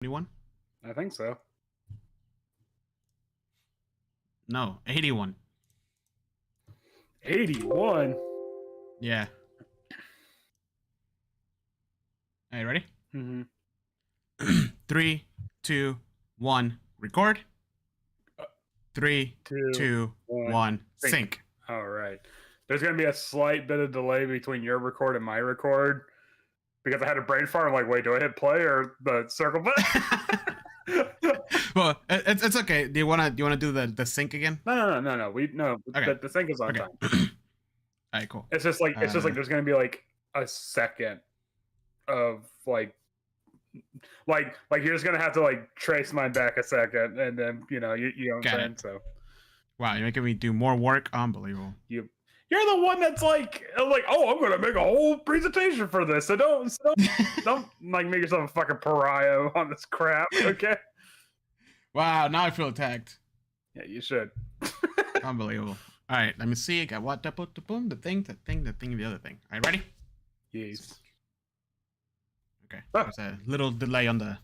21? I think so. No, 81. 81? Yeah. All right, ready? Mm-hmm. 3, 2, 1, record. 3, 2, 1, sync. All right. There's going to be a slight bit of delay between your record and my record because I had a brain fart. I'm like, wait, do I hit play or the circle button? Well, it's okay. Do you wanna do the sync again? No. Okay. The sync is on Okay. time. All right, cool. It's just like there's going to be like a second of like you're just gonna have to like trace mine back a second, and then you know what I'm saying. So, wow, you're making me do more work. Unbelievable. You're the one that's like, oh, I'm gonna make a whole presentation for this. So don't like make yourself a fucking pariah on this crap, okay? Wow, now I feel attacked. Yeah, you should. Unbelievable. All right, let me see. I got what? The boom, the thing, the other thing. All right, ready? Yes. Okay. There's a little delay on the.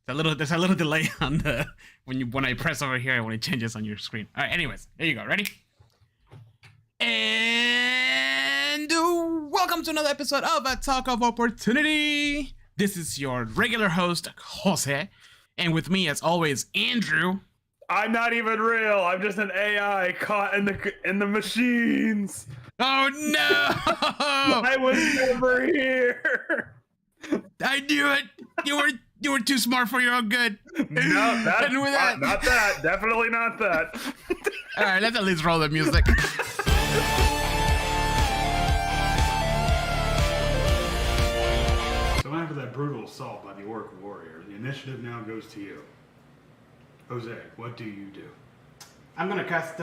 There's a little delay on the when I press over here and when it changes on your screen. All right. Anyways, there you go. Ready? And welcome to another episode of A Talk of Opportunity. This is your regular host, Jose, and with me, as always, Andrew. I'm not even real. I'm just an AI caught in the machines. Oh no! I was never here. I knew it. You were too smart for your own good. No, not that. Definitely not that. All right, let's at least roll the music. So after that brutal assault by the Orc warrior, the initiative now goes to you. Jose, what do you do? I'm gonna cast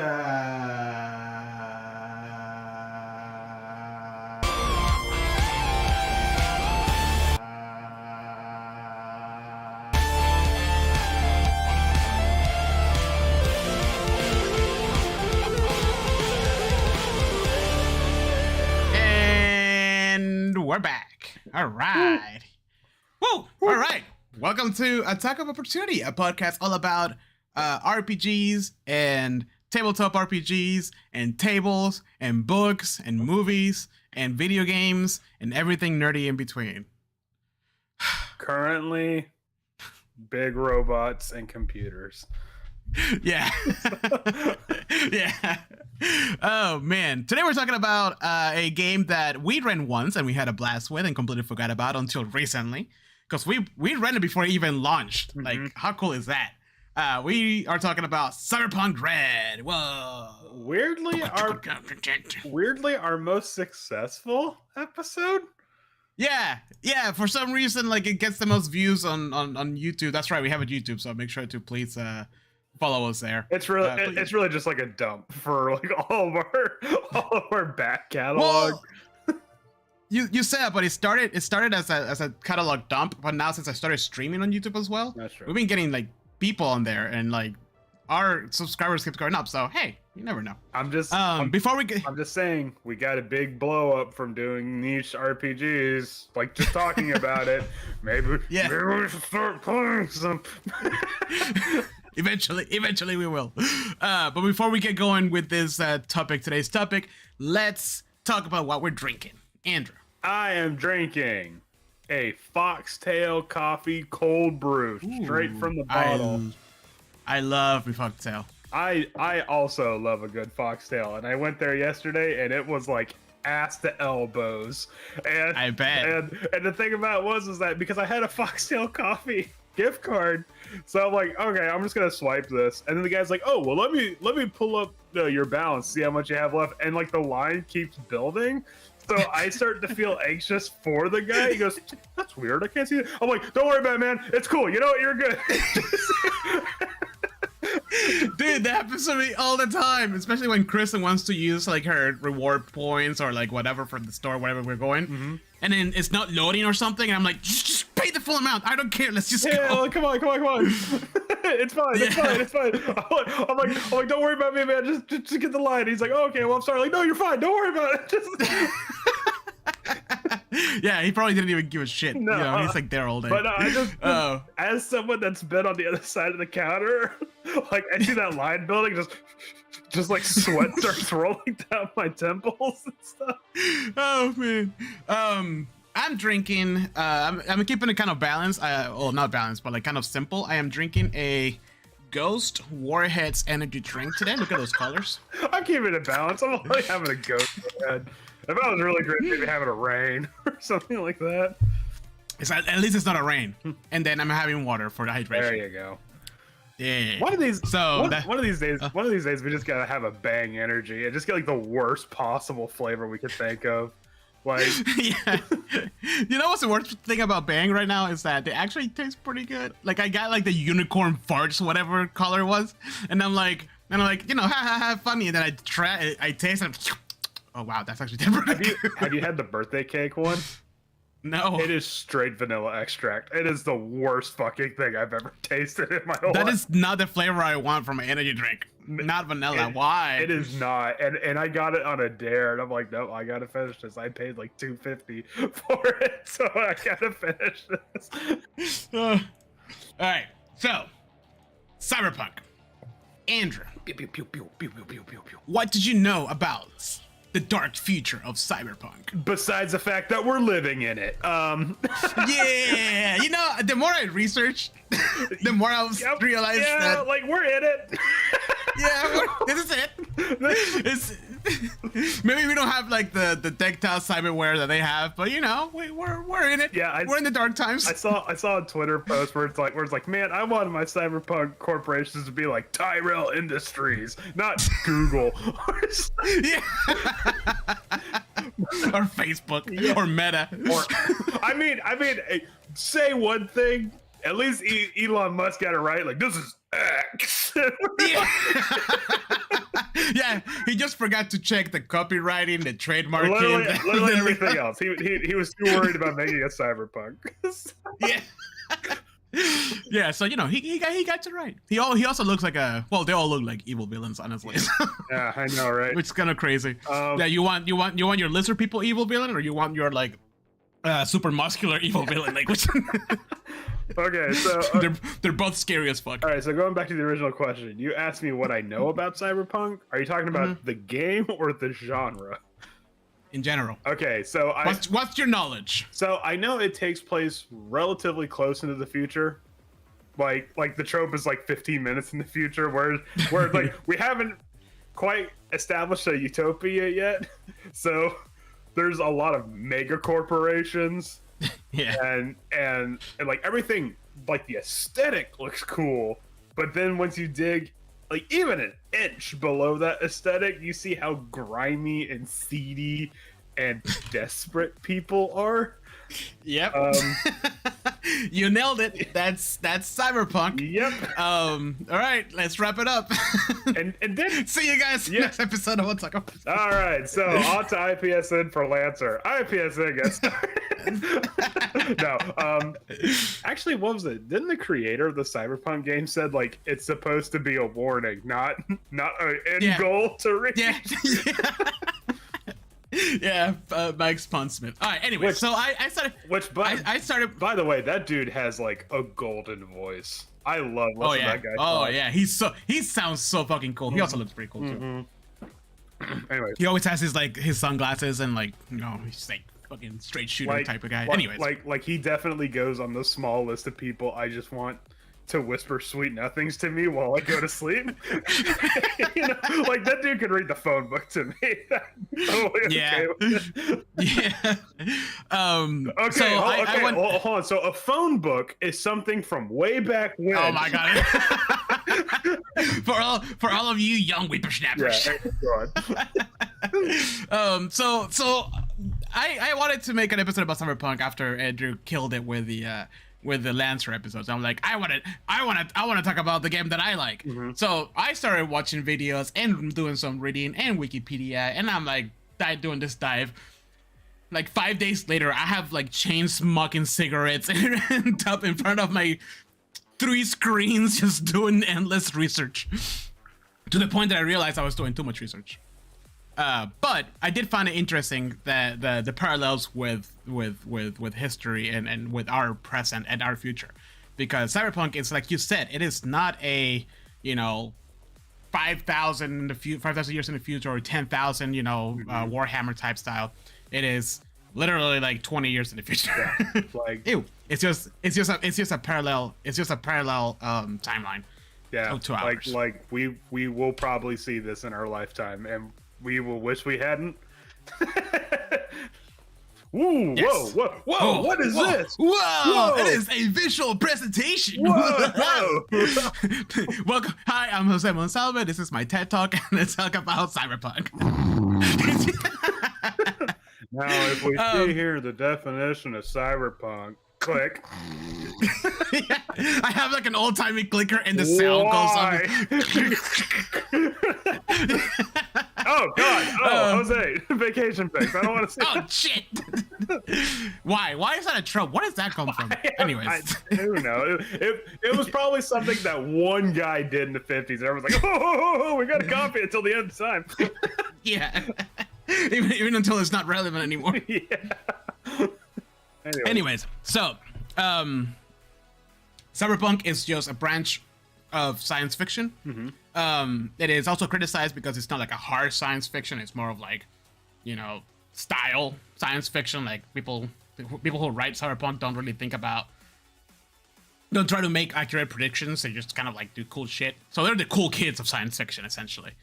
and we're back. All right. Woo! All right. Welcome to Attack of Opportunity, a podcast all about RPGs and tabletop RPGs and tables and books and movies and video games and everything nerdy in between. Currently, big robots and computers. Yeah. Yeah. Oh, man. Today we're talking about a game that we ran once and we had a blast with and completely forgot about until recently. Because we ran it before it even launched. Mm-hmm. Like, how cool is that? We are talking about Cyberpunk Red. Whoa. Weirdly, our most successful episode? Yeah. For some reason, like, it gets the most views on YouTube. That's right, we have a YouTube, so make sure to please follow us there. It's really just like a dump for like all of our back catalog. Well, you said, but it started as a catalog dump, but now since I started streaming on YouTube as well, that's true. We've been getting like people on there, and like our subscribers keep going up. So hey, you never know. I'm just saying we got a big blow up from doing niche RPGs, like just talking about it. Maybe we should start playing some. Eventually we will. But before we get going with this today's topic, let's talk about what we're drinking. Andrew. I am drinking a Foxtail coffee cold brew straight from the bottle. I love me Foxtail. I also love a good Foxtail, and I went there yesterday and it was like ass to elbows. And I bet. And the thing about it was that because I had a Foxtail coffee gift card, so I'm like, okay, I'm just gonna swipe this, and then the guy's like, oh well, let me pull up your balance, see how much you have left, and like the line keeps building. So I start to feel anxious for the guy. He goes, that's weird, I can't see it. I'm like, don't worry about it, man, it's cool, you know what, you're good. Dude, that happens to me all the time, especially when Kristen wants to use like her reward points or like whatever from the store, wherever we're going, and then it's not loading or something, and I'm like, just pay the full amount, I don't care, let's just go. Like, come on. It's fine. I'm like, don't worry about me, man, just get the line. He's like, oh, okay, well, I'm sorry. Like, no, you're fine, don't worry about it. Yeah, he probably didn't even give a shit. No. You know, he's like there all day. But I just, Oh. as someone that's been on the other side of the counter, like I see that line building, just like sweat starts rolling down my temples and stuff. Oh man. I'm drinking. I'm keeping it kind of balanced. Well, not balanced, but like kind of simple. I am drinking a Ghost Warheads energy drink today. Look at those colors. I'm keeping it balanced. I'm only having a ghost head. If I was really great, maybe having a rain or something like that. At least it's not a rain. And then I'm having water for the hydration. There you go. Yeah. One of these, So one of these days, we just gotta have a bang energy and just get like the worst possible flavor we could think of. Like, yeah. You know what's the worst thing about Bang right now is that they actually taste pretty good. Like I got like the unicorn farts, whatever color it was, and I'm like, you know, ha ha ha, funny. And then I taste it. Oh wow, that's actually different. have you had the birthday cake one? No. It is straight vanilla extract. It is the worst fucking thing I've ever tasted in my whole life. That is not the flavor I want from an energy drink. Not vanilla. Why? It is not. And I got it on a dare, and I'm like, no, I gotta finish this. I paid like $2.50 for it, so I gotta finish this. All right. So, Cyberpunk. Andrew, Pew, pew, pew, pew, pew, pew, pew, pew, pew. what did you know about the dark future of Cyberpunk? Besides the fact that we're living in it. Yeah, you know, the more I researched, the more I realized that like we're in it. yeah, this is it. It's, maybe we don't have like the tactile cyberware that they have, but you know, we're in it. Yeah, we're in the dark times. I saw a Twitter post where it's like, man, I wanted my cyberpunk corporations to be like Tyrell Industries, not Google. Yeah. Or Facebook, or Meta. Or, I mean, say one thing. At least Elon Musk got it right. Like, this is X. Yeah. Yeah, he just forgot to check the copywriting, the trademarking, literally everything else. He was too worried about making a cyberpunk. Yeah. Yeah, so you know he got it right. He also looks like they all look like evil villains, honestly. Yeah, I know, right? Which is kind of crazy. Yeah, you want your lizard people evil villain, or you want your like super muscular evil villain? Like which? Okay, so they're both scary as fuck. All right, so going back to the original question, you asked me what I know about Cyberpunk. Are you talking about the game or the genre? In general. Okay, so what's your knowledge? So I know it takes place relatively close into the future. Like the trope is like 15 minutes in the future, where like we haven't quite established a utopia yet. So there's a lot of mega corporations. Yeah. And like everything, like the aesthetic looks cool, but then once you dig like even an inch below that aesthetic, you see how grimy and seedy and desperate people are. Yep. You nailed it. That's Cyberpunk. Yep. All right, let's wrap it up. and then see you guys next episode of What's Up. All right, so on to IPSN for Lancer. IPSN gets started. No, actually, what was it? Didn't the creator of the Cyberpunk game said like it's supposed to be a warning, not an end goal to reach? Yeah. Yeah, Mike Sponsmith. All right, anyway, so I started. I started. By the way, that dude has like a golden voice. I love listening to that guy. Oh yeah, he sounds so fucking cool. He also looks pretty cool too. Anyway, he always has his sunglasses and like he's like fucking straight shooter type of guy. Anyways, like he definitely goes on the small list of people I just want to whisper sweet nothings to me while I go to sleep. You know, like that dude could read the phone book to me. Totally yeah. Yeah. Okay. So hold on. So a phone book is something from way back when. Oh my god. for all of you young whippersnappers. Yeah, So I wanted to make an episode about Cyberpunk after Andrew killed it with the Lancer episodes. I'm like, I want to talk about the game that I like. So I started watching videos and doing some reading and Wikipedia, and I'm like doing this dive. Like 5 days later, I have like chain smoking cigarettes and up in front of my 3 screens, just doing endless research. To the point that I realized I was doing too much research. But I did find it interesting that the parallels with history and with our present and our future, because Cyberpunk is, like you said, it is not a 5,000 years in the future, or 10,000 Warhammer type style. It is literally like 20 years in the future. Yeah, like Ew. It's just a parallel timeline. yeah, 2 hours. like we will probably see this in our lifetime, and we will wish we hadn't. Ooh, Yes. whoa, what is this? Whoa, it is a visual presentation. Whoa. Welcome. Hi, I'm Jose Monsalve. This is my TED Talk, and let's talk about Cyberpunk. Now, if we see here the definition of cyberpunk, click. Yeah, I have like an old-timey clicker, and the sound goes on. Oh God! Jose, vacation pics. I don't want to see. Oh shit! Why? Why is that a trope? Where does that come from? Anyways, who knows? It was probably something that one guy did in the 50s. And everyone's like, oh, we got to copy it until the end of time. Yeah. Even until it's not relevant anymore. Yeah. Anyways, so Cyberpunk is just a branch of science fiction. Mm-hmm. It is also criticized because it's not like a hard science fiction. It's more of like, style science fiction. Like people who write Cyberpunk don't really don't try to make accurate predictions. They just kind of like do cool shit. So they're the cool kids of science fiction, essentially.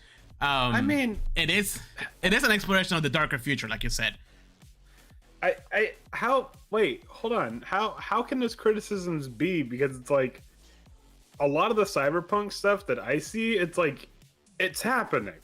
I mean, it is an exploration of the darker future, like you said. Wait, hold on. How can those criticisms be? Because it's like a lot of the cyberpunk stuff that I see, it's like it's happening.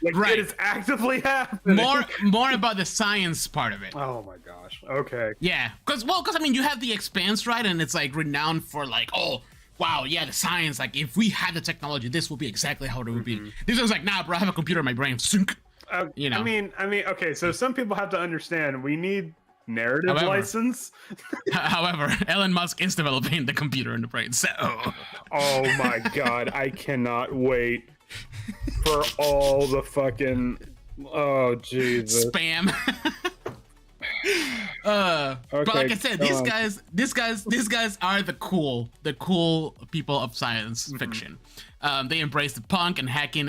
Like right. It is actively happening. More about the science part of it. Oh my gosh. Okay. Yeah, because I mean, you have the Expanse, right? And it's like renowned for like, oh wow, yeah, the science. Like if we had the technology, this would be exactly how it would be. This was like, nah, bro, I have a computer in my brain. Sync. I mean, okay. So some people have to understand we need narrative license. However, Elon Musk is developing the computer in the brain, so. Oh my God, I cannot wait for all the fucking. Oh Jesus. Spam. Okay, but like I said, these guys are the cool people of science fiction. They embrace the punk and hacking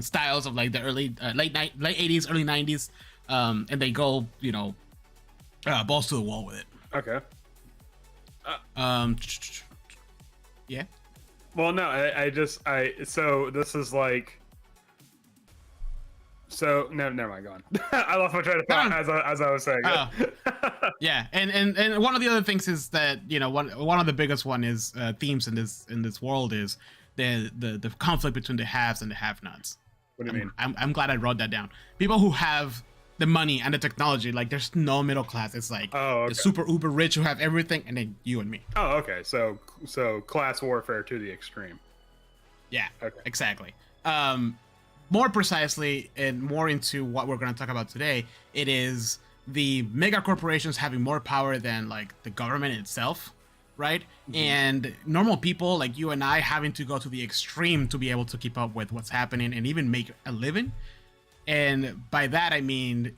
styles of like the late 80s, early 90s, and they go balls to the wall with it. Okay. Yeah. Well, no, so this is like. So no, never mind. Go on. I lost my train of thought as I was saying. Yeah, and one of the other things is that one of the biggest themes in this world is the conflict between the haves and the have-nots. What do you mean? I'm glad I wrote that down. People who have the money and the technology, like there's no middle class. It's like the super uber rich who have everything, and then you and me. Oh, okay. So class warfare to the extreme. Yeah. Okay. Exactly. More precisely, and more into what we're going to talk about today, it is the mega corporations having more power than like the government itself, right? And normal people like you and I having to go to the extreme to be able to keep up with what's happening and even make a living. And by that I mean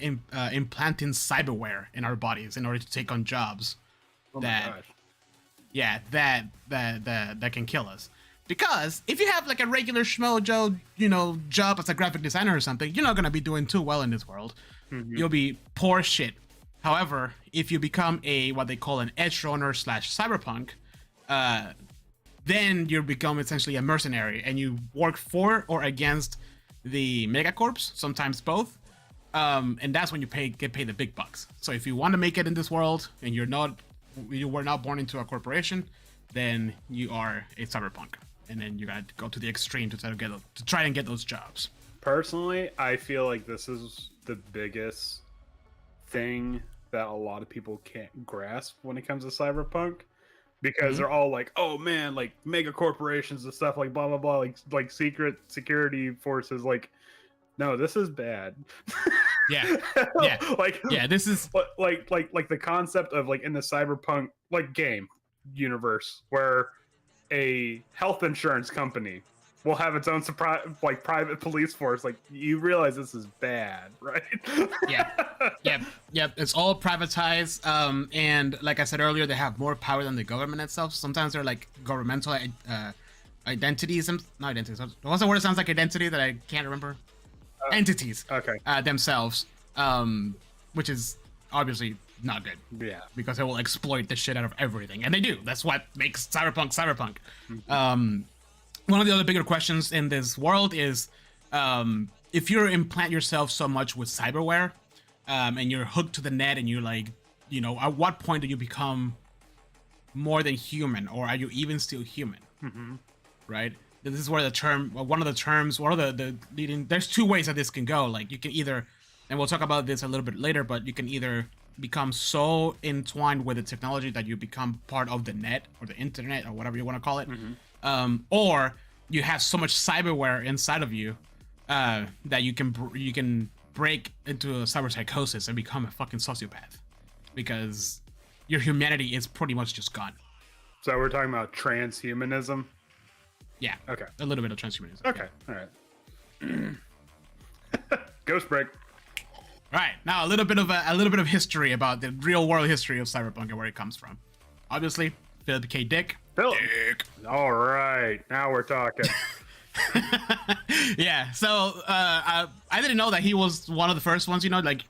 implanting cyberware in our bodies in order to take on jobs that can kill us. Because if you have like a regular schmo Joe, job as a graphic designer or something, you're not gonna be doing too well in this world. You'll be poor shit. However, if you become what they call an edge runner / cyberpunk, then you become essentially a mercenary and you work for or against the megacorps, sometimes both. And that's when you get paid the big bucks. So if you want to make it in this world and you were not born into a corporation, then you are a cyberpunk. And then you got to go to the extreme to try and get those jobs. Personally, I feel like this is the biggest thing that a lot of people can't grasp when it comes to cyberpunk, because they're all like, "Oh man, like mega corporations and stuff, like blah blah blah, like secret security forces." Like, no, this is bad. Yeah. This is like the concept of like in the cyberpunk like game universe where a health insurance company will have its own surprise, like private police force. Like you realize this is bad, right? Yep. It's all privatized. And like I said earlier, they have more power than the government itself. Sometimes they're like governmental identities. Not identities. What's the word that sounds like identity that I can't remember? Entities. Okay. Themselves. Which is obviously not good. Yeah. Because they will exploit the shit out of everything, and they do. That's what makes Cyberpunk. Mm-hmm. One of the other bigger questions in this world is, if you implant yourself so much with cyberware, and you're hooked to the net, and you're like, you know, at what point do you become more than human, or are you even still human? Mm-hmm. Right? This is where one of the leading. There's two ways that this can go. Like you can either, and we'll talk about this a little bit later, but you can either become so entwined with the technology that you become part of the net or the internet or whatever you want to call it. Mm-hmm. Or you have so much cyberware inside of you that you can break into a cyber psychosis and become a fucking sociopath because your humanity is pretty much just gone. So we're talking about transhumanism. Yeah. Okay. A little bit of transhumanism. Okay. Yeah. All right. Ghost break. All right. Now a little bit of history about the real world history of Cyberpunk and where it comes from. Obviously, Philip K. Dick. Dick. All right. Now we're talking. Yeah. So I didn't know that he was one of the first ones. You know, like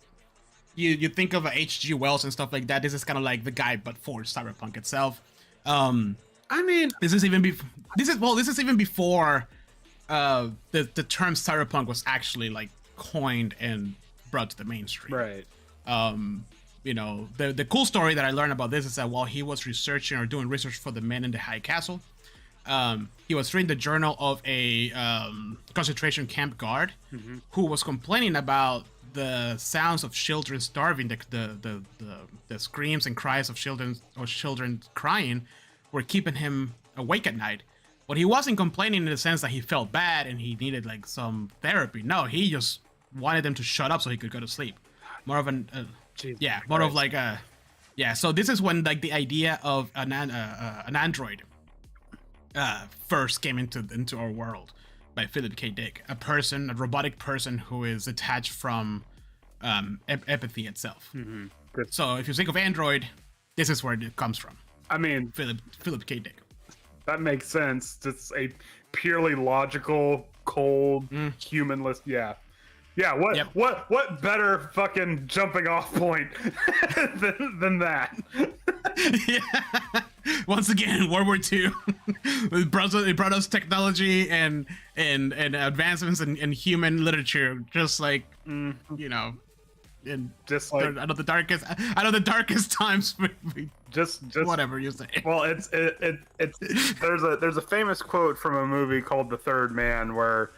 you think of H.G. Wells and stuff like that. This is kind of like the guy, but for Cyberpunk itself. I mean, this is even before the term cyberpunk was actually like coined and brought to the mainstream. right. You know, the cool story that I learned about this is that while he was researching or doing research for the Men in the High Castle, he was reading the journal of a concentration camp guard who was complaining about the sounds of children starving, the screams and cries of children crying were keeping him awake at night. But he wasn't complaining in the sense that he felt bad and he needed like some therapy. No, he just wanted them to shut up so he could go to sleep. More of an of like a So this is when like the idea of an android first came into our world by Philip K. Dick, a robotic person who is detached from empathy itself. Mm-hmm. So if you think of Android, this is where it comes from. I mean, Philip K. Dick. That makes sense. It's a purely logical, cold, humanless. Yeah. What better fucking jumping off point than that? Yeah. Once again, World War II. It brought us technology and advancements in human literature, just like you know, in just like I know the darkest times. Just whatever you say. Well, it's there's a famous quote from a movie called The Third Man where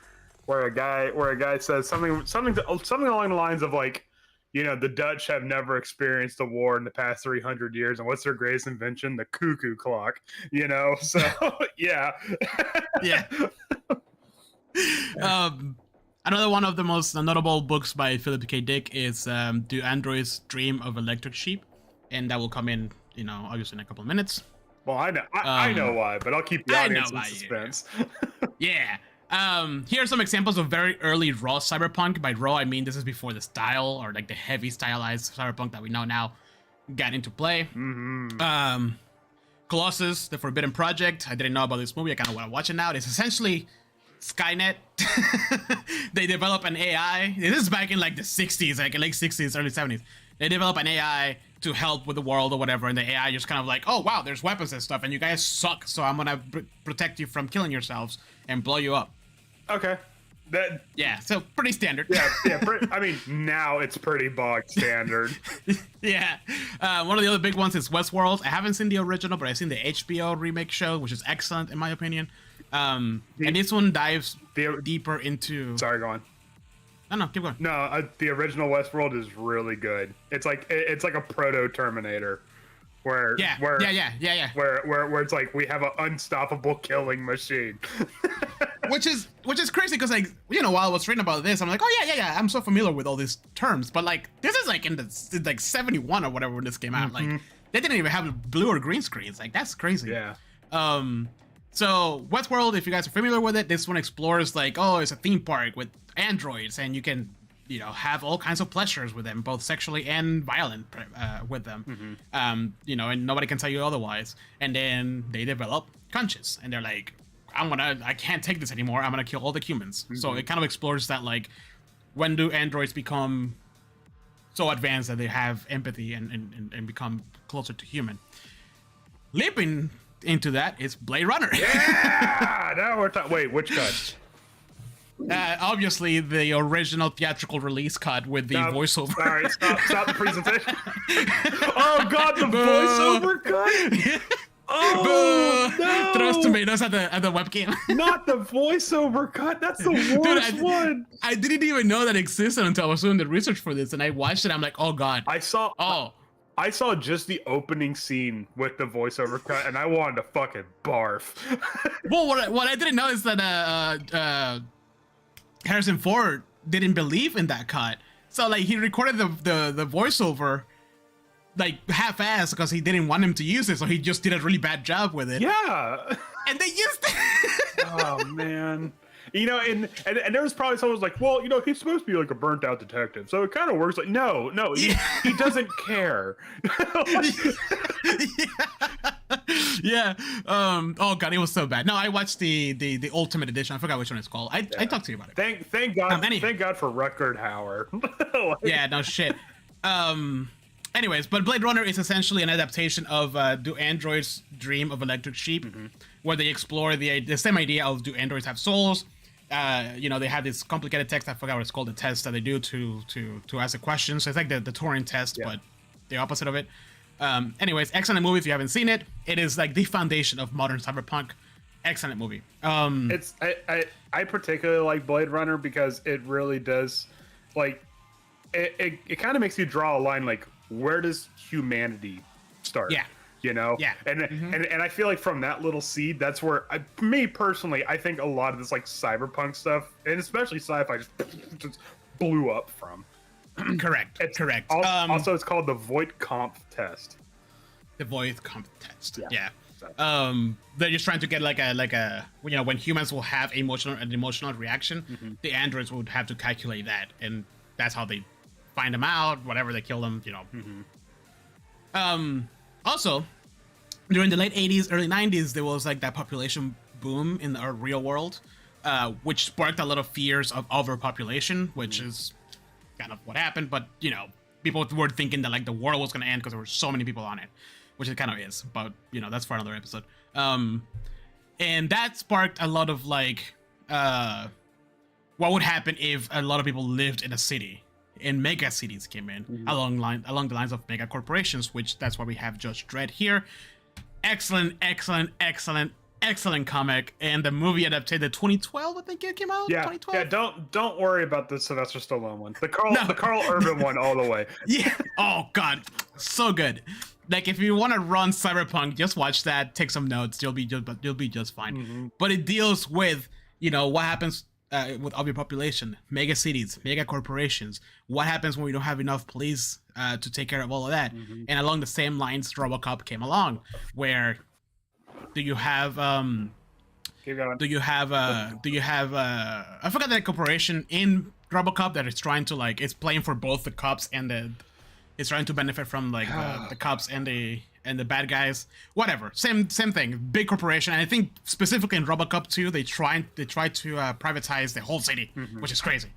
a guy says something along the lines of like, you know, the Dutch have never experienced a war in the past 300 years, and what's their greatest invention? The cuckoo clock. You know, so yeah. Yeah. Another one of the most notable books by Philip K. Dick is Do Androids Dream of Electric Sheep? And that will come in, you know, obviously in a couple of minutes. Well, I know why, but I'll keep the audience in suspense. Yeah. Here are some examples of very early raw cyberpunk. By raw, I mean this is before the style or like the heavy stylized cyberpunk that we know now got into play. Mm-hmm. Colossus, The Forbidden Project. I didn't know about this movie. I kind of want to watch it now. It's essentially Skynet. They develop an AI. This is back in like the 60s, like late 60s, early 70s. They develop an AI to help with the world or whatever, and the AI just kind of like, oh wow, there's weapons and stuff, and you guys suck, so I'm gonna protect you from killing yourselves and blow you up. Okay. So pretty standard. I mean, now it's pretty bog standard. Yeah. One of the other big ones is Westworld. I haven't seen the original, but I've seen the HBO remake show, which is excellent in my opinion. And this one dives deeper into. Sorry, go on. No, keep going. No, the original Westworld is really good. It's like a proto Terminator, where it's like we have an unstoppable killing machine. which is crazy because, like, you know, while I was reading about this, I'm like, oh yeah, I'm so familiar with all these terms, but like this is like in the like 71 or whatever when this came out. Like they didn't even have blue or green screens. Like that's crazy. Yeah. So Westworld, if you guys are familiar with it, this one explores like, oh, it's a theme park with androids, and you can, have all kinds of pleasures with them, both sexually and violent with them. And nobody can tell you otherwise. And then they develop conscience, and they're like, I can't take this anymore. I'm gonna kill all the humans. So it kind of explores that, like, when do androids become so advanced that they have empathy and become closer to human. Leaping into that is Blade Runner. Yeah, now we're talking. Wait, which cut? Obviously, the original theatrical release cut with the voiceover. Sorry, stop the presentation. Oh God, the voiceover cut. Oh no! Throws tomatoes at the webcam. Not the voiceover cut. That's the worst one. I didn't even know that existed until I was doing the research for this, and I watched it. I'm like, oh God. I saw just the opening scene with the voiceover cut, and I wanted to fucking barf. Well, what I didn't know is that Harrison Ford didn't believe in that cut, so like he recorded the voiceover like half-assed because he didn't want him to use it, so he just did a really bad job with it. Yeah. And they used it. Oh man. And there was probably someone who's like, well, he's supposed to be like a burnt out detective, so it kind of works. Like, no, he doesn't care. Yeah. Oh God, it was so bad. No, I watched the Ultimate Edition. I forgot which one it's called. I talked to you about it. Thank God. Thank God for Rutger Hauer. Yeah. No shit. Anyways, but Blade Runner is essentially an adaptation of Do Androids Dream of Electric Sheep, where they explore the same idea of, do androids have souls? They have this complicated test. I forgot what it's called. The test that they do to ask the questions. So it's like the Turing test, but the opposite of it. Anyways, excellent movie. If you haven't seen it, it is like the foundation of modern cyberpunk. Excellent movie. I particularly like Blade Runner because it really does, like, it kind of makes you draw a line, like, where does humanity start? Yeah. Yeah. And I feel like from that little seed, that's where me personally, I think a lot of this like cyberpunk stuff, and especially sci-fi, just blew up from. Correct. Correct. Also, it's called the Voight-Kampff test. The Voight-Kampff test. Yeah. So. They're just trying to get like a when humans will have an emotional reaction, the androids would have to calculate that, and that's how they find them out. Whatever, they kill them. Also, during the late 80s, early 90s, there was like that population boom in our real world, which sparked a lot of fears of overpopulation, which is kind of what happened. But, people were thinking that like the world was going to end because there were so many people on it, which it kind of is. But, that's for another episode. And that sparked a lot of like, what would happen if a lot of people lived in a city? And mega cities came in along the lines of mega corporations, which that's why we have Judge Dredd here. Excellent comic, and the movie adapted the 2012, I think it came out. Yeah, 2012. Yeah. Don't worry about the Sylvester Stallone one. The Carl Urban one all the way. Yeah. Oh God, so good. Like if you want to run cyberpunk, just watch that. Take some notes. You'll be just fine. But it deals with what happens. With overpopulation, mega cities, mega corporations. What happens when we don't have enough police to take care of all of that? And along the same lines, RoboCop came along, where do you have I forgot that corporation in RoboCop that is trying to like it's playing for both the cops and it's trying to benefit from like the cops and the bad guys, whatever. Same thing. Big corporation, and I think specifically in RoboCop 2, they tried to privatize the whole city, which is crazy.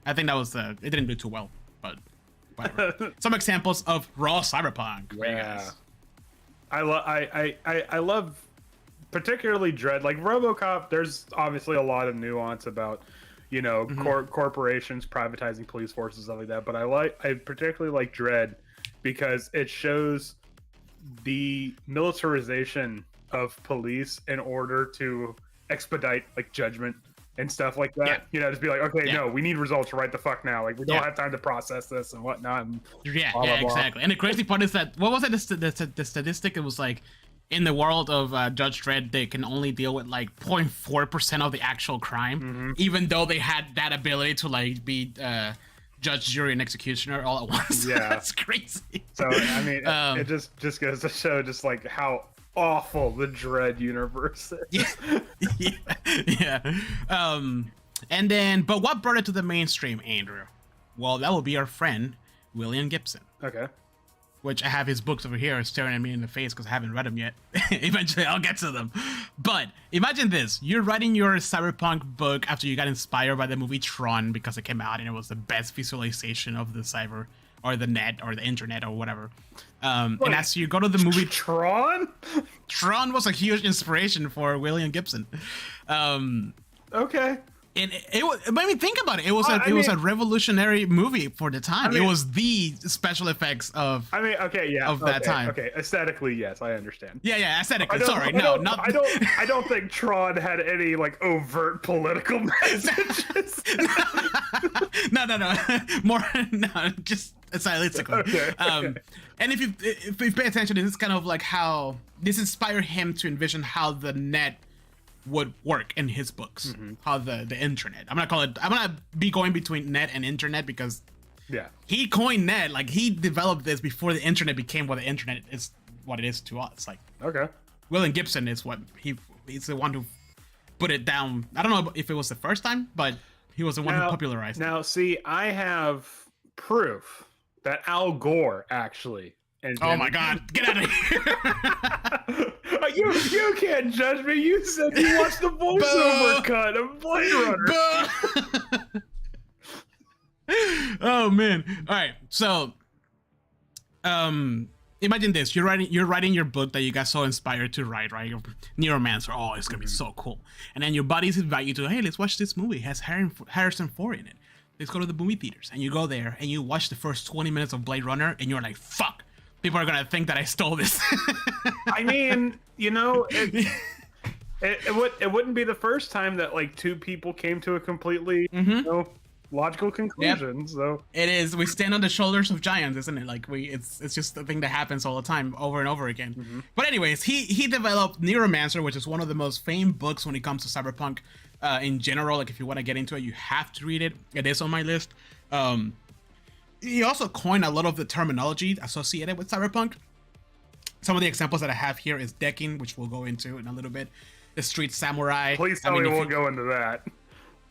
I think that was it didn't do too well, but whatever. Some examples of raw cyberpunk. Yeah, I love particularly Dredd. Like RoboCop, there's obviously a lot of nuance about corporations privatizing police forces, stuff like that. But I particularly like Dredd because it shows the militarization of police in order to expedite like judgment and stuff like that. Just be like, okay, no, we need results right the fuck now. Like we don't have time to process this and whatnot. And blah, blah, exactly. And the crazy part is that what was it? The statistic? It was like in the world of Judge Dredd, they can only deal with like 0.4% of the actual crime, even though they had that ability to like be judge, jury, and executioner all at once. Yeah, that's crazy. So I mean, it just goes to show just like how awful the Dread universe is. Yeah, yeah. And then, but what brought it to the mainstream, Andrew? Well, that will be our friend William Gibson. Okay. Which I have his books over here staring at me in the face because I haven't read them yet. Eventually, I'll get to them. But imagine this. You're writing your cyberpunk book after you got inspired by the movie Tron because it came out and it was the best visualization of the cyber or the net or the internet or whatever. And as you go to the movie... Tron? Tron was a huge inspiration for William Gibson. Okay. And it was, I mean, think about it. It was a revolutionary movie for the time. It was the special effects of. I mean, okay, yeah, of that time. Okay, aesthetically, yes, I understand. Yeah, aesthetically. Sorry, not. I don't think Tron had any like overt political messages. No. More, no, just stylistically. Okay. And if you pay attention, this is kind of like how this inspired him to envision how the net would work in his books, how the internet. I'm gonna be going between net and internet because he coined net, like he developed this before the internet became what the internet is, what it is to us. Like, okay, William Gibson is what he's the one who put it down. I don't know if it was the first time, but he was the one who popularized it. Now, see, I have proof that Al Gore actually. Oh my God! Get out of here! You can't judge me. You said you watched the voiceover cut of Blade Runner. Oh man! All right, so imagine this: you're writing your book that you got so inspired to write, right? Neuromancer. Oh, it's gonna be so cool. And then your buddies invite you to, hey, let's watch this movie. It has Harrison Ford in it. Let's go to the movie theaters. And you go there and you watch the first 20 minutes of Blade Runner, and you're like, fuck. People are gonna think that I stole this. I mean, you know, it wouldn't be the first time that like two people came to a completely logical conclusion. Yep. So it is. We stand on the shoulders of giants, isn't it? Like it's just a thing that happens all the time, over and over again. But anyways, he developed Neuromancer, which is one of the most famed books when it comes to cyberpunk in general. Like if you want to get into it, you have to read it. It is on my list. He also coined a lot of the terminology associated with cyberpunk. Some of the examples that I have here is decking, which we'll go into in a little bit. The street samurai. Please tell me we'll go into that.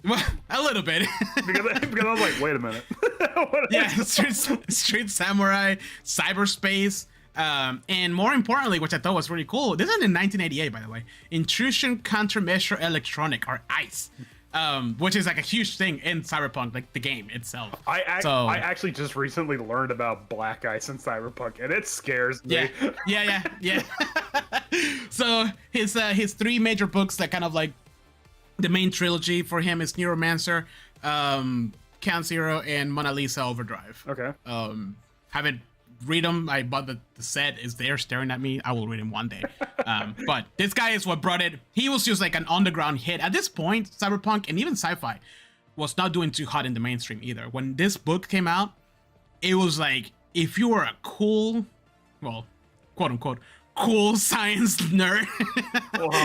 Well, a little bit. because I was like, wait a minute. Yeah, street samurai, cyberspace, and more importantly, which I thought was really cool. This is in 1988, by the way. Intrusion Countermeasure Electronic, or ICE. Which is like a huge thing in Cyberpunk, like the game itself. I actually just recently learned about Black Ice in Cyberpunk, and it scares me. Yeah. So his three major books that kind of like the main trilogy for him is Neuromancer, Count Zero, and Mona Lisa Overdrive. Okay. Haven't read them. I bought the set. Is there staring at me. I will read him one day. But this guy is what brought it. He was just like an underground hit. At this point, cyberpunk and even sci-fi was not doing too hot in the mainstream either. When this book came out, it was like, if you were a cool, well, quote unquote, cool science nerd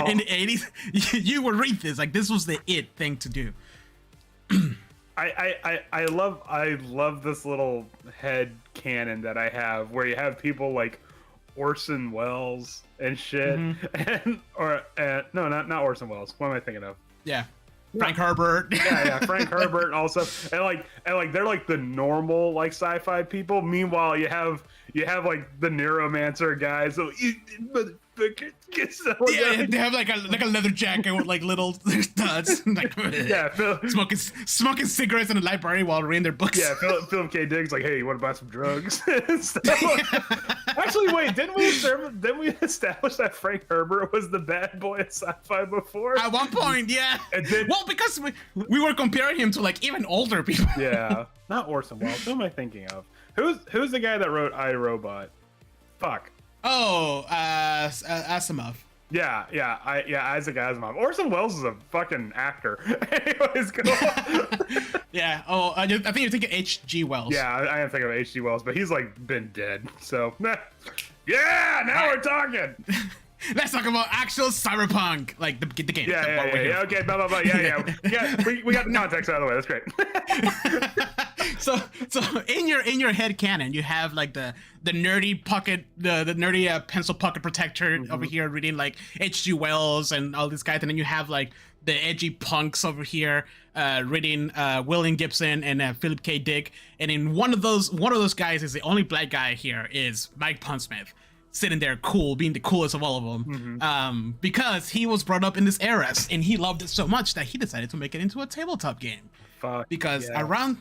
in the 80s, you would read this. Like, this was the it thing to do. I love this little head canon that I have where you have people like Orson Welles and shit, and no, not Orson Welles. What am I thinking of? Yeah, Frank Herbert. yeah, Frank Herbert and all stuff, and like they're like the normal like sci-fi people. Meanwhile, you have like the Neuromancer guys. So yeah, they have like a leather jacket with like little studs. Like, smoking cigarettes in the library while reading their books. Yeah, Philip K. Dick's like, hey, you want to buy some drugs? Actually, wait, didn't we establish that Frank Herbert was the bad boy of sci-fi before? At one point, yeah. And then, well, because we were comparing him to like even older people. Yeah, not Orson Welles. Who am I thinking of? Who's the guy that wrote I, Robot? Fuck. Oh, Asimov. Yeah, Isaac Asimov. Orson Welles is a fucking actor. Anyways, go on. Yeah. Oh, I think you're thinking H.G. Wells. Yeah, I am thinking of H.G. Wells, but he's like been dead. So, yeah. Now we're talking. Let's talk about actual Cyberpunk, like the game. Yeah. Okay, blah blah blah. Yeah. We got the context out of the way. That's great. So in your head canon, you have like the nerdy pocket, the nerdy pencil pocket protector over here reading like H.G. Wells and all these guys, and then you have like the edgy punks over here reading William Gibson and Philip K. Dick, and in one of those guys is the only black guy here is Mike Pondsmith, sitting there cool, being the coolest of all of them, because he was brought up in this era and he loved it so much that he decided to make it into a tabletop game. Fuck. Because around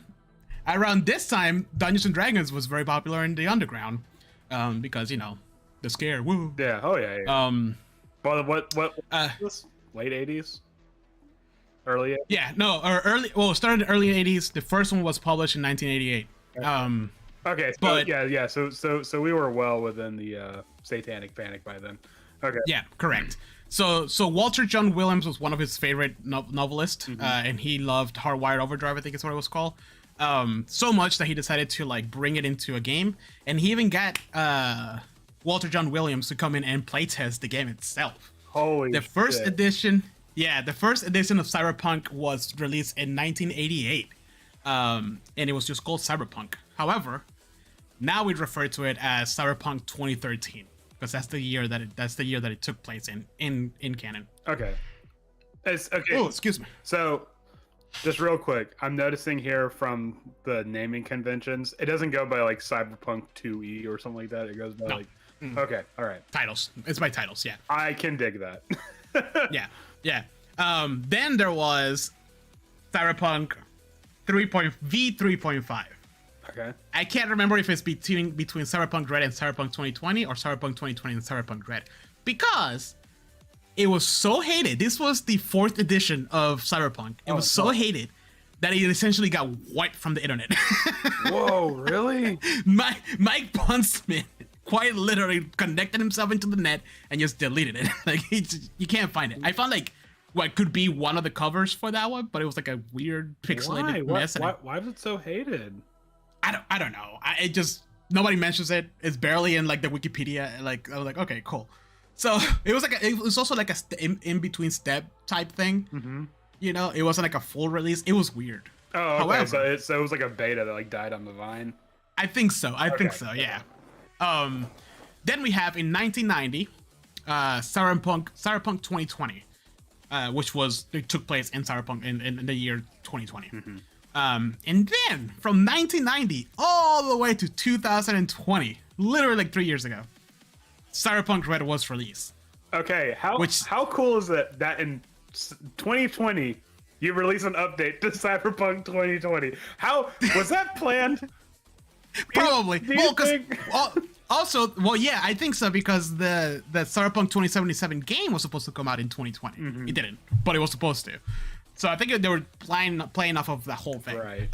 this time, Dungeons and Dragons was very popular in the underground, because the scare. Woo. Yeah. Oh yeah. Well, what? This? Late 80s. Early 80s? Yeah. No. Or early. Well, it started in the early 80s. The first one was published in 1988. Okay, so but yeah. So we were well within the satanic panic by then. Okay. Yeah, correct. So Walter John Williams was one of his favorite novelists, and he loved Hardwired Overdrive, I think is what it was called, so much that he decided to like bring it into a game, and he even got Walter John Williams to come in and playtest the game itself. Holy The first shit. edition of Cyberpunk was released in 1988, and it was just called Cyberpunk. However, now we refer to it as Cyberpunk 2013 because that's the year that it took place in canon. Okay. Okay. Oh, excuse me. So, just real quick, I'm noticing here from the naming conventions, it doesn't go by like Cyberpunk 2E or something like that. It goes by like. Okay. All right. Titles. It's by titles. Yeah. I can dig that. Yeah. Then there was Cyberpunk V3.5. Okay. I can't remember if it's between Cyberpunk Red and Cyberpunk 2020 or Cyberpunk 2020 and Cyberpunk Red, because it was so hated. This was the 4th edition of Cyberpunk. It was so hated that it essentially got wiped from the internet. Whoa, really? Mike Pondsmith quite literally connected himself into the net and just deleted it. Like you can't find it. I found like what could be one of the covers for that one, but it was like a weird pixelated mess. Why was it so hated? I don't know. It just nobody mentions it. It's barely in like the Wikipedia. Like I was like, okay, cool. So it was also like a in between step type thing. It wasn't like a full release. It was weird. Oh, okay. However, So it was like a beta that like died on the vine. I think so. Yeah. Then we have in 1990, Cyberpunk 2020, which took place in Cyberpunk in the year 2020. And then from 1990 all the way to 2020, literally like 3 years ago, Cyberpunk Red was released. Okay, how cool is that in 2020 you release an update to Cyberpunk 2020? How was that planned? Probably. Do you think? Also, yeah, I think so, because the Cyberpunk 2077 game was supposed to come out in 2020. It didn't, but it was supposed to. So I think they were playing off of that whole thing. Right.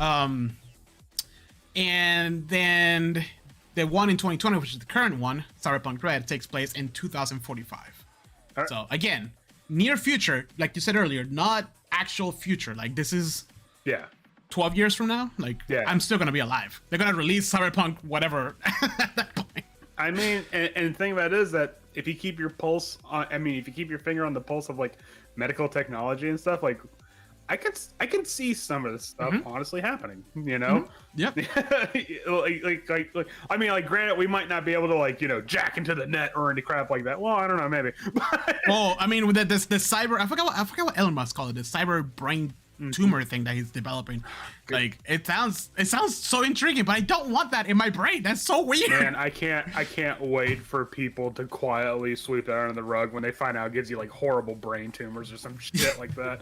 And then the one in 2020, which is the current one, Cyberpunk Red, takes place in 2045. Right. So again, near future, like you said earlier, not actual future. Like this is 12 years from now. Like I'm still gonna be alive. They're gonna release Cyberpunk whatever at that point. I mean, and the thing about it is that if you keep your pulse on, if you keep your finger on the pulse of like medical technology and stuff, like I can see some of this stuff honestly happening, Yep. like I mean, like granted, we might not be able to jack into the net or any crap like that. Well, I don't know, maybe. Well, I mean, with the cyber, I forgot what Elon Musk called it, the cyber brain tumor thing that he's developing. Like it sounds so intriguing, but I don't want that in my brain. That's so weird. Man, I can't wait for people to quietly sweep that under the rug when they find out it gives you like horrible brain tumors or some shit like that.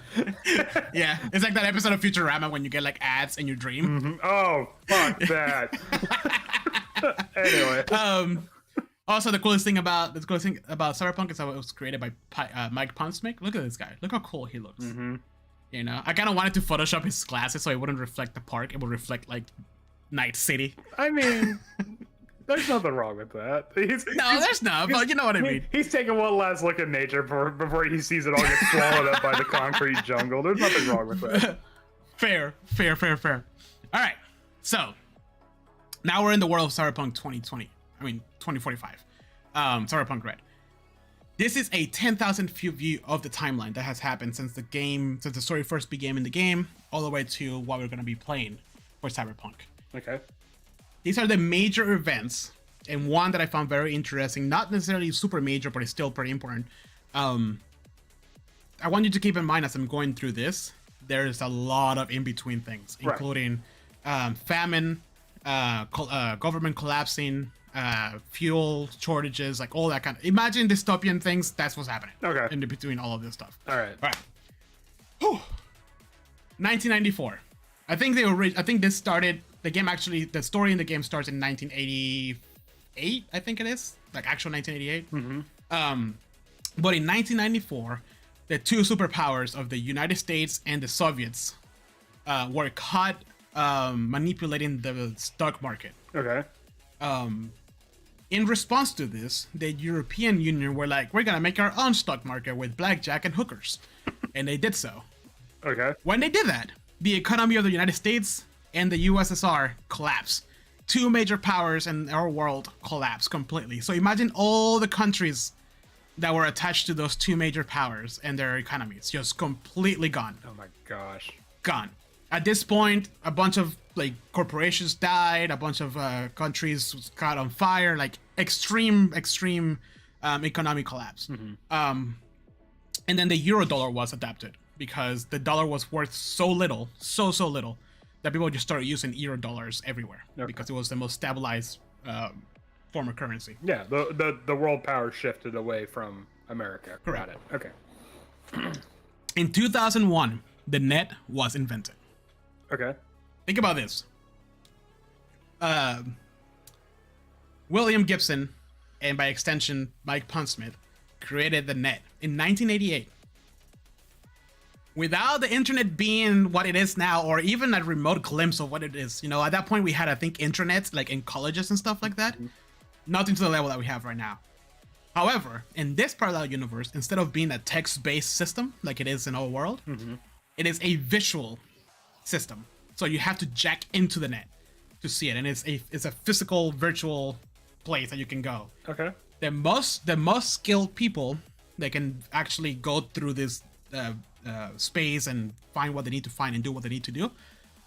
Yeah, it's like that episode of Futurama when you get like ads in your dream. Oh, fuck that. Anyway. Also, the coolest thing about Cyberpunk is how it was created by Mike Pondsmith. Look at this guy. Look how cool he looks. I kind of wanted to Photoshop his glasses so it wouldn't reflect the park. It would reflect like Night City. I mean, there's nothing wrong with that. There's not, but you know what I mean. He's taking one last look at nature before he sees it all get swallowed up by the concrete jungle. There's nothing wrong with that. Fair. All right, so now we're in the world of Cyberpunk 2020. I mean, 2045. Cyberpunk Red. This is a 10,000 feet view of the timeline that has happened since the story first began in the game, all the way to what we're going to be playing for Cyberpunk. Okay. These are the major events, and one that I found very interesting, not necessarily super major, but it's still pretty important. I want you to keep in mind as I'm going through this, there's a lot of in-between things, including famine, government collapsing, fuel shortages, like all that kind of. Imagine dystopian things. That's what's happening. Okay. In between all of this stuff. All right. 1994. I think this started. The game actually. The story in the game starts in 1988. I think it is like actual 1988. But in 1994, the two superpowers of the United States and the Soviets were caught manipulating the stock market. Okay. In response to this, the European Union were like, we're gonna make our own stock market with blackjack and hookers. And they did so. Okay. When they did that, the economy of the United States and the USSR collapsed. Two major powers in our world collapsed completely. So imagine all the countries that were attached to those two major powers and their economies just completely gone. Oh my gosh. Gone. At this point, a bunch of like corporations died, a bunch of countries caught on fire, like extreme economic collapse. And then the euro dollar was adapted because the dollar was worth so little that people just started using euro dollars everywhere because it was the most stabilized form of currency. Yeah, the world power shifted away from America. Correct. Got it. Okay. In 2001, the net was invented. Okay. Think about this. William Gibson, and by extension, Mike Pondsmith, created the net in 1988. Without the internet being what it is now, or even a remote glimpse of what it is, at that point we had, I think, intranets like in colleges and stuff like that. Nothing to the level that we have right now. However, in this parallel universe, instead of being a text-based system like it is in our world, it is a visual system. So you have to jack into the net to see it, and it's a physical virtual place that you can go. Okay. The most skilled people that can actually go through this space and find what they need to find and do what they need to do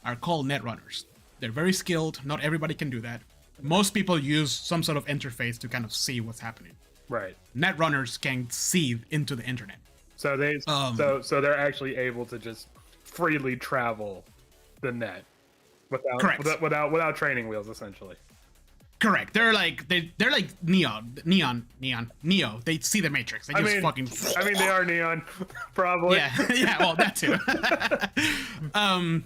are called net runners. They're very skilled. Not everybody can do that. Most people use some sort of interface to kind of see what's happening. Right. Net runners can see into the internet. So they so they're actually able to just freely travel the net without training wheels, essentially. Correct. They're like Neo. They see the Matrix. They just fucking. I mean, they are Neon, probably. Yeah. Well, that too. A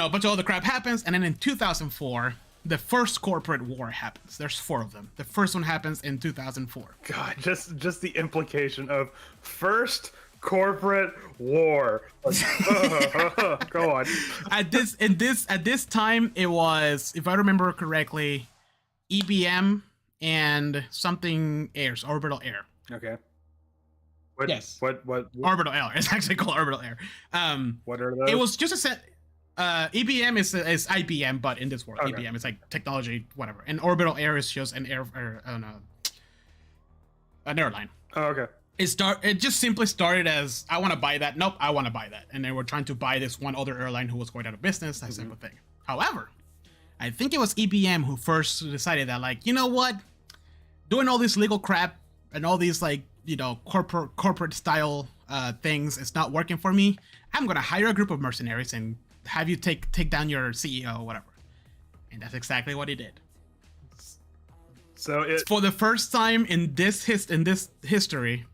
bunch of all the crap happens, and then in 2004, the first corporate war happens. There's 4 of them. The first one happens in 2004. God, just the implication of first corporate war. Go on. At this time, it was, if I remember correctly, EBM and something airs, orbital air. Okay. Yes. What? Orbital air. It's actually called orbital air. What are those? It was just a set. EBM is IBM, but in this world, Okay. EBM is like technology, whatever. And orbital air is just an airline. Oh, okay. It just simply started as, I want to buy that. Nope, I want to buy that. And they were trying to buy this one other airline who was going out of business, that type of thing. However, I think it was EBM who first decided that, like, you know what? Doing all this legal crap and all these, like, corporate style things is not working for me. I'm going to hire a group of mercenaries and have you take down your CEO or whatever. And that's exactly what he did. So for the first time in this history,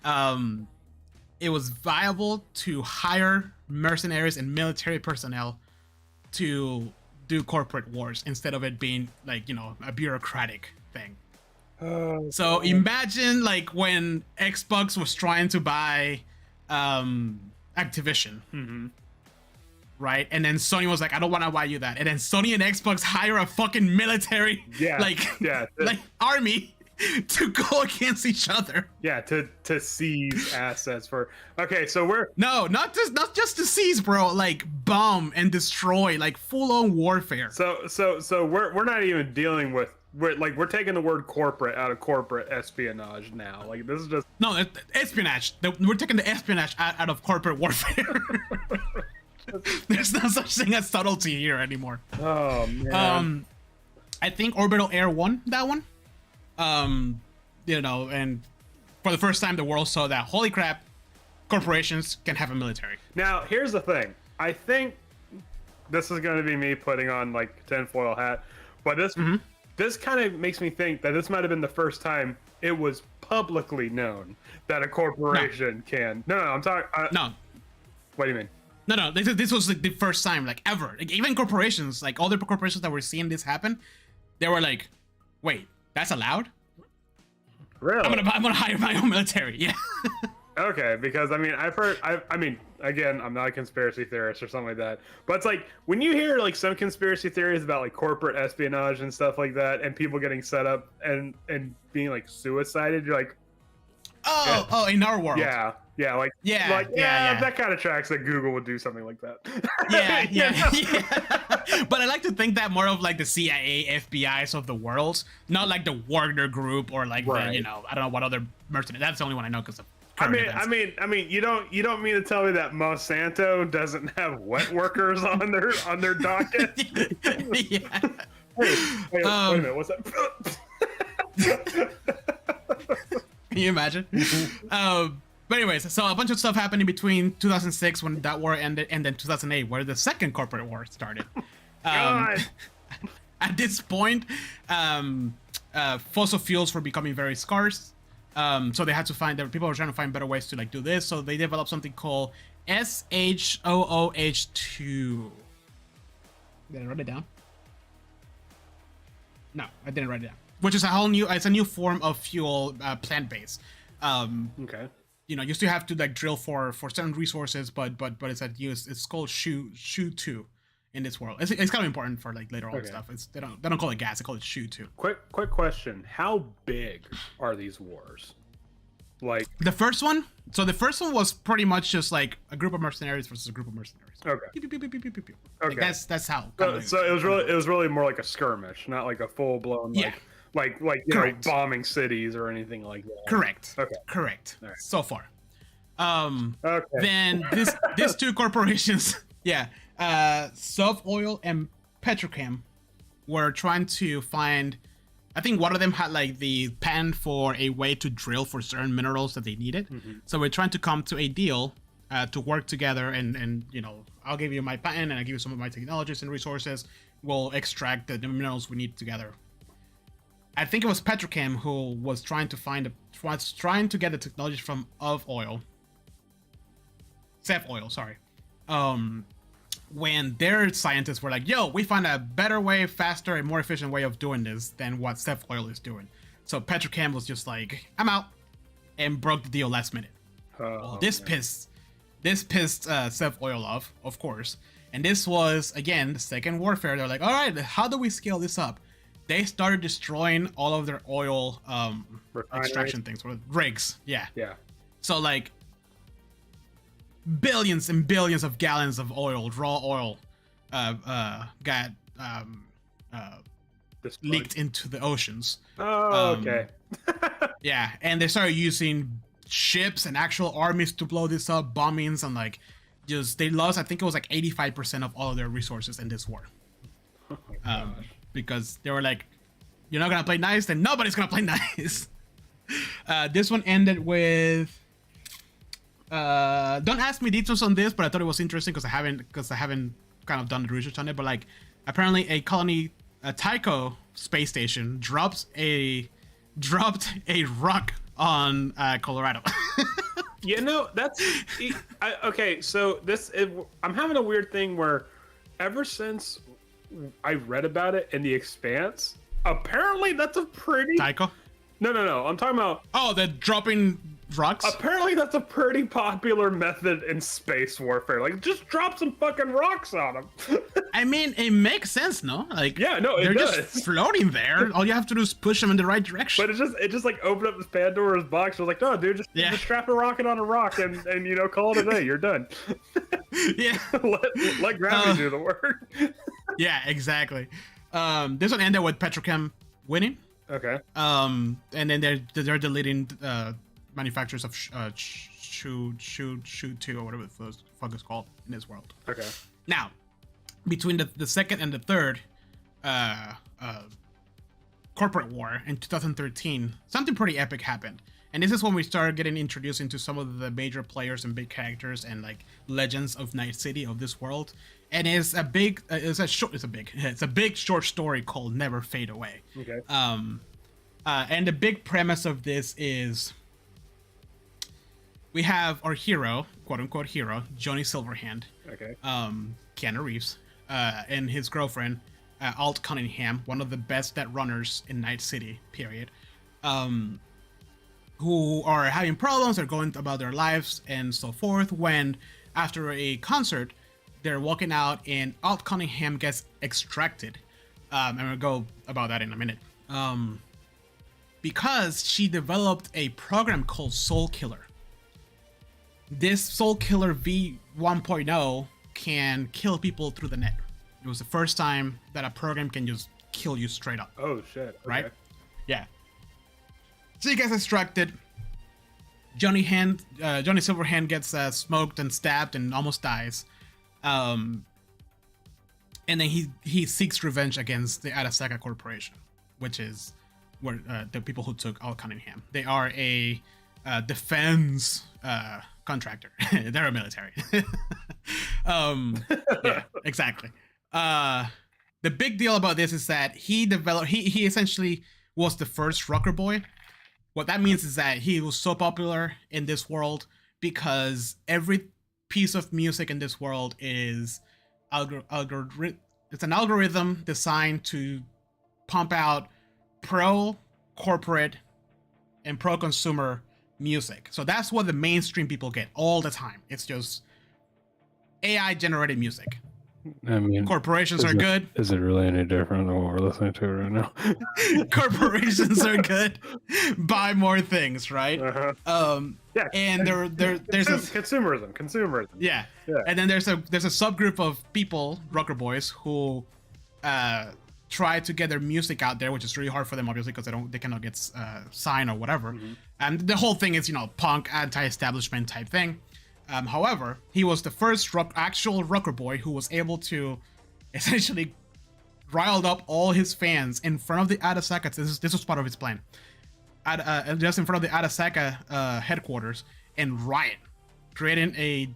it was viable to hire mercenaries and military personnel to do corporate wars instead of it being like, a bureaucratic thing. So imagine like when Xbox was trying to buy Activision. Right? And then Sony was like, I don't want to buy you that. And then Sony and Xbox hire a fucking military army to go against each other. Yeah, to seize assets for. Okay, so we're not just to seize, bro. Like bomb and destroy, like full on warfare. So we're not even dealing with we're taking the word corporate out of corporate espionage now. Like this is just No, espionage. We're taking the espionage out of corporate warfare. There's no such thing as subtlety here anymore. oh man. I think Orbital Air won that one. You know, and for the first time, the world saw that, holy crap, corporations can have a military. Now, here's the thing. I think this is going to be me putting on like tinfoil hat, but this kind of makes me think that this might have been the first time it was publicly known that a corporation can. No, I'm talking. No. What do you mean? No. This was like the first time, like ever. Like even corporations, like all the corporations that were seeing this happen, they were like, "Wait, that's allowed? Really? I'm gonna hire my own military." Yeah. Okay, because I mean, I mean, again, I'm not a conspiracy theorist or something like that, but it's like when you hear like some conspiracy theories about like corporate espionage and stuff like that, and people getting set up and being like suicided, you're like, oh, in our world. yeah, that kind of tracks that Google would do something like that. Yeah. But I like to think that more of like the CIA, FBI's of the world, not like the Wagner Group or like the, you know, I don't know what other mercenaries. That's the only one I know because of. I mean, you don't mean to tell me that Monsanto doesn't have wet workers on their docket? Yeah. Wait a minute, what's that? Can you imagine? But anyways, so a bunch of stuff happened in between 2006 when that war ended, and then 2008 where the second corporate war started. God. At this point, fossil fuels were becoming very scarce. So they had to people were trying to find better ways to like do this. So they developed something called SHOOH2. Did I write it down? No, I didn't write it down. Which is it's a new form of fuel, plant-based. Okay. You know, you still have to like drill for certain resources, but it's called SHOOH2 in this world. It's kind of important for like later on stuff. They don't call it gas, they call it SHOOH2. Quick question: how big are these wars? Like the first one. So the first one was pretty much just like a group of mercenaries versus a group of mercenaries. Okay. Pew, pew, pew, pew, pew, pew, pew. Okay. Like, that's how. So it was really more like a skirmish, not like a full blown like you know, bombing cities or anything like that. Correct. Okay. Correct. Right. So far. Okay. Then these two corporations, Oil and Petrochem, were trying to find. I think one of them had like the patent for a way to drill for certain minerals that they needed. Mm-hmm. So we're trying to come to a deal to work together, and you know, I'll give you my patent and I'll give you some of my technologies and resources. We'll extract the minerals we need together. I think it was Petrochem who was trying to get the technology from Seth Oil, sorry. When their scientists were like, yo, we found a better way, faster, and more efficient way of doing this than what Seth Oil is doing. So Petrochem was just like, I'm out, and broke the deal last minute. This pissed Seth Oil off, of course. And this was, again, the second warfare. They're like, all right, how do we scale this up? They started destroying all of their oil extraction things, or rigs. Yeah. So like billions and billions of gallons of oil, raw oil, got leaked into the oceans. Okay. Yeah, and they started using ships and actual armies to blow this up, bombings, and like they lost. I think it was like 85% of all of their resources in this war. Oh my gosh. Because they were like, you're not gonna play nice, then nobody's gonna play nice. This one ended with. Don't ask me details on this, but I thought it was interesting because I haven't kind of done the research on it. But like, apparently a Tycho space station dropped a rock on Colorado. You know, that's okay. So I'm having a weird thing where, ever since I read about it in The Expanse, apparently that's a pretty Tycho. No. I'm talking about. Oh, the dropping rocks. Apparently that's a pretty popular method in space warfare. Like, just drop some fucking rocks on them. I mean, it makes sense, no? Like, yeah, no, they're does. Just floating there. All you have to do is push them in the right direction. But it just like opened up this Pandora's box. I was like, no, dude, just strap a rocket on a rock and you know, call it a day. You're done. Yeah. let gravity do the work. Yeah, exactly. This one ended with Petrochem winning. Okay. And then they're deleting manufacturers of shoe 2 or whatever the fuck it's called in this world. Okay. Now, between the second and the third corporate war in 2013, something pretty epic happened. And this is when we started getting introduced into some of the major players and big characters and like legends of Night City, of this world. And it's a big short story called Never Fade Away. Okay. And the big premise of this is we have our hero, quote unquote hero, Johnny Silverhand, Okay. Keanu Reeves, and his girlfriend, Alt Cunningham, one of the best net runners in Night City, period. Who are having problems, they're going about their lives and so forth, when after a concert, they're walking out and Alt Cunningham gets extracted. And we'll go about that in a minute. Because she developed a program called Soul Killer. This Soul Killer V 1.0 can kill people through the net. It was the first time that a program can just kill you straight up. Oh shit. Okay. Right? Yeah. So he gets extracted. Johnny Silverhand gets smoked and stabbed and almost dies. And then he seeks revenge against the Arasaka Corporation, which is where the people who took Al Cunningham. They are a defense contractor. They're a military. Yeah, exactly. The big deal about this is that he essentially was the first rocker boy. What that means is that he was so popular in this world because every piece of music in this world is it's an algorithm designed to pump out pro-corporate and pro-consumer music. So that's what the mainstream people get all the time. It's just AI-generated music. I mean, Corporations are good. Is it really any different than what we're listening to right now? Corporations are good. Buy more things, right? Uh-huh. Yeah. And there's consumerism. Yeah. Yeah. And then there's a subgroup of people, rocker boys, who try to get their music out there, which is really hard for them, obviously, because they cannot get signed or whatever. Mm-hmm. And the whole thing is, punk, anti-establishment type thing. However, he was the first actual rocker boy who was able to essentially riled up all his fans in front of the Arasaka. This was part of his plan. Just in front of the Arasaka headquarters and riot, creating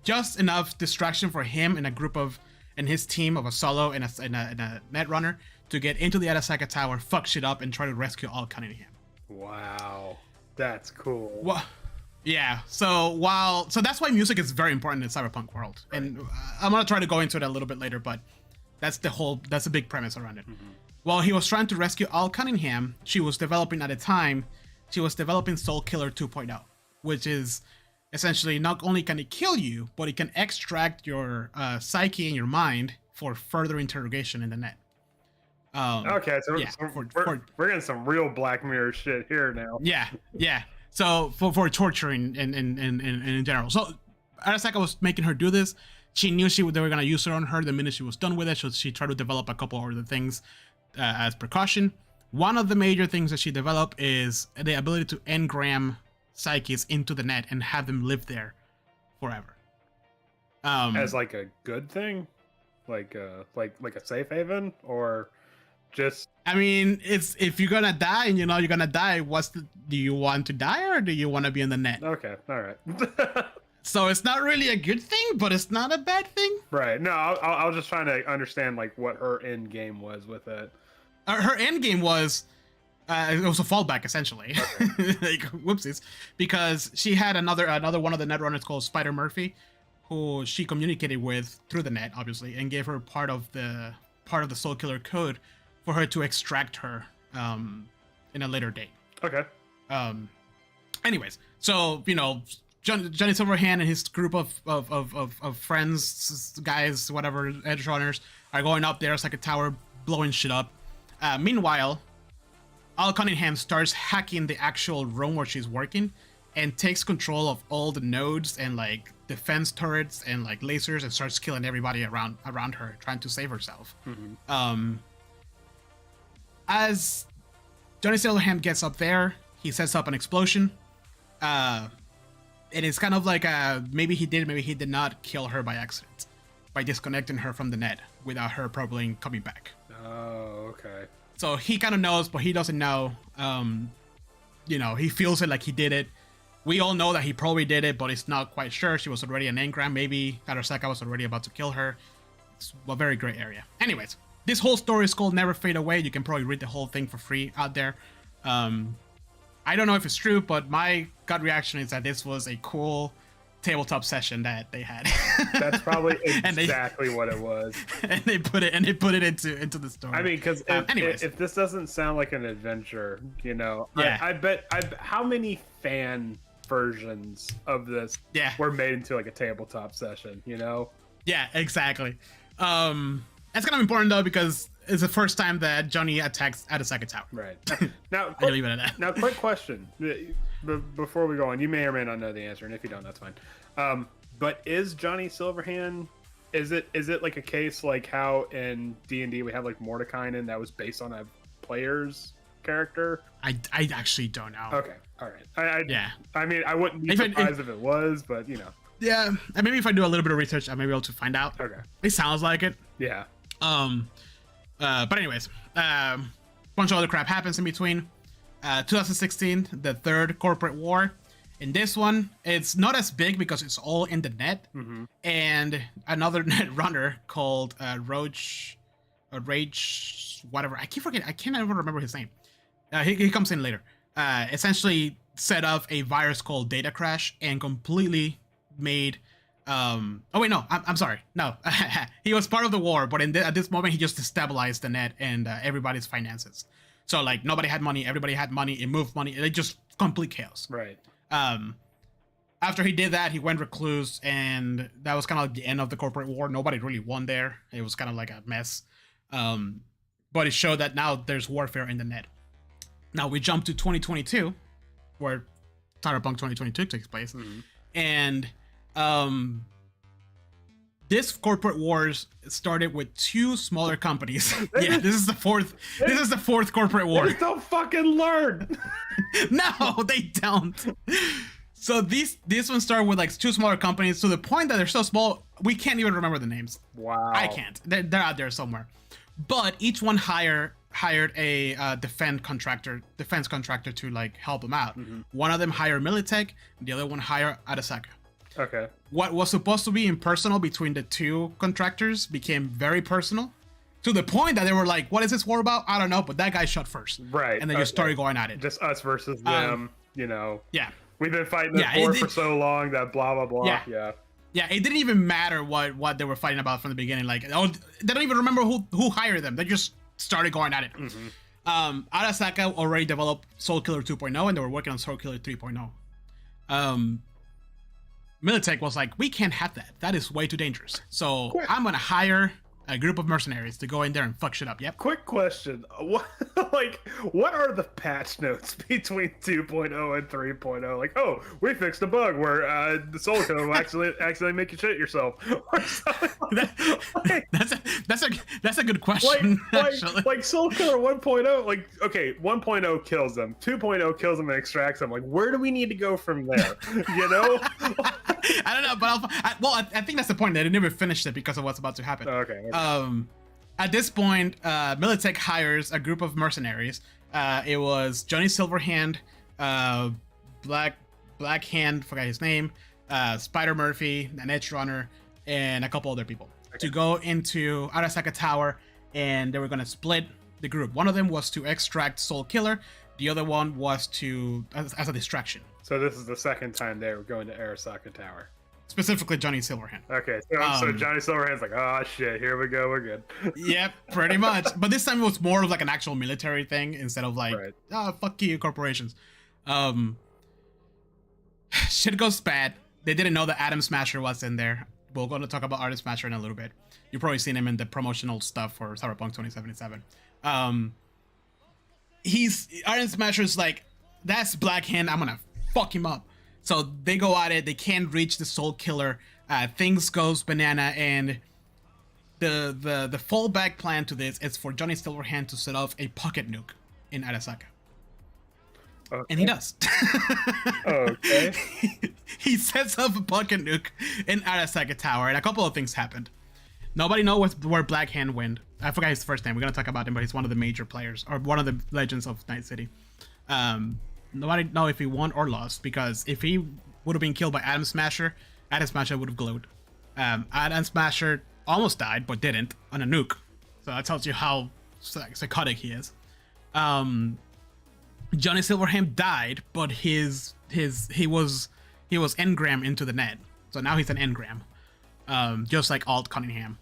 just enough distraction for him and his team of a solo and a net runner to get into the Arasaka tower, fuck shit up, and try to rescue Al Cunningham. Wow, that's cool. Well, yeah. So that's why music is very important in the cyberpunk world, right. And I'm gonna try to go into it a little bit later, but that's the big premise around it. Mm-hmm. While he was trying to rescue Al Cunningham, she was developing Soul Killer 2.0, which is essentially not only can it kill you, but it can extract your psyche and your mind for further interrogation in the net. Okay, so yeah, we're getting some real Black Mirror shit here now. Yeah. So for torturing in general. So Arasaka was making her do this. She knew they were gonna use her on her the minute she was done with it. So she tried to develop a couple other things as precaution. One of the major things that she developed is the ability to engram psyches into the net and have them live there forever. As like a good thing, like a safe haven, or just. I mean, it's if you're gonna die and you know you're gonna die. Do you want to die or do you want to be in the net? Okay, all right. So it's not really a good thing, but it's not a bad thing. Right. No, I was just trying to understand like what her end game was with it. Her end game was it was a fallback essentially. Okay. Like whoopsies, because she had another one of the netrunners called Spider Murphy, who she communicated with through the net, obviously, and gave her part of the Soul Killer code for her to extract her in a later date. Okay. Anyways, so Johnny Silverhand and his group of friends, guys, whatever, edge runners, are going up there. It's like a tower, blowing shit up. Meanwhile, Al Cunningham starts hacking the actual room where she's working and takes control of all the nodes and like defense turrets and like lasers and starts killing everybody around her, trying to save herself. Mm-hmm. as Johnny Silverhand gets up there, he sets up an explosion. It is kind of like maybe he did, maybe he did not kill her by accident, by disconnecting her from the net without her probably coming back. Oh, okay. So he kind of knows, but he doesn't know. He feels it like he did it. We all know that he probably did it, but he's not quite sure. She was already an engram. Maybe Arasaka was already about to kill her. It's a very gray area. Anyways, this whole story is called Never Fade Away. You can probably read the whole thing for free out there. I don't know if it's true, but my gut reaction is that this was a cool tabletop session that they had. That's probably exactly what it was. And they put it into the story. I mean, because if this doesn't sound like an adventure, Yeah. I bet how many fan versions of this were made into like a tabletop session, Yeah, exactly. That's kind of important though, because it's the first time that Johnny attacks Arasaka Tower. Right. Now, I'll leave it at that. Now, quick question. Before we go on, you may or may not know the answer, and if you don't, that's fine. But is Johnny Silverhand? Is it like a case like how in D&D we have like Mordekainen that was based on a player's character? I actually don't know. Okay, all right. Yeah. I mean, I wouldn't be surprised if it was, but Yeah, and maybe if I do a little bit of research, I may be able to find out. Okay. It sounds like it. Yeah. But anyways, bunch of other crap happens in between. 2016, the third corporate war. In this one, it's not as big because it's all in the net, and another net runner called Rage, whatever. I keep forgetting. I can't even remember his name. He comes in later. Essentially set up a virus called Data Crash and completely made. Oh wait, no. I'm sorry. No, he was part of the war, but at this moment he just destabilized the net and everybody's finances. So like nobody had money, everybody had money. It moved money. It just complete chaos. Right. After he did that, he went recluse, and that was kind of like the end of the corporate war. Nobody really won there. It was kind of like a mess. But it showed that now there's warfare in the net. Now we jump to 2022, where Cyberpunk 2022 takes place, and this corporate wars started with two smaller companies. Yeah, this is the fourth. This is the fourth corporate war. They don't fucking learn. No, they don't. So this one started with like two smaller companies to the point that they're so small we can't even remember the names. Wow. I can't. They're out there somewhere. But each one hired a defense contractor to like help them out. One of them hired Militech, the other one hired Arasaka. Okay. What was supposed to be impersonal between the two contractors became very personal, to the point that they were like, "What is this war about? I don't know." But that guy shot first, right? And then just started going at it. Just us versus them, Yeah. We've been fighting this war for so long that blah blah blah. Yeah. Yeah, it didn't even matter what they were fighting about from the beginning. Like, they don't even remember who hired them. They just started going at it. Arasaka already developed Soul Killer 2.0, and they were working on Soul Killer 3.0. Militech was like, we can't have that. That is way too dangerous. So I'm gonna hire a group of mercenaries to go in there and fuck shit up. Yep. Quick question: what are the patch notes between 2.0 and 3.0? Like, oh, we fixed a bug where the Soul Killer will actually make you shit yourself. Or something like that's a good question. Like Soul Killer 1.0. Like, okay, 1.0 kills them, 2.0 kills them and extracts them. Like, where do we need to go from there? I don't know, but I think that's the point. They never finished it because of what's about to happen. Okay. At this point, Militech hires a group of mercenaries. It was Johnny Silverhand, Black Hand, forgot his name, Spider Murphy, an Edge Runner, and a couple other people to go into Arasaka Tower, and they were gonna split the group. One of them was to extract Soul Killer. The other one was as a distraction. So this is the second time they were going to Arasaka Tower. Specifically Johnny Silverhand. Okay, so Johnny Silverhand's like, oh shit, here we go, we're good. Yep, pretty much. But this time it was more of like an actual military thing instead of like, oh, fuck you, corporations. Shit goes bad. They didn't know that Atom Smasher was in there. We're going to talk about Atom Smasher in a little bit. You've probably seen him in the promotional stuff for Cyberpunk 2077. Atom Smasher's like, that's Black Hand, I'm gonna fuck him up. So they go at it. They can't reach the Soul Killer. Things goes banana, and the fallback plan to this is for Johnny Silverhand to set off a pocket nuke in Arasaka. Okay. And he does. Okay. He sets up a pocket nuke in Arasaka Tower, and a couple of things happened. Nobody knows where Black Hand went. I forgot his first name. We're gonna talk about him, but he's one of the major players, or one of the legends of Night City. Nobody know if he won or lost, because if he would have been killed by Atom Smasher would have glowed. Atom Smasher almost died, but didn't on a nuke. So that tells you how psychotic he is. Johnny Silverhand died, but he was engram into the net. So now he's an engram. Just like Alt Cunningham.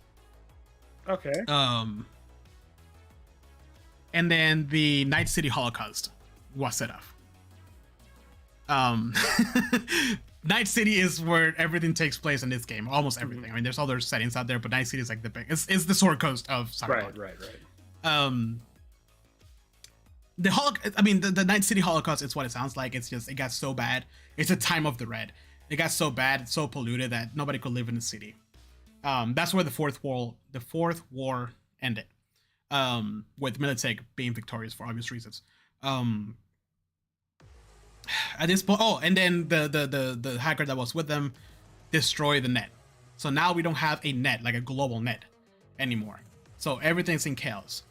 Okay. And then the Night City Holocaust was set up. Night City is where everything takes place in this game. Almost everything. I mean, there's other settings out there, but Night City is like the big. It's the Sword Coast of Cyberpunk. Right. The Night City Holocaust is what it sounds like. It's just, it got so bad. It's a time of the Red. It got so bad, so polluted that nobody could live in the city. That's where the fourth war ended. With Militech being victorious for obvious reasons. At this point, and then the hacker that was with them destroyed the net. So now we don't have a net, like a global net anymore. So everything's in chaos.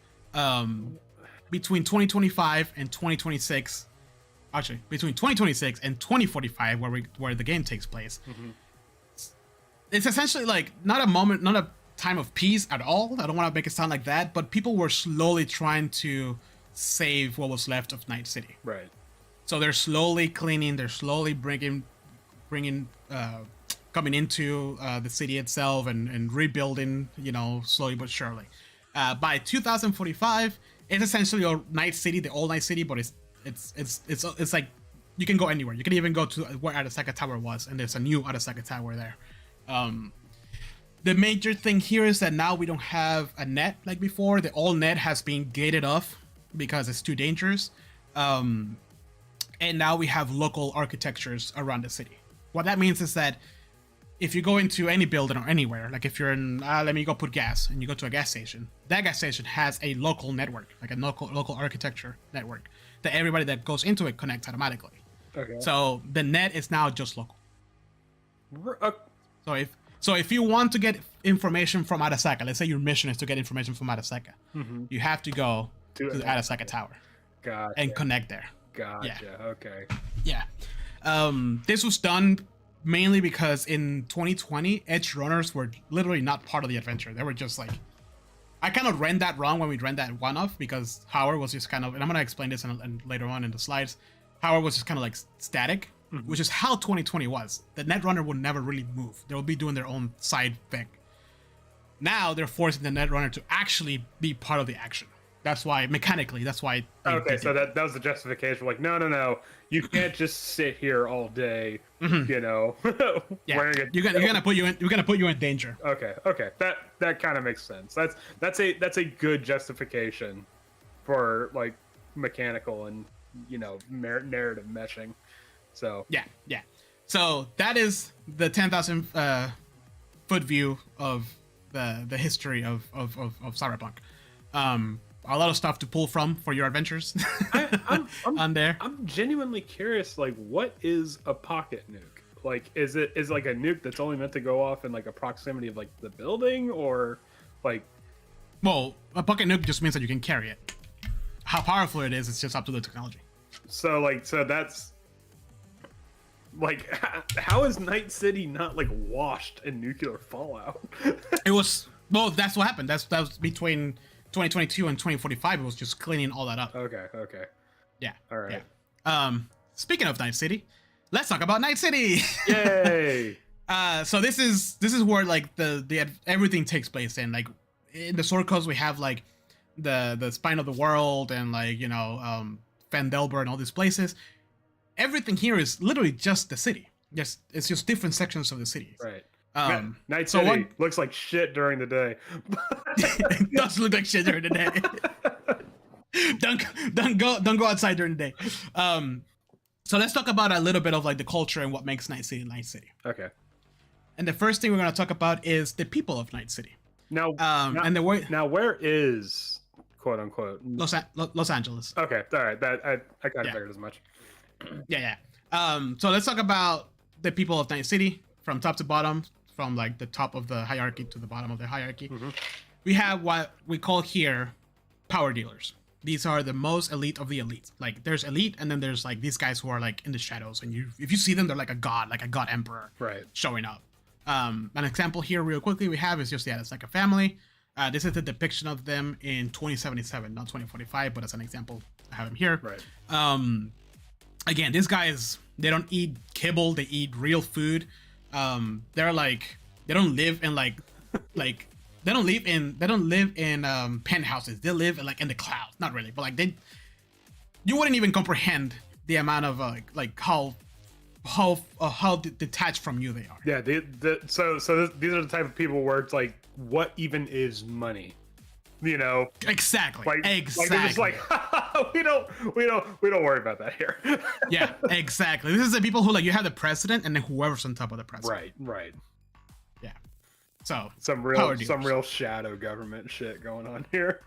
Between 2025 and 2026, actually between 2026 and 2045, where the game takes place, it's essentially like not a time of peace at all. I don't want to make it sound like that, but people were slowly trying to save what was left of Night City. Right. So they're slowly cleaning. They're slowly bringing, coming into the city itself and rebuilding. Slowly but surely. By 2045, it's essentially a Night City, the old Night City, but it's like you can go anywhere. You can even go to where Arasaka Tower was, and there's a new Arasaka Tower there. The major thing here is that now we don't have a net like before. The old net has been gated off because it's too dangerous. And now we have local architectures around the city. What that means is that if you go into any building or anywhere, like if you're in, let me go put gas, and you go to a gas station, that gas station has a local network, like a local architecture network, that everybody that goes into it connects automatically. Okay. So the net is now just local. Uh, So if you want to get information from Arasaka, let's say your mission is to get information from Arasaka, you have to go to the Arasaka Tower and connect there. Gotcha. Yeah. Okay. Yeah. This was done mainly because in 2020, Edge Runners were literally not part of the adventure. They were just like, I kind of ran that wrong when we ran that one off, because Howard was just kind of, and I'm going to explain this later on in the slides, Howard was just kind of like static, which is how 2020 was. The Netrunner would never really move. They'll be doing their own side thing. Now they're forcing the Netrunner to actually be part of the action. That's why, mechanically, that's why. Okay, so that was the justification. Like, no, you can't just sit here all day, Yeah, wearing a. you're gonna put you in danger. Okay, that kind of makes sense. That's a good justification for like mechanical and narrative meshing. So Yeah. So that is the 10,000 foot view of the history of Cyberpunk. A lot of stuff to pull from for your adventures I'm on there. I'm genuinely curious. Like, what is a pocket nuke? Like, is it like a nuke that's only meant to go off in like a proximity of like the building, or like? Well, a pocket nuke just means that you can carry it. How powerful it is, it's just up to the technology. So that's like, how is Night City not like washed in nuclear fallout? It was, well, that's what happened. That was between 2022 and 2045. It was just cleaning all that up. Okay. Yeah. All right. Yeah. Speaking of Night City, let's talk about Night City. Yay! So this is where like the everything takes place in. Like in the Sword Coast, we have like the spine of the world and like Fandelver and all these places. Everything here is literally just the city. Yes, it's just different sections of the city. Right. so Night City looks like shit during the day. It does look like shit during the day. Don't go outside during the day. So let's talk about a little bit of like the culture and what makes Night City Night City. Okay. And the first thing we're going to talk about is the people of Night City. Now, And the way now where is quote unquote Los Angeles. Okay, all right. That I kind of Yeah. figured as much. Yeah. So let's talk about the people of Night City from top to bottom, from like the top of the hierarchy to the bottom of the hierarchy. Mhm. We have what we call here power dealers. These are the most elite of the elites. Like there's elite, and then there's like these guys who are like in the shadows, and if you see them, they're like a god emperor, Right. showing up. An example here, real quickly, we have is just it's like a family. This is the depiction of them in 2077, not 2045, but as an example, I have them here. Right. Again, these guys, they don't eat kibble, they eat real food. They're like, they don't live in like they don't live in penthouses. They live in the clouds. Not really, but like you wouldn't even comprehend the amount of how detached from you they are. Yeah. So these are the type of people where it's like, what even is money? You know, Exactly. like exactly. they're just like, we don't worry about that here. Yeah, exactly. This is the people who like you have the president and then whoever's on top of the president. Right. Yeah. So Some power real dealers. shadow government shit going on here.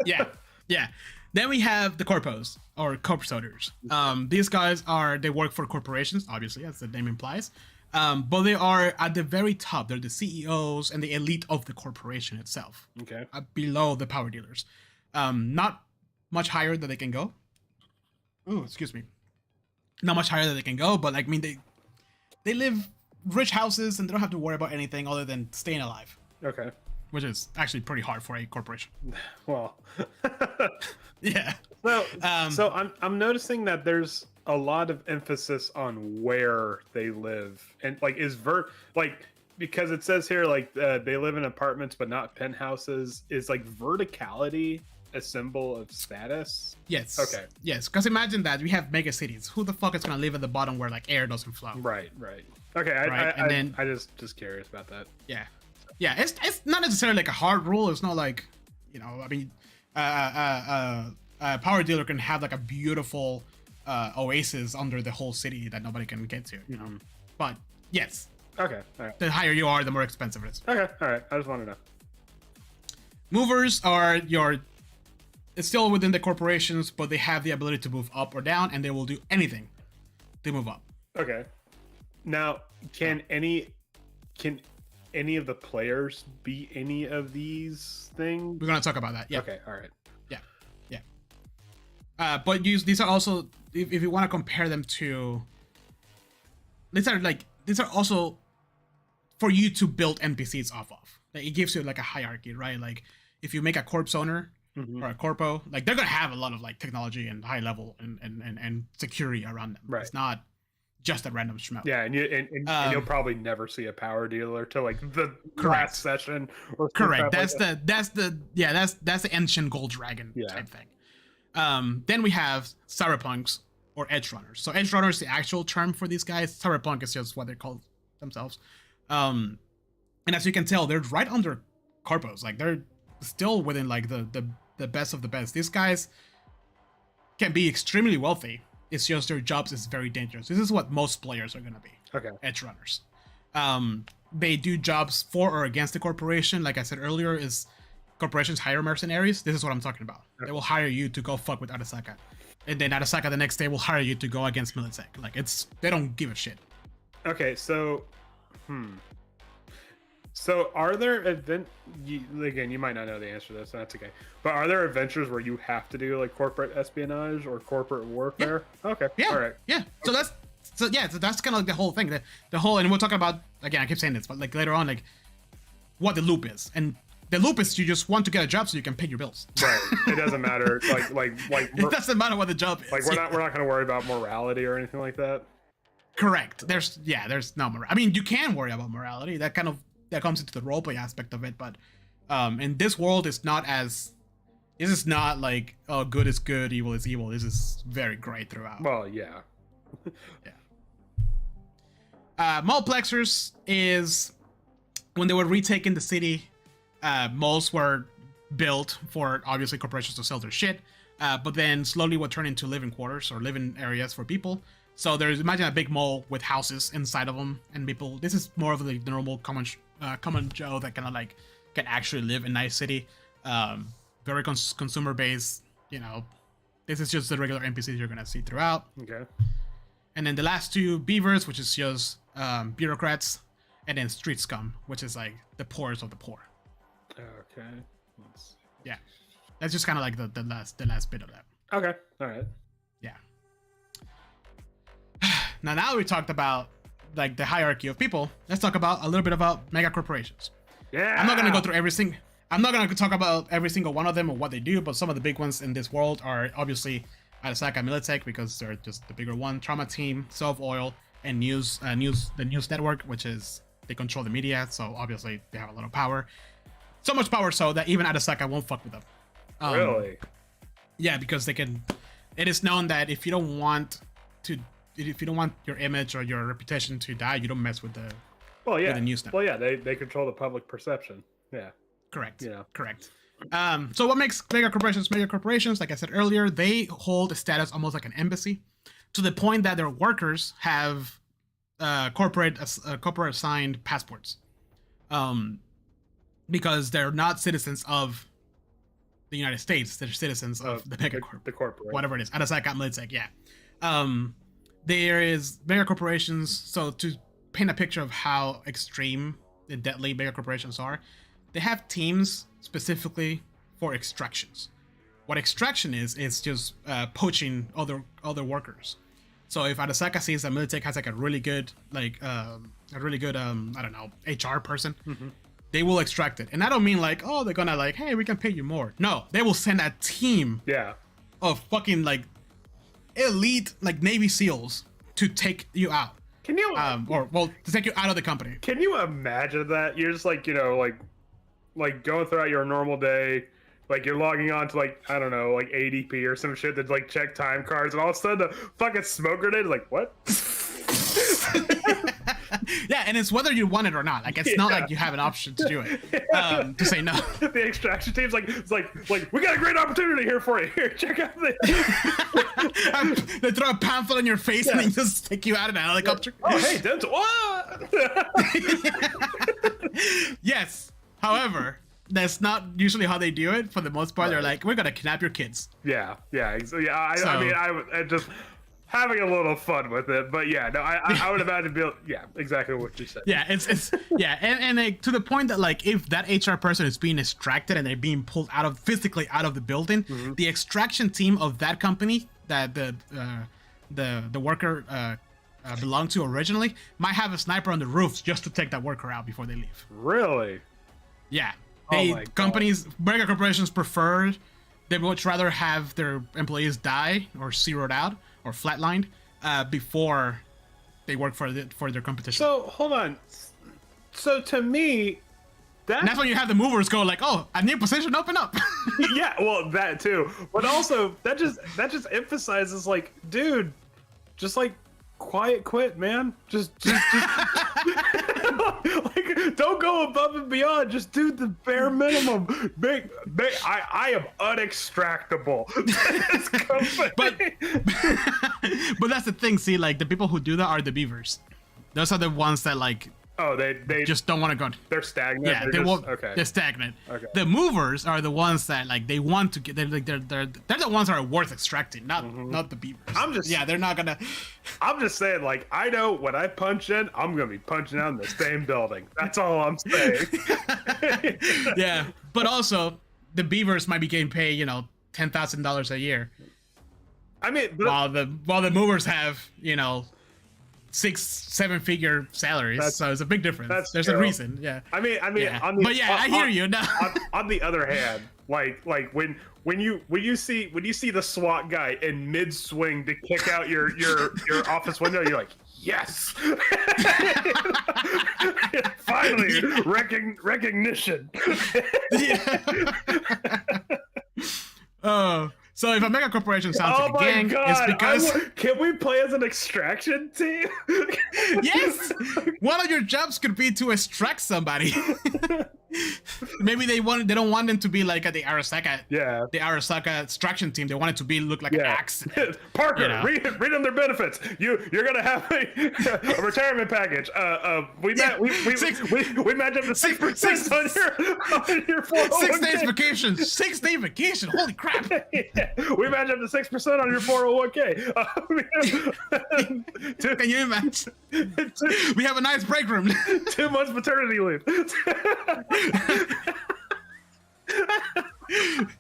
Yeah. Then we have the corpos or corpse owners. These guys they work for corporations, obviously, as the name implies. But they are at the very top. They're the CEOs and the elite of the corporation itself. Okay. Below the power dealers. Not much higher that they can go. Oh, excuse me. Not much higher that they can go, but like, I mean, they live rich houses and they don't have to worry about anything other than staying alive, Okay. which is actually pretty hard for a corporation. Well. Yeah. So I'm noticing that there's a lot of emphasis on where they live, and like because it says here like they live in apartments but not penthouses. Is like verticality a symbol of status? Yes. Okay. Yes, because imagine that we have mega cities. Who the fuck is gonna live at the bottom where like air doesn't flow? Right. Okay. I just curious about that. Yeah. It's not necessarily like a hard rule. It's not like, I mean, power dealer can have like a beautiful oasis under the whole city that nobody can get to. You know, but yes, Okay. All right. the higher you are, the more expensive it is. Okay. All right. I just want to know. Movers are it's still within the corporations, but they have the ability to move up or down, and they will do anything to move up. Okay. Now, can any of the players be any of these things? We're gonna talk about that. Yeah. Okay. All right. But these are also, if you want to compare them to, these are also for you to build NPCs off of. Like, it gives you like a hierarchy, right? Like if you make a corpse owner or a corpo, like they're gonna have a lot of like technology and high level and security around them. Right. It's not just a random schmo. Yeah, and you'll probably never see a power dealer till like the Correct. last session. Or Correct. something That's the ancient gold dragon type thing. Then we have cyberpunks or edge runners. So edge runner is the actual term for these guys. Cyberpunk is just what they call themselves. And as you can tell, they're right under corpos. Like they're still within like the best of the best. These guys can be extremely wealthy. It's just their jobs is very dangerous. This is what most players are gonna be. Okay. Edge runners. They do jobs for or against the corporation. Like I said earlier, is corporations hire mercenaries. This is what I'm talking about. Okay. They will hire you to go fuck with Arasaka, and then Arasaka the next day will hire you to go against Militech. Like they don't give a shit. Okay, so So are there again, you might not know the answer to this, and that's okay. But are there adventures where you have to do like corporate espionage or corporate warfare? Yeah. Okay. Yeah. All right. Yeah. So that's kind of like the whole thing. The whole, and we'll talk about, again, I keep saying this, but like later on, like what the loop is. And the loop is you just want to get a job so you can pay your bills. Right. It doesn't matter. Like it doesn't matter what the job is. Like we're not going to worry about morality or anything like that. Correct. There's no morality. I mean, you can worry about morality. That comes into the roleplay aspect of it, but in this world, this is not like, oh, good is good, evil is evil. This is very gray throughout. Well, yeah. Multiplexers is when they were retaking the city. Malls were built for obviously corporations to sell their shit, but then slowly would turn into living quarters or living areas for people. So imagine a big mall with houses inside of them and people. This is more of the normal common Joe that kind of like can actually live in Night City. Very consumer based. You know, this is just the regular NPCs you're gonna see throughout. Okay. And then the last two, Beavers, which is just bureaucrats, and then Street Scum, which is like the poorest of the poor. Okay. Let's... Yeah, that's just kind of like the last bit of that. Okay. All right. Yeah. Now we talked about like the hierarchy of people. Let's talk about a little bit about mega corporations. Yeah. I'm not gonna go through everything. I'm not gonna talk about every single one of them or what they do, but some of the big ones in this world are obviously Arasaka Militech, because they're just the bigger one. Trauma Team, Self Oil, and the News Network, which is they control the media, so obviously they have a lot of power. So much power so that even Arasaka won't fuck with them. Really? Yeah, because they can. It is known that if you don't want your image or your reputation to die, you don't mess with the. Well, yeah. With the news network. Well, yeah. They control the public perception. Yeah. Correct. Yeah. Correct. So what makes mega corporations? Like I said earlier, they hold a status almost like an embassy, to the point that their workers have corporate assigned passports, because they're not citizens of the United States. They're citizens of the mega the corporate, whatever it is. Arasaka Militech, yeah. There is mega corporations. So to paint a picture of how extreme and deadly mega corporations are, they have teams specifically for extractions. What extraction is just poaching other workers. So if Arasaka sees that Militech has like a really good I don't know, HR person, they will extract it. And I don't mean like, oh, they're gonna like, hey, we can pay you more. No, they will send a team of fucking like elite like Navy SEALs to take you out. Can you to take you out of the company. Can you imagine that? You're just like, you know, like going throughout your normal day, like you're logging on to like, I don't know, like ADP or some shit that like check time cards, and all of a sudden the fucking smoke grenade is like, what? Yeah, and it's whether you want it or not. Like it's not like you have an option to do it. To say no. The extraction team's like, it's like we got a great opportunity here for you. Here, check out this. They throw a pamphlet in your face and they just take you out in a helicopter. Oh, hey, dental. What? Yes. However, that's not usually how they do it. For the most part, they're like, we're gonna kidnap your kids. Yeah. I mean, I just having a little fun with it, but yeah, no, I would imagine exactly what you said. Yeah, it's and like, to the point that like if that HR person is being extracted and they're being pulled physically out of the building, the extraction team of that company that the worker belonged to originally might have a sniper on the roofs just to take that worker out before they leave. Really? Yeah. Mega corporations prefer, they would much rather have their employees die or zeroed out or flatlined before they work for their competition. So hold on. So to me, that's when you have the movers go like, oh, a new position open up. Yeah, well, that too. But also that just emphasizes like, dude, just like quiet quit, man. Just like don't go above and beyond. Just do the bare minimum. I am unextractable. but that's the thing. See, like the people who do that are the beavers. Those are the ones that like. Oh, they just don't want to go. They're stagnant. Yeah, they won't. Okay. They're stagnant. Okay. The movers are the ones that like they want to get. They're the ones that are worth extracting, not the beavers. They're not gonna. I'm just saying, like, I know when I punch in, I'm gonna be punching out in the same building. That's all I'm saying. Yeah, but also the beavers might be getting paid, $10,000 a year. I mean, while the movers have, 6-7 figure salaries, so it's a big difference. There's a reason. Yeah. I mean. Yeah. I hear you. No. On the other hand, like when you see the SWAT guy in mid swing to kick out your office window, you're like, yes. Finally, recognition. Oh. So if a mega corporation sounds like a gang, it's because can we play as an extraction team? Yes, one of your jobs could be to extract somebody. Maybe they don't want them to be like at the Arasaka. Yeah. The Arasaka extraction team. They want it to look like an axe. Parker, You know? read them their benefits. You're gonna have a retirement package. We match up to 6% on your 401k. 6 days vacation. 6 day vacation. Holy crap. Yeah. We match up to 6% on your 401k. Can you imagine? We have a nice break room. 2 months maternity leave.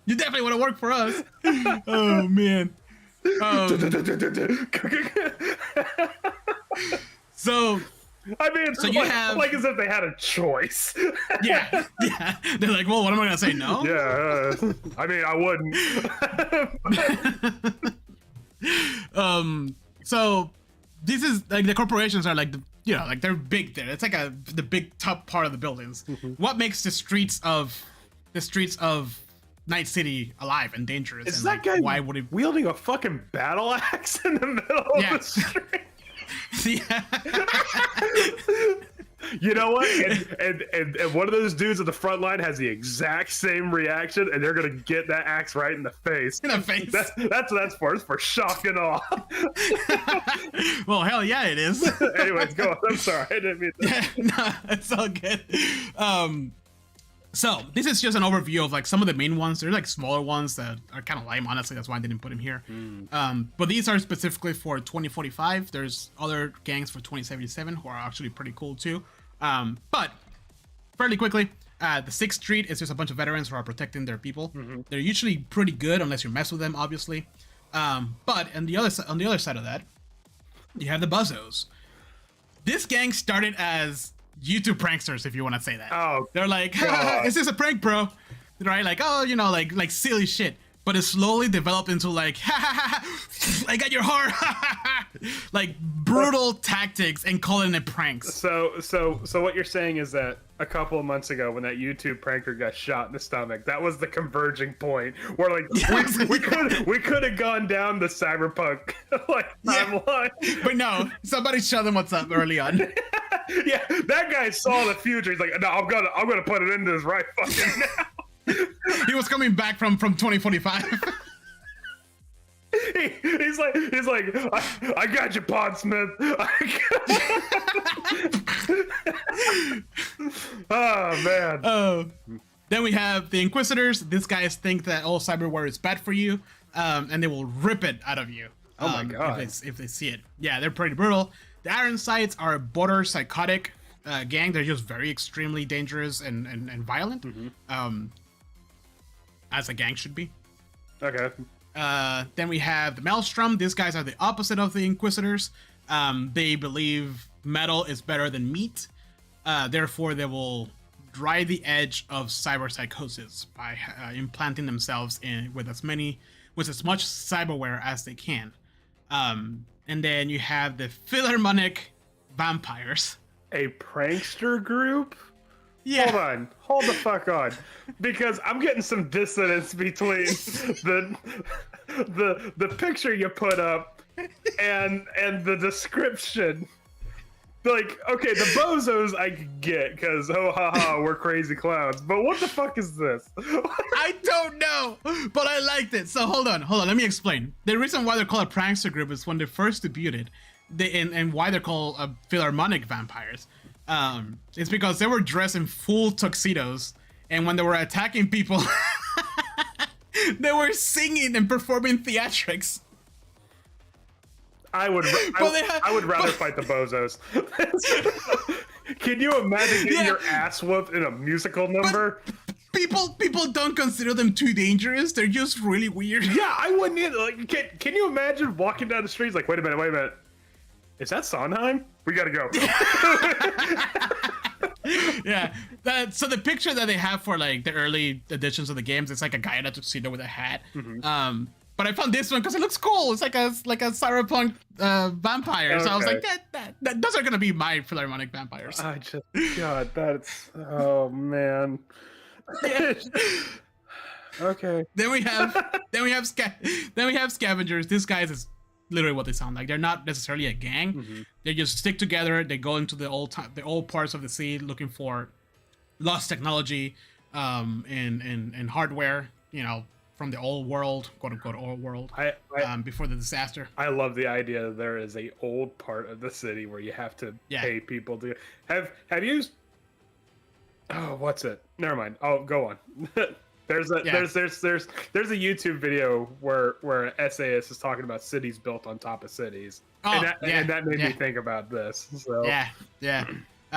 You definitely want to work for us. Oh man. So I mean, so you like, have like as if they had a choice. yeah. They're like, well, what am I gonna say? No. Yeah. I mean, I wouldn't. So this is like the corporations are like like they're big there. It's like the big top part of the buildings. What makes the streets of Night City alive and dangerous? Is and, that like, guy why would he wielding a fucking battle axe in the middle of the street? Yeah. You know what? And one of those dudes at the front line has the exact same reaction, and they're gonna get that axe right in the face. In the face. That's for. It's for shock and awe. Well, hell yeah, it is. Anyways, go on. I'm sorry, I didn't mean that. No, it's all good. So this is just an overview of like some of the main ones. There's like smaller ones that are kind of lame, honestly. That's why I didn't put them here. But these are specifically for 2045. There's other gangs for 2077 who are actually pretty cool too. But fairly quickly, the 6th Street is just a bunch of veterans who are protecting their people. They're usually pretty good unless you mess with them, obviously. But on the other side of that, you have the Buzzos. This gang started as YouTube pranksters, if you want to say that. Oh, they're like, God. "Is this a prank, bro?" Right? Like, oh, like silly shit. But it slowly developed into like, I got your heart, like brutal tactics and calling it pranks. So what you're saying is that a couple of months ago, when that YouTube pranker got shot in the stomach, that was the converging point where like we could have gone down the Cyberpunk like timeline. But no, somebody showed them what's up early on. Yeah, that guy saw the future. He's like, no, I'm gonna put it into this right fucking now. He was coming back from 2045. He's like, I got you, Podsmith. Oh man. Then we have the Inquisitors. These guys think that all cyberware is bad for you, and they will rip it out of you. Oh my god. If they see it. Yeah, they're pretty brutal. The Ironsides are a border psychotic gang. They're just very extremely dangerous and violent. As a gang should be. Okay. Then we have the Maelstrom. These guys are the opposite of the Inquisitors. They believe metal is better than meat. Therefore, they will dry the edge of cyberpsychosis by implanting themselves with as much cyberware as they can. And then you have the Philharmonic Vampires. A prankster group? Yeah. Hold the fuck on, because I'm getting some dissonance between the picture you put up and the description. Like, okay, the bozos I could get because we're crazy clowns, but what the fuck is this? I don't know, but I liked it. So hold on, let me explain. The reason why they're called a prankster group is when they first debuted, and why they're called Philharmonic Vampires. It's because they were dressed in full tuxedos, and when they were attacking people, they were singing and performing theatrics. I would rather fight the bozos. Can you imagine getting your ass whooped in a musical number? People don't consider them too dangerous. They're just really weird. Yeah, I wouldn't either. Like, can you imagine walking down the streets like, wait a minute. Is that Sondheim? We gotta go. Yeah. So the picture that they have for like the early editions of the games, it's like a guy in a tuxedo with a hat. But I found this one because it looks cool. It's like a cyberpunk vampire. Okay. So I was like, those are gonna be my Philharmonic Vampires. God, that's oh man. Okay. Then we have scavengers. These guys is literally what they sound like. They're not necessarily a gang. They just stick together. They go into the old parts of the sea looking for lost technology, and hardware, from the old world, quote unquote old world, before the disaster. I love the idea that there is a old part of the city where you have to pay people to have you. Oh, what's it? Never mind. Oh, go on. There's a YouTube video where an essayist is talking about cities built on top of cities, and that made me think about this. So Yeah.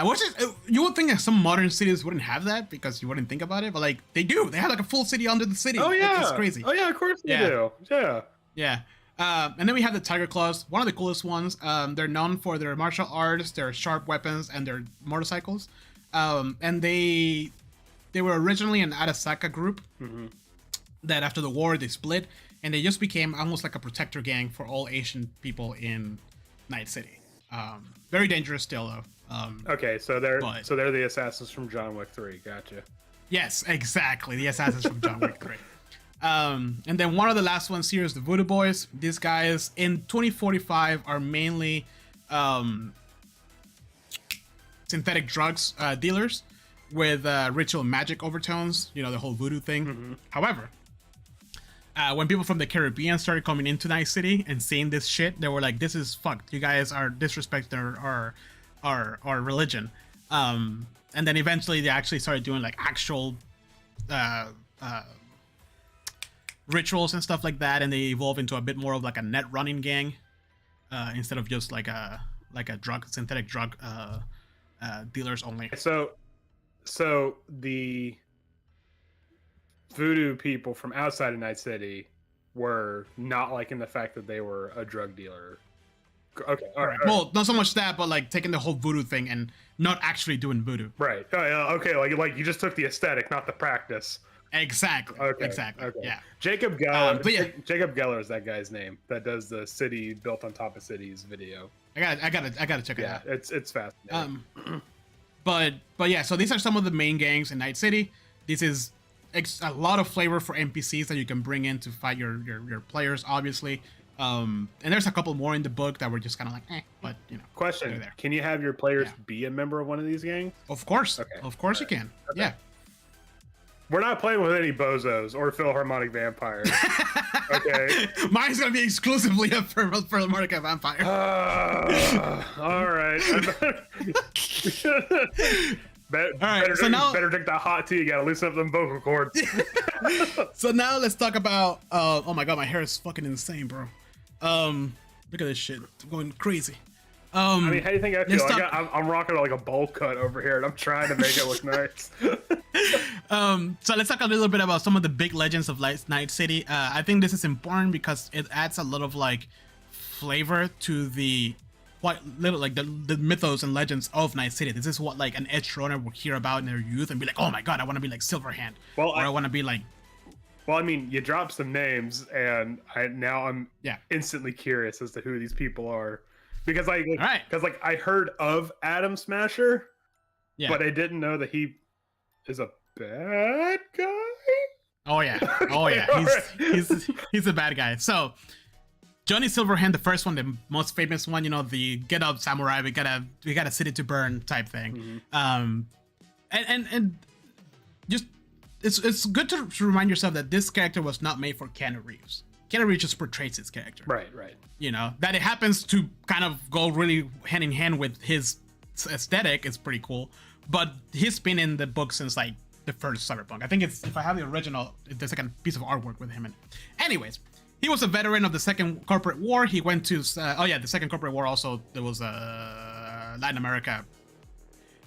Which is, you would think that some modern cities wouldn't have that because you wouldn't think about it, but like they do. They have like a full city under the city. Oh yeah, it's crazy. Oh yeah, of course they do. Yeah. Yeah. And then we have the Tiger Claws, one of the coolest ones. They're known for their martial arts, their sharp weapons, and their motorcycles. And they were originally an Arasaka group that after the war they split, and they just became almost like a protector gang for all Asian people in Night City. Very dangerous still though. Okay, so they're the assassins from John Wick 3. Gotcha. Yes, exactly, the assassins from John Wick 3. And then one of the last ones here is the Voodoo Boys. These guys in 2045 are mainly synthetic drugs dealers with ritual magic overtones, the whole voodoo thing. However, when people from the Caribbean started coming into Night City and seeing this shit, they were like, this is fucked. You guys are disrespecting our religion. And then eventually they actually started doing like actual rituals and stuff like that, and they evolve into a bit more of like a net running gang instead of just like a synthetic drug dealers only. So the voodoo people from outside of Night City were not liking the fact that they were a drug dealer. Okay, all right. Well, not so much that, but like taking the whole voodoo thing and not actually doing voodoo. Right. Oh, yeah, okay. Like you just took the aesthetic, not the practice. Exactly. Okay. Exactly. Okay. Yeah. Jacob Geller. Jacob Geller is that guy's name that does the city built on top of cities video. I gotta check it out. Yeah, it's fascinating. But yeah. So these are some of the main gangs in Night City. This is a lot of flavor for NPCs that you can bring in to fight your players, obviously. And there's a couple more in the book that were just kind of like, but Question: can you have your players be a member of one of these gangs? Of course. Okay. Of course you can. Okay. Yeah. We're not playing with any bozos or Philharmonic vampires. Okay. Mine's gonna be exclusively a Philharmonic vampire. All right. Better drink that hot tea. You gotta loosen up them vocal cords. So now let's talk about. Oh my god, my hair is fucking insane, bro. Look at this shit. I'm going crazy. I mean, how do you think I feel? I'm rocking like a bowl cut over here, and I'm trying to make it look nice. So let's talk a little bit about some of the big legends of Night City. I think this is important because it adds a lot of like flavor to the the mythos and legends of Night City. This is what like an edge runner would hear about in their youth and be like, oh my god, I want to be like Silverhand. Or I want to be like. Well, I mean, you dropped some names, and I'm instantly curious as to who these people are, because I heard of Adam Smasher, but I didn't know that he is a bad guy. Oh yeah, he's a bad guy. So Johnny Silverhand, the first one, the most famous one, the get up samurai, we got a city to burn type thing. And just. It's good to remind yourself that this character was not made for Keanu Reeves. Keanu Reeves just portrays his character. Right. That it happens to kind of go really hand in hand with his aesthetic is pretty cool. But he's been in the book since like the first Cyberpunk. I think if I have the original, the second piece of artwork with him in. Anyways, he was a veteran of the Second Corporate War. He went to the Second Corporate War also. There was Latin America.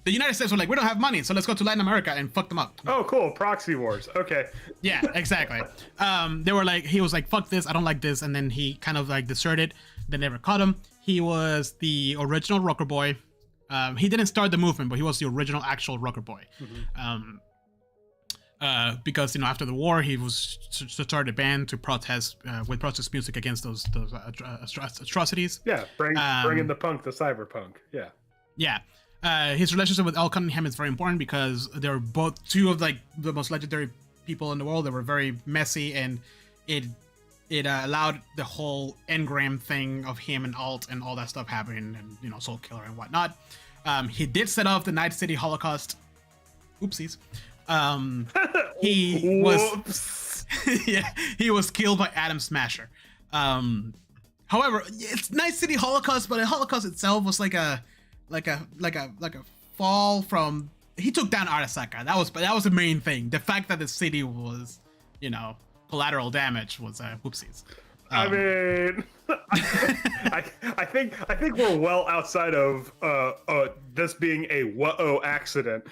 The United States were like, we don't have money, so let's go to Latin America and fuck them up. Oh, cool. Proxy wars. Okay. Yeah, exactly. They were like, he was like, fuck this, I don't like this. And then he kind of like deserted. They never caught him. He was the original rocker boy. He didn't start the movement, but he was the original actual rocker boy. Because, after the war, he was started a band to protest with protest music against those atrocities. Yeah, bringing the punk to cyberpunk. Yeah. Yeah. His relationship with Al Cunningham is very important because they're both two of like the most legendary people in the world. They were very messy, and it allowed the whole engram thing of him and Alt and all that stuff happening, and Soul Killer and whatnot. He did set off the Night City Holocaust, Oopsies. He was Whoops. yeah, he was killed by Atom Smasher. However, it's Night City Holocaust, but the Holocaust itself was like a fall from. He took down Arasaka. That was the main thing. The fact that the city was, collateral damage was whoopsies. I mean, I think we're well outside of this being a whoa accident.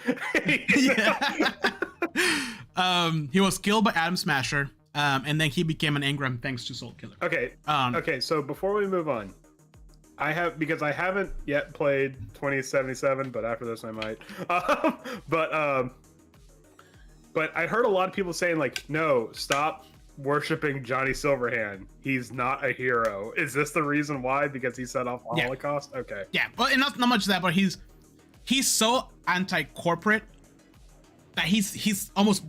He was killed by Atom Smasher, and then he became an engram thanks to Soul Killer. Okay. Okay. So before we move on, because I haven't yet played 2077, but after this I might. But I heard a lot of people saying like, no, stop worshiping Johnny Silverhand. He's not a hero. Is this the reason why? Because he set off the Holocaust? Okay. Yeah, but and not much of that, but he's so anti-corporate that he's almost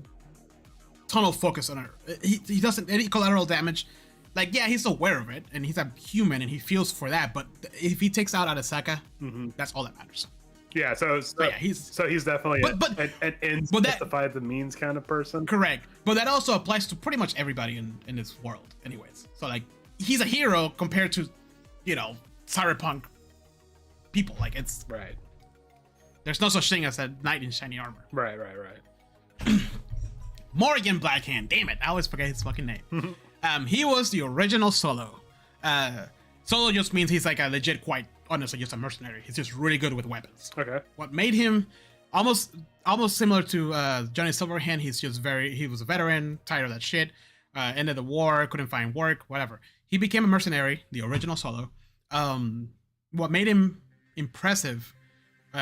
tunnel focused on it. He doesn't any collateral damage. Like, yeah, he's aware of it, and he's a human, and he feels for that. But if he takes out Arasaka, that's all that matters. Yeah, so he's definitely an ends justify the means kind of person. Correct, but that also applies to pretty much everybody in this world, anyways. So like, he's a hero compared to, cyberpunk people. Like, it's right. There's no such thing as a knight in shiny armor. Right. Morgan Blackhand. Damn it, I always forget his fucking name. He was the original Solo. Solo just means he's like a legit, quite honestly, just a mercenary. He's just really good with weapons. Okay. What made him almost similar to Johnny Silverhand, he was a veteran, tired of that shit, ended the war, couldn't find work, whatever. He became a mercenary, the original Solo. What made him impressive,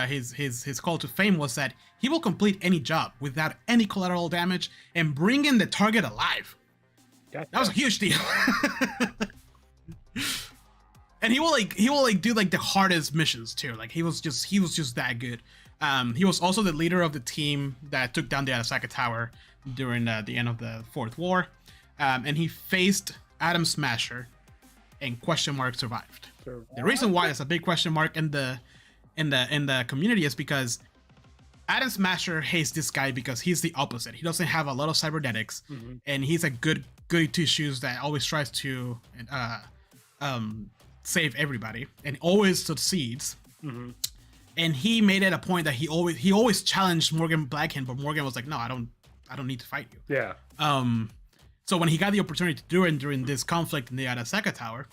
his call to fame, was that he will complete any job without any collateral damage and bring in the target alive. Gotcha. That was a huge deal. And he will do like the hardest missions too. Like, he was just that good. He was also the leader of the team that took down the Arasaka Tower during the end of the Fourth War. And he faced Atom Smasher and survived. The reason why it's a big question mark in the community is because Atom Smasher hates this guy because he's the opposite. He doesn't have a lot of cybernetics, and he's a goody two shoes that always tries to save everybody and always succeeds. And he made it a point that he always challenged Morgan Blackhand, but Morgan was like, no, I don't need to fight you. Yeah. So when he got the opportunity to do it during this conflict in the Arasaka Tower,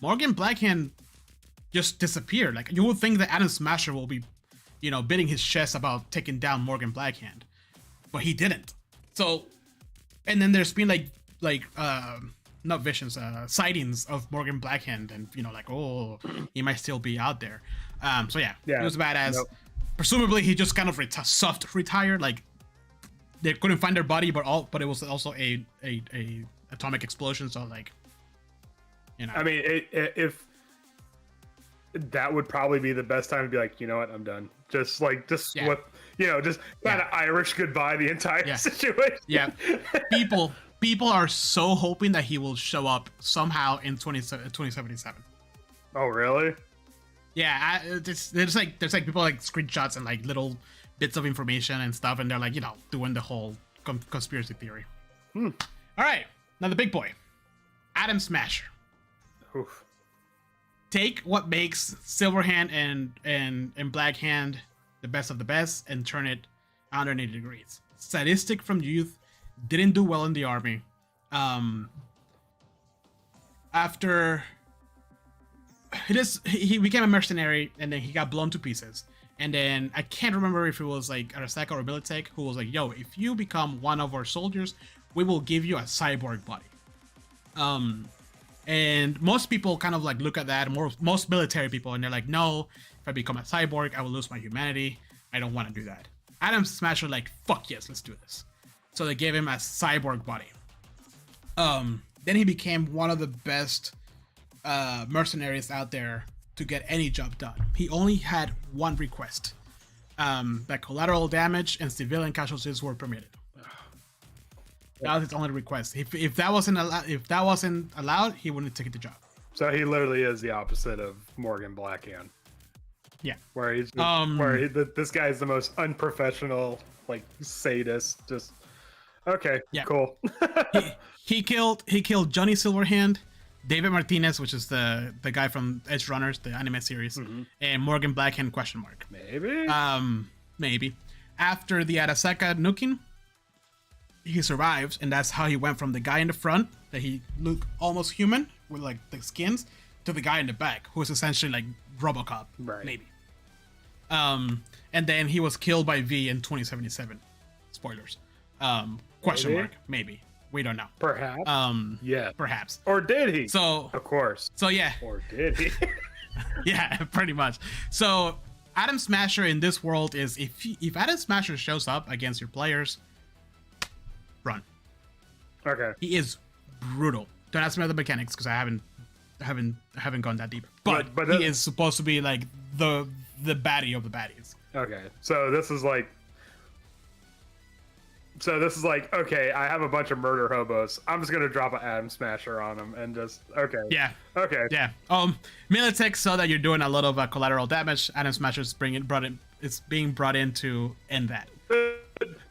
Morgan Blackhand just disappeared. Like, you would think that Atom Smasher will be, beating his chest about taking down Morgan Blackhand, but he didn't. So, and then there's been not visions, sightings of Morgan Blackhand, and oh, he might still be out there. So yeah, it was badass. Nope. Presumably he just kind of soft retired. Like, they couldn't find their body, but it was also a atomic explosion. So like, I mean, if that would probably be the best time to be like, you know what, I'm done. Just kind of Irish goodbye the entire situation. Yeah, people are so hoping that he will show up somehow in 2077. Oh, really? Yeah, there's like people like screenshots and like little bits of information and stuff, and they're like, doing the whole conspiracy theory. All right, now the big boy, Atom Smasher. Oof. Take what makes Silverhand and Blackhand the best of the best and turn it 180 degrees. Sadistic from youth, didn't do well in the army. After he became a mercenary, and then he got blown to pieces. And then I can't remember if it was like Arasaka or Militek who was like, yo, if you become one of our soldiers, we will give you a cyborg body. And most people kind of like look at that, most military people, and they're like, no, if I become a cyborg, I will lose my humanity. I don't want to do that. Atom Smasher like, fuck yes, let's do this. So they gave him a cyborg body. Then he became one of the best mercenaries out there to get any job done. He only had one request, that collateral damage and civilian casualties were permitted. That was his only request. If that wasn't allowed, he wouldn't take the job. So he literally is the opposite of Morgan Blackhand. Yeah. Where he's Um, this guy is the most unprofessional, like sadist. Just okay, Yeah. cool. he killed Johnny Silverhand, David Martinez, which is the guy from Edge Runners, the anime series, and Morgan Blackhand question mark. Maybe. Maybe. After the Arasaka nuking, he survives, and that's how he went from the guy in the front that he looked almost human with like the skins to the guy in the back who was essentially like RoboCop, Right. maybe. And then he was killed by V in 2077. Spoilers. Question Maybe? mark, maybe. We don't know. Perhaps. Yeah. Perhaps. Or did he? So Of course. yeah, Or did he? yeah, pretty much. So Adam Smasher in this world is if Adam Smasher shows up against your players, run. Okay. He is brutal. Don't ask me about the mechanics because I haven't gone that deep. But that- he is supposed to be like the baddie of the baddies. Okay. So this is like. Okay, I have a bunch of murder hobos. I'm just gonna drop an Atom Smasher on them and just okay. Yeah. Okay. Yeah. Militech saw that you're doing a lot of collateral damage. Adam Smasher's being brought in to end that.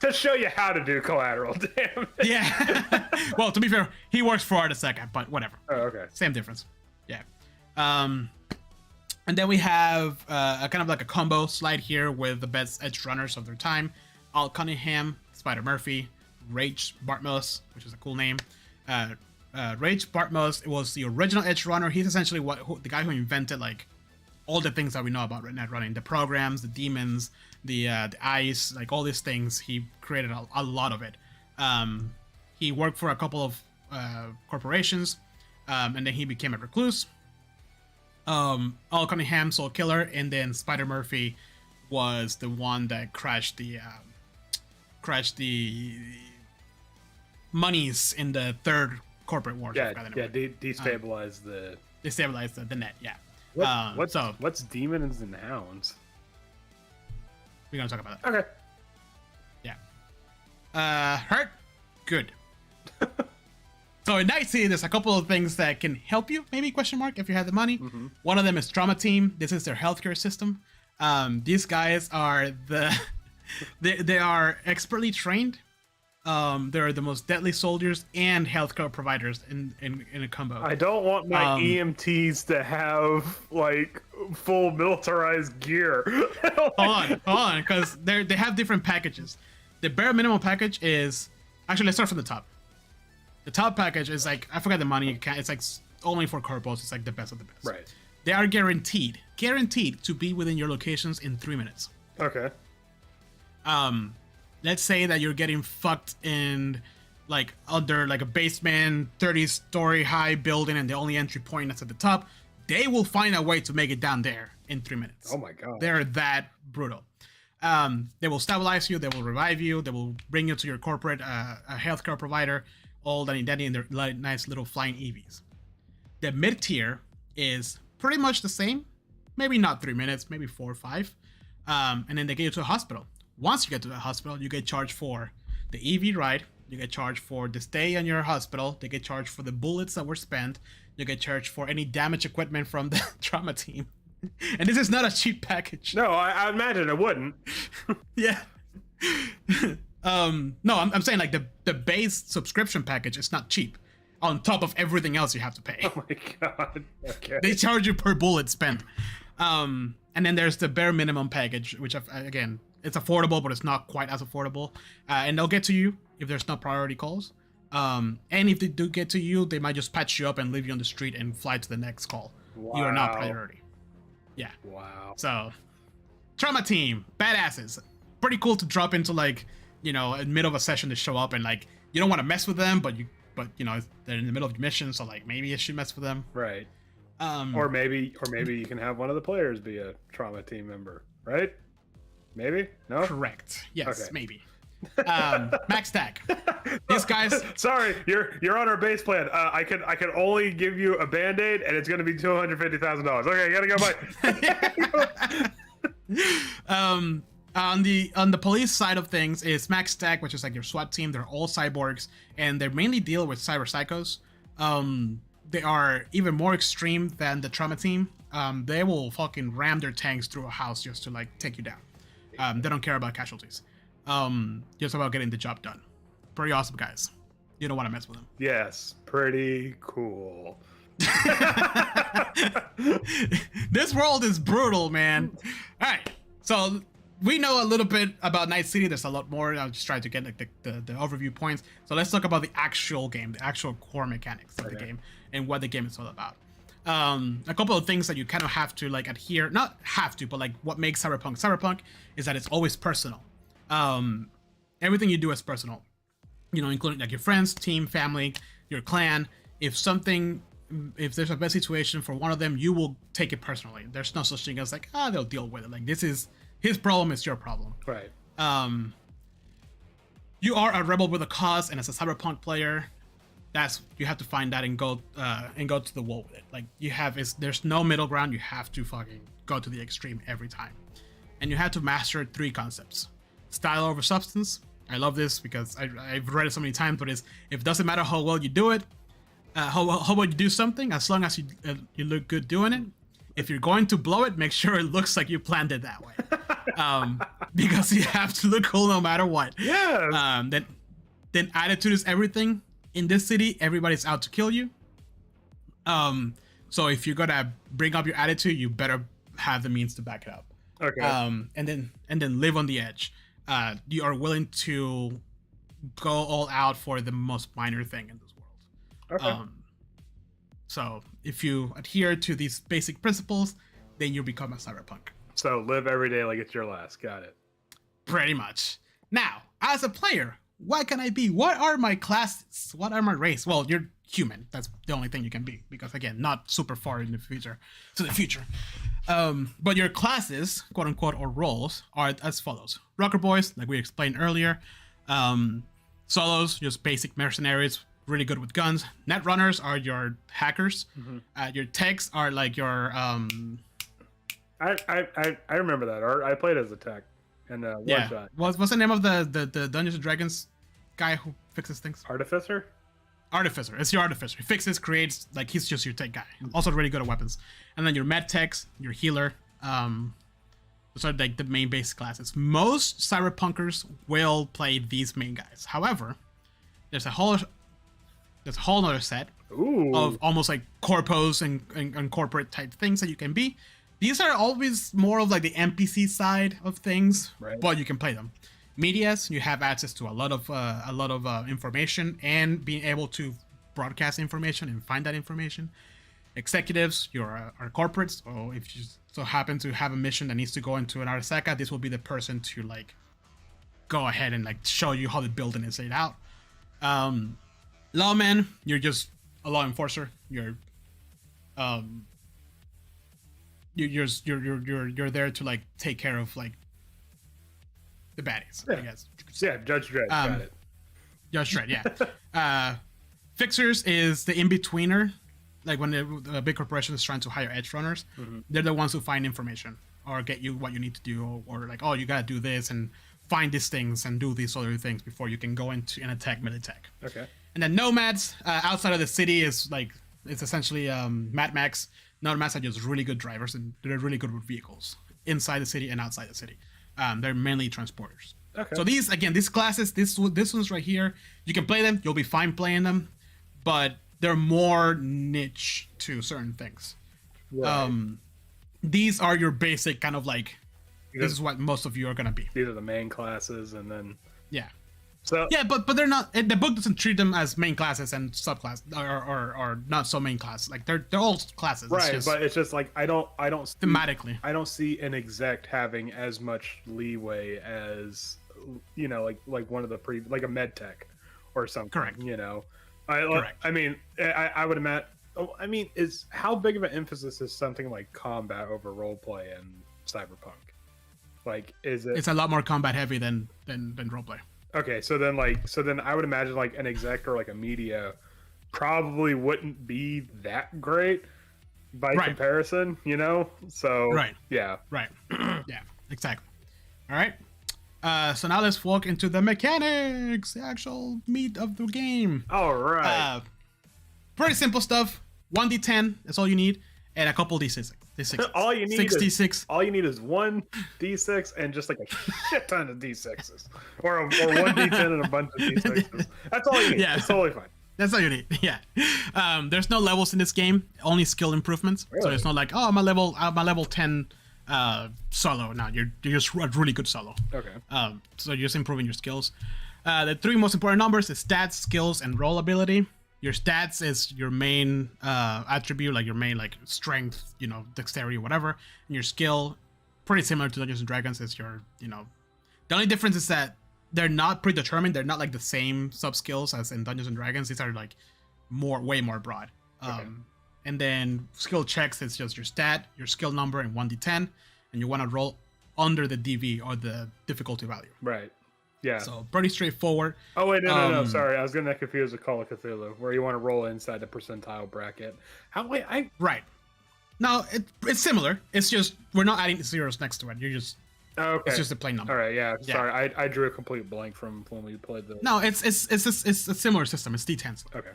To show you how to do collateral damage. Yeah. Well, to be fair, he works for Arasaka, but whatever. Oh, okay. Same difference. Yeah. And then we have a kind of like a combo slide here with the best edge runners of their time. Al Cunningham, Spider Murphy, Rage Bartmus, which is a cool name. Rage Bartmus was the original edge runner. He's essentially the guy who invented like all the things that we know about net running, the programs, the demons, the ice, like all these things. He created a lot of it. He worked for a couple of corporations, and then he became a recluse. Al Cunningham, Soul Killer, and then Spider Murphy was the one that crashed the monies in the third corporate war. Yeah. Destabilize the. Destabilize the net. Yeah. What's demons and hounds? We're gonna talk about that. Okay. Yeah. Hurt. Good. So in Night City, there's a couple of things that can help you, maybe question mark, if you have the money. One of them is Trauma Team. This is their healthcare system. These guys are they are expertly trained. They're the most deadly soldiers and healthcare providers in a combo. I don't want my EMTs to have like full militarized gear. Hold on, because they have different packages. The bare minimum package is actually, let's start from the top. The top package is like, I forgot the money. It's like only for corpos. It's like the best of the best. Right. They are guaranteed to be within your locations in 3 minutes. Okay. Let's say that you're getting fucked in like under like a basement 30-story high building and the only entry point is at the top. They will find a way to make it down there in 3 minutes. Oh my god. They're that brutal. They will stabilize you, they will revive you, they will bring you to your corporate a healthcare provider, all that and dandy in their nice little flying EVs. The mid tier is pretty much the same, maybe not 3 minutes, maybe 4 or 5, and then they get you to a hospital. Once you get to the hospital, you get charged for the EV ride, you get charged for the stay in your hospital, they get charged for the bullets that were spent, you get charged for any damaged equipment from the trauma team. And this is not a cheap package. No, I imagine it wouldn't. Yeah. No, I'm saying like the base subscription package is not cheap. On top of everything else you have to pay. Oh my god. Okay. They charge you per bullet spent. And then there's the bare minimum package, which again, it's affordable, but it's not quite as affordable. And they'll get to you if there's no priority calls. And if they do get to you, they might just patch you up and leave you on the street and fly to the next call. Wow. You are not priority. Yeah. Wow. So, Trauma Team, badasses. Pretty cool to drop into like, in the middle of a session to show up and like, you don't want to mess with them, but they're in the middle of the mission, so like maybe you should mess with them. Right. Or maybe you can have one of the players be a Trauma Team member, right? Maybe? No? Correct. Yes, Okay. maybe. Max Stack. These guys. Sorry, you're on our base plan. I could only give you a band-aid, and it's gonna be $250,000. Okay, gotta go. Bye. On the police side of things is Max Stack, which is like your SWAT team. They're all cyborgs, and they mainly deal with cyber psychos. They are even more extreme than the Trauma Team. they will fucking ram their tanks through a house just to like take you down. They don't care about casualties. Just about getting the job done. Pretty awesome guys. You don't want to mess with them. Yes, pretty cool. This world is brutal, man. All right, so we know a little bit about Night City. There's a lot more. I'll just try to get like the overview points. So let's talk about the actual game, the actual core mechanics of the game, and what the game is all about. A couple of things that you kind of have to like adhere, not have to, but like what makes Cyberpunk is that it's always personal. Everything you do is personal, including like your friends, team, family, your clan. If there's a bad situation for one of them, you will take it personally. There's no such thing as like, they'll deal with it. Like, this is his problem, it's your problem. Right. You are a rebel with a cause, and as a Cyberpunk player, you have to find that and go to the wall with it. Like, there's no middle ground. You have to fucking go to the extreme every time. And you have to master 3 concepts. Style over substance. I love this because I've read it so many times, but it doesn't matter how well you do it, how well you do something, as long as you look good doing it. If you're going to blow it, make sure it looks like you planned it that way. Because you have to look cool no matter what. Yeah. Then attitude is everything. In this city, everybody's out to kill you. So if you're gonna bring up your attitude, you better have the means to back it up. Okay. And then live on the edge. You are willing to go all out for the most minor thing in this world. Okay. So if you adhere to these basic principles, then you become a cyberpunk. So live every day like it's your last. Got it. Pretty much. Now, as a player, what can I be? What are my classes? What are my race? Well, you're human. That's the only thing you can be, because again, not super far in the future. But your classes, quote unquote, or roles are as follows: Rocker Boys, like we explained earlier. Solos, just basic mercenaries, really good with guns. Net runners are your hackers. Mm-hmm. Your techs are like your I remember that art. I played as a tech and one shot. What's the name of the Dungeons and Dragons guy who fixes things? Artificer. It's your artificer. He fixes, creates, like, he's just your tech guy. Also really good at weapons. And then your med techs, your healer. Those are like the main base classes. Most cyberpunkers will play these main guys. However, there's a whole other set of almost like corpos and corporate type things that you can be. These are always more of like the NPC side of things, right, but you can play them. Medias, you have access to a lot of information and being able to broadcast information and find that information. Executives, are corporates. Or if you so happen to have a mission that needs to go into an Arasaka, this will be the person to like go ahead and like show you how the building is laid out. Lawman, you're just a law enforcer. You're there to like take care of like the baddies, I guess. Yeah, Judge Dredd. Got it. Judge Dredd, yeah. Fixers is the in-betweener. Like when a big corporation is trying to hire edge runners, they're the ones who find information or get you what you need to do, or like, oh, you gotta do this and find these things and do these other things before you can go into an attack, mid-attack. Okay. And then nomads, outside of the city, is like, it's essentially Mad Max. Nomads are just really good drivers, and they're really good with vehicles inside the city and outside the city. They're mainly transporters. Okay. So these classes, this one's right here, you can play them. You'll be fine playing them, but they're more niche to certain things. Right. These are your basic kind of like, this is what most of you are gonna be. These are the main classes, and then yeah. So yeah, but they're not. The book doesn't treat them as main classes and subclass or not so main classes. Like they're all classes. Right, but it's just like I don't thematically. I don't see an exec having as much leeway as like one of the like a med tech or something. Correct. Correct. I mean, I would imagine. I mean, is how big of an emphasis is something like combat over role play in Cyberpunk? Like, is it? It's a lot more combat heavy than role play. Okay, so then I would imagine like an exec or like a media probably wouldn't be that great by comparison, So yeah, right, yeah, exactly. All right. So now let's walk into the mechanics, the actual meat of the game. All right. Pretty simple stuff. 1d10, that's all you need, and a couple d6. D6. All you need 66. All you need is one D6 and just like a shit ton of D6s, or one D10 and a bunch of D6s. That's all you need. Yeah. It's totally fine. That's all you need. Yeah. There's no levels in this game. Only skill improvements. Really? So it's not like, oh, I'm a level 10 solo. No, you're just a really good solo. Okay. So you're just improving your skills. The three most important numbers is stats, skills, and roll ability. Your stats is your main attribute, like your main like strength, dexterity, whatever. And your skill, pretty similar to Dungeons and Dragons, is your, the only difference is that they're not predetermined. They're not like the same sub skills as in Dungeons and Dragons. These are like way more broad. Okay. And then skill checks, it's just your stat, your skill number, and 1d10, and you want to roll under the DV or the difficulty value. Right. Yeah. So pretty straightforward. Oh wait, no. Sorry, I was gonna confuse with Call of Cthulhu, where you want to roll inside the percentile bracket. Right. No, it's similar. It's just we're not adding zeros next to it. You're just Okay. It's just a plain number. All right. Yeah. Sorry, I drew a complete blank from when we played the. No, it's a similar system. It's D10s. Okay.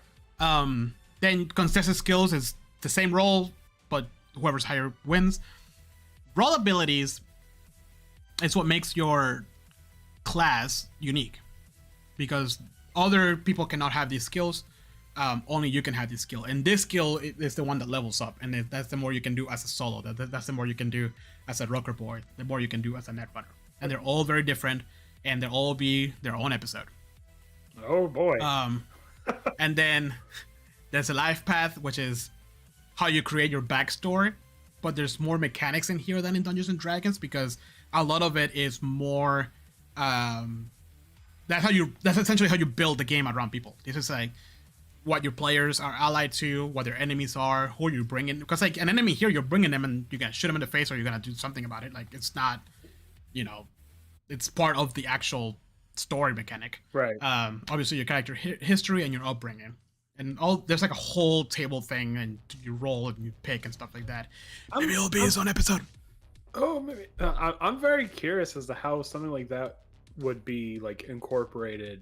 Then contested skills is the same roll, but whoever's higher wins. Roll abilities is what makes your class unique, because other people cannot have these skills. Only you can have this skill, and this skill is the one that levels up, and that's the more you can do as a solo. That's the more you can do as a rocker boy, the more you can do as a netrunner, and they're all very different, and they'll all be their own episode. Oh boy. And then there's a life path, which is how you create your backstory, but there's more mechanics in here than in Dungeons and Dragons, because a lot of it is more that's essentially how you build the game around people. This is like what your players are allied to, what their enemies are, who you bring in, because like an enemy here, you're bringing them and you're gonna shoot them in the face or you're gonna do something about it. Like it's not, it's part of the actual story mechanic. Right. Obviously your character history and your upbringing, and there's like a whole table thing, and you roll and you pick and stuff like that. Maybe it'll be his own episode. Oh, maybe. I'm very curious as to how something like that would be like incorporated.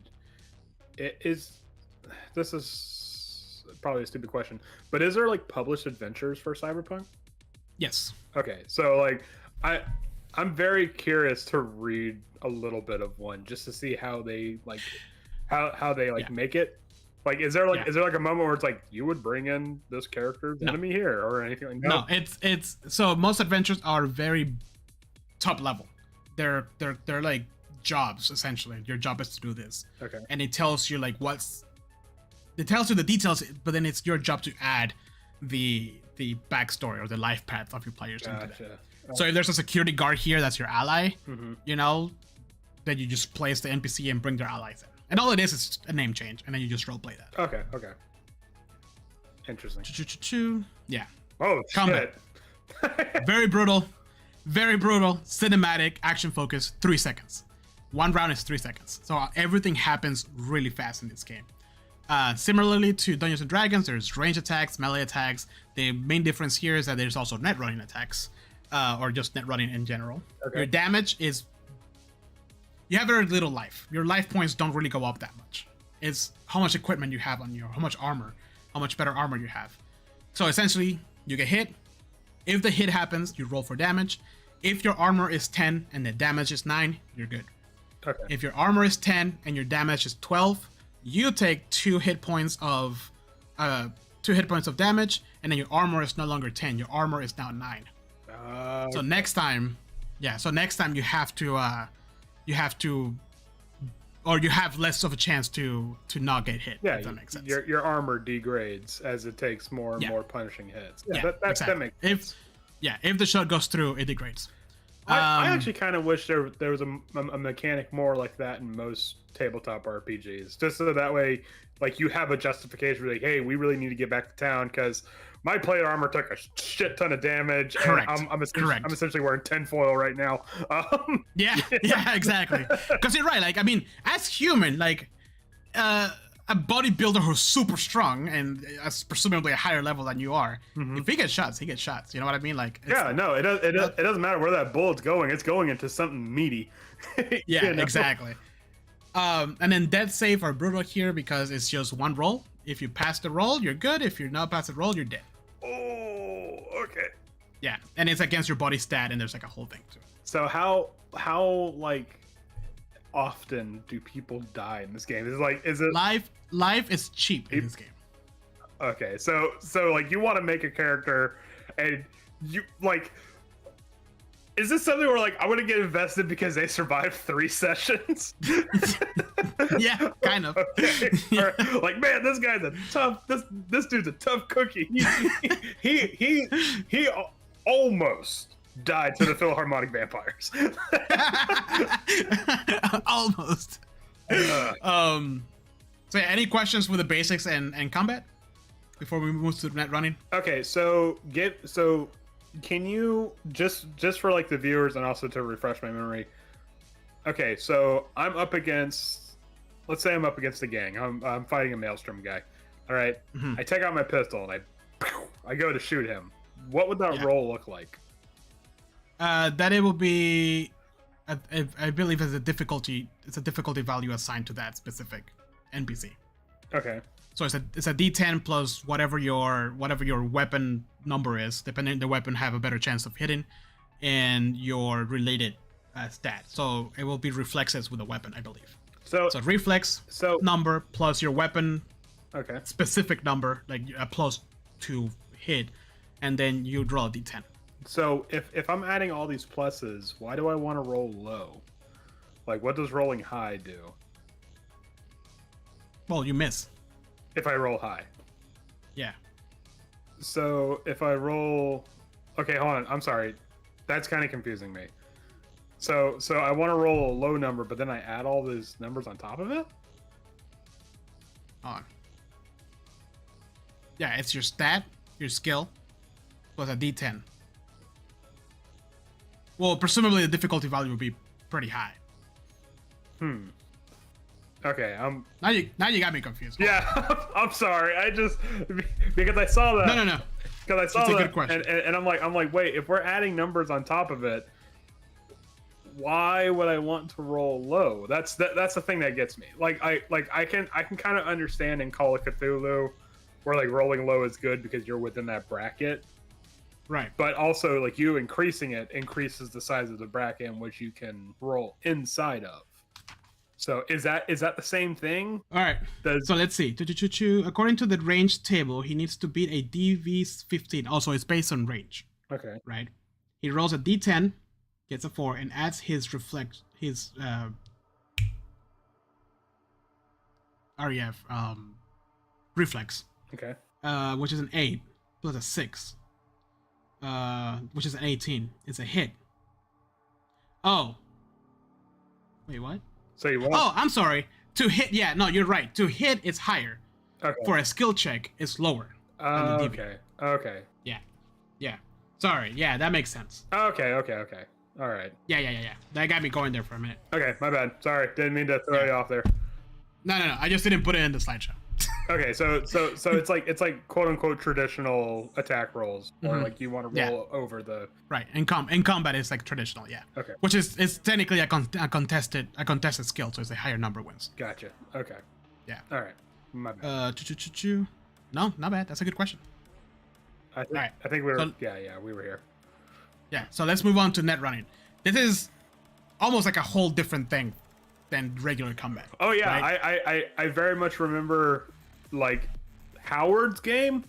This is probably a stupid question, but is there like published adventures for Cyberpunk? Yes. Okay, so like I'm very curious to read a little bit of one just to see how they like make it. Like, is there like a moment where it's like you would bring in this character's enemy here or anything like that? No, it's so most adventures are very top level. They're like jobs essentially. Your job is to do this. Okay. And it tells you like it tells you the details, but then it's your job to add the backstory or the life path of your players into that. So if there's a security guard here that's your ally, then you just place the NPC and bring their allies in. And all it is a name change, and then you just roleplay that. Okay. Interesting. Yeah. Oh, combat. Shit. Very brutal, cinematic, action focused, 3 seconds. One round is 3 seconds. So everything happens really fast in this game. Similarly to Dungeons and Dragons, there's range attacks, melee attacks. The main difference here is that there's also net running attacks, or just net running in general. Okay. Your damage is, you have very little life. Your life points don't really go up that much. It's how much equipment you have on you, how much armor, how much better armor you have. So essentially, you get hit. If the hit happens, you roll for damage. If your armor is 10 and the damage is 9, you're good. Okay. If your armor is 10 and your damage is 12, you take 2 hit points of damage, and then your armor is no longer 10. Your armor is now 9. So next time you have less of a chance to not get hit. Yeah, if that makes sense. Your armor degrades as it takes more and more punishing hits. That exactly. makes sense. If the shot goes through, it degrades. I actually kind of wish there was a mechanic more like that in most tabletop RPGs, just so that way, like, you have a justification for like, hey, we really need to get back to town because my plate armor took a shit ton of damage. Correct. And I'm essentially wearing tinfoil right now. Yeah, exactly. Because you're right. Like, I mean, as human, like, a bodybuilder who's super strong and presumably a higher level than you are, if he gets shots, he gets shots. You know what I mean? Like, it doesn't matter where that bullet's going. It's going into something meaty. Yeah, exactly. And then death save are brutal here because it's just one roll. If you pass the roll, you're good. If you're not past the roll, you're dead. Oh, okay. Yeah, and it's against your body stat, and there's like a whole thing to it. So how like often do people die in this game? Is it Life is cheap in this game. okay? So like you want to make a character, and you like. Is this something where like I want to get invested because they survived 3 sessions? Yeah, kind of. Okay. Or, like, man, this guy's a tough. This dude's a tough cookie. He almost died to the Philharmonic Vampires. Almost. So yeah, any questions with the basics and combat before we move to net running? Okay, so can you just for like the viewers and also to refresh my memory? Okay, so I'm up against, let's say I'm up against a gang. I'm fighting a Maelstrom guy. All right, I take out my pistol and I go to shoot him. What would that roll look like? That it will be, I believe, it's a difficulty value assigned to that specific NPC. Okay. So it's a D10 plus whatever your weapon number is. Depending on the weapon, have a better chance of hitting, and your related stat. So it will be reflexes with a weapon, I believe. So reflex number plus your weapon specific number, like a plus to hit, and then you draw a D10. So if I'm adding all these pluses, why do I want to roll low? Like, what does rolling high do? Well, you miss. If I roll high. Yeah. So if I roll, okay, hold on. I'm sorry. That's kind of confusing me. So I want to roll a low number, but then I add all these numbers on top of it? On. Yeah, it's your stat, your skill, plus a D10. Well, presumably the difficulty value would be pretty high. Okay, Now you got me confused. Yeah, I'm sorry. I just because I saw that. No. Because I saw It's a that, good question. and I'm like, wait, if we're adding numbers on top of it, why would I want to roll low? That's the thing that gets me. Like I can kind of understand in Call of Cthulhu, where like rolling low is good because you're within that bracket. Right. But also like you increasing it increases the size of the bracket in which you can roll inside of. So is that the same thing? All right. So let's see. According to the range table, he needs to beat a DV15. Also, it's based on range. Okay. Right. He rolls a D10, gets a 4, and adds his REF reflex. Okay. Which is an 8 plus a 6. Which is an 18. It's a hit. Oh. Wait, what? So you want? Oh, I'm sorry. To hit, yeah, no, you're right. To hit, it's higher. Okay. For a skill check, it's lower. Than the DV. Okay. Yeah. Sorry. Yeah, that makes sense. Okay. All right. Yeah. That got me going there for a minute. Okay, my bad. Sorry, didn't mean to throw you off there. No. I just didn't put it in the slideshow. Okay, so it's like quote unquote traditional attack rolls, or like you want to roll over the right. In combat, it's like traditional, yeah. Okay. Which is technically a contested skill, so it's a higher number wins. Gotcha. Okay. Yeah. All right. My bad. No, not bad. That's a good question. I think right. I think we were So, we were here. Yeah. So let's move on to net running. This is almost like a whole different thing than regular combat. Oh yeah, right? I very much remember like Howard's game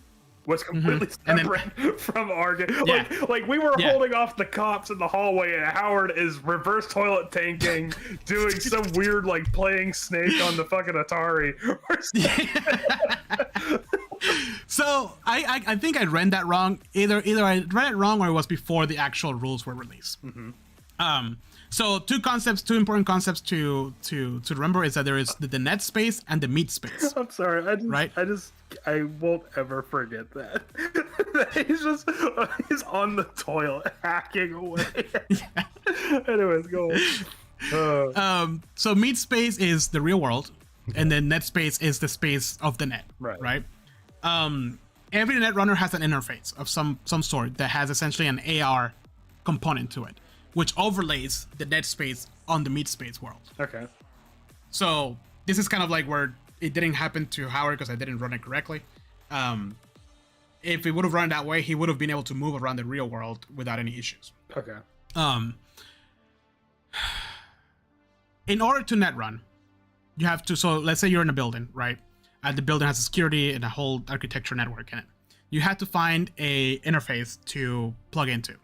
was completely separate from our game. Yeah. Like we were holding off the cops in the hallway, and Howard is reverse toilet tanking, doing some weird like playing Snake on the fucking Atari. So I think I read that wrong. Either I read it wrong or it was before the actual rules were released. So two important concepts to remember is that there is the net space and the meat space. I'm sorry, I won't ever forget that. He's on the toilet hacking away. Anyways, go on. So meat space is the real world, and then net space is the space of the net. Right. Every net runner has an interface of some sort that has essentially an AR component to it, which overlays the net space on the meat space world. Okay. So this is kind of like where it didn't happen to Howard because I didn't run it correctly. if it would have run that way, he would have been able to move around the real world without any issues. Okay. In order to net run, you have to, so let's say you're in a building, right? And the building has a security and a whole architecture network in it. You have to find a interface to plug into,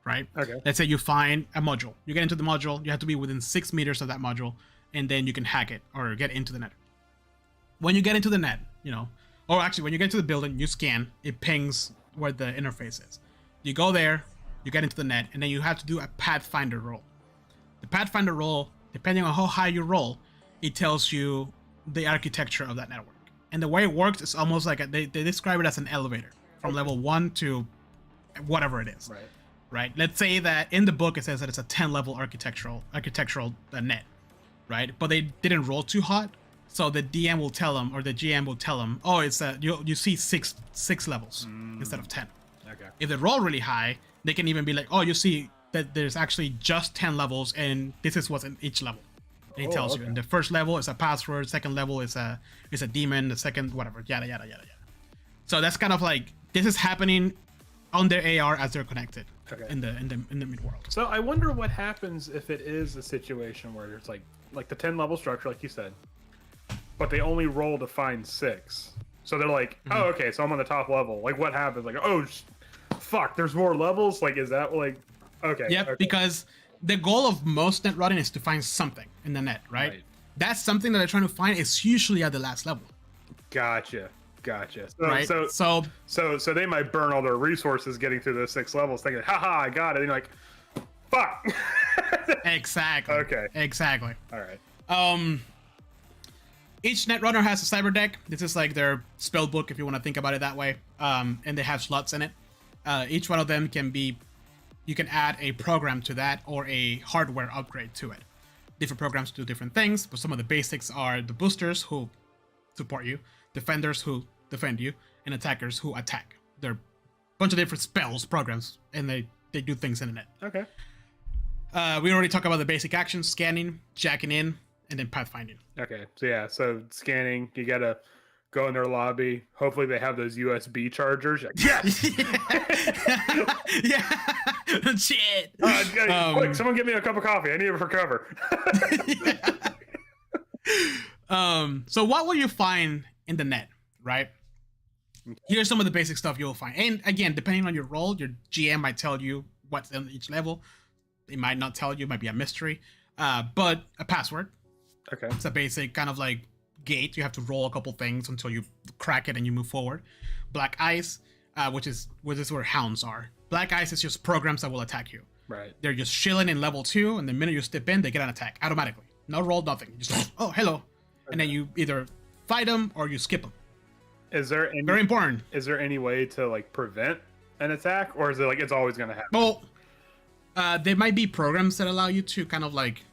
right? Okay. Let's say you find a module. You get into the module, you have to be within 6 meters of that module, and then you can hack it or get into the net. When you get into the net, or actually when you get to the building, you scan, it pings where the interface is. You go there, you get into the net, and then you have to do a Pathfinder roll. The Pathfinder roll, depending on how high you roll, it tells you the architecture of that network. And the way it works is almost like they describe it as an elevator from level 1 to whatever it is. Right? Let's say that in the book it says that it's a 10-level architectural net, right? But they didn't roll too hot, so the DM will tell them, or the GM will tell them, oh, it's you see six levels instead of 10. Okay. If they roll really high, they can even be like, oh, you see that there's actually just 10 levels, and this is what's in each level. And he tells you. And the first level is a password, second level is a demon, the second whatever, yada yada yada yada. So that's kind of like this is happening on their AR as they're connected in the mid world. So I wonder what happens if it is a situation where it's like the 10 level structure, like you said, but they only roll to find 6. So they're like, oh, okay, so I'm on the top level. Like, what happens? Like, oh, fuck, there's more levels. Like, is that like, okay? Yep, okay. Because the goal of most net running is to find something in the net, right? That's something that they're trying to find is usually at the last level. Gotcha. So, right. So they might burn all their resources getting through those 6 levels, thinking, haha, I got it. And you're like, fuck. Exactly. Okay. Exactly. All right. Each netrunner has a cyber deck. This is like their spell book, if you want to think about it that way. And they have slots in it. Each one of them can be, you can add a program to that or a hardware upgrade to it. Different programs do different things, but some of the basics are the boosters who support you, defenders who defend you, and attackers who attack. They're a bunch of different spells, programs, and they do things in the net. Okay. We already talked about the basic actions, scanning, jacking in, and then pathfinding. Okay, so scanning, you gotta go in their lobby. Hopefully they have those USB chargers. Like, yes! Yeah! Shit! Quick, someone get me a cup of coffee. I need it for cover. So what will you find in the net, right? Here's some of the basic stuff you'll find. And again, depending on your role, your GM might tell you what's in each level. They might not tell you, it might be a mystery. But a password. Okay. It's a basic kind of like gate. You have to roll a couple things until you crack it and you move forward. Black ice, which is where hounds are. Black ice is just programs that will attack you. Right. They're just chilling in level 2, and the minute you step in, they get an attack automatically. No roll, nothing. You just oh, hello. Okay. And then you either fight them or you skip them. Is there any, very important. Is there any way to like prevent an attack, or is it like it's always going to happen? Well, there might be programs that allow you to kind of like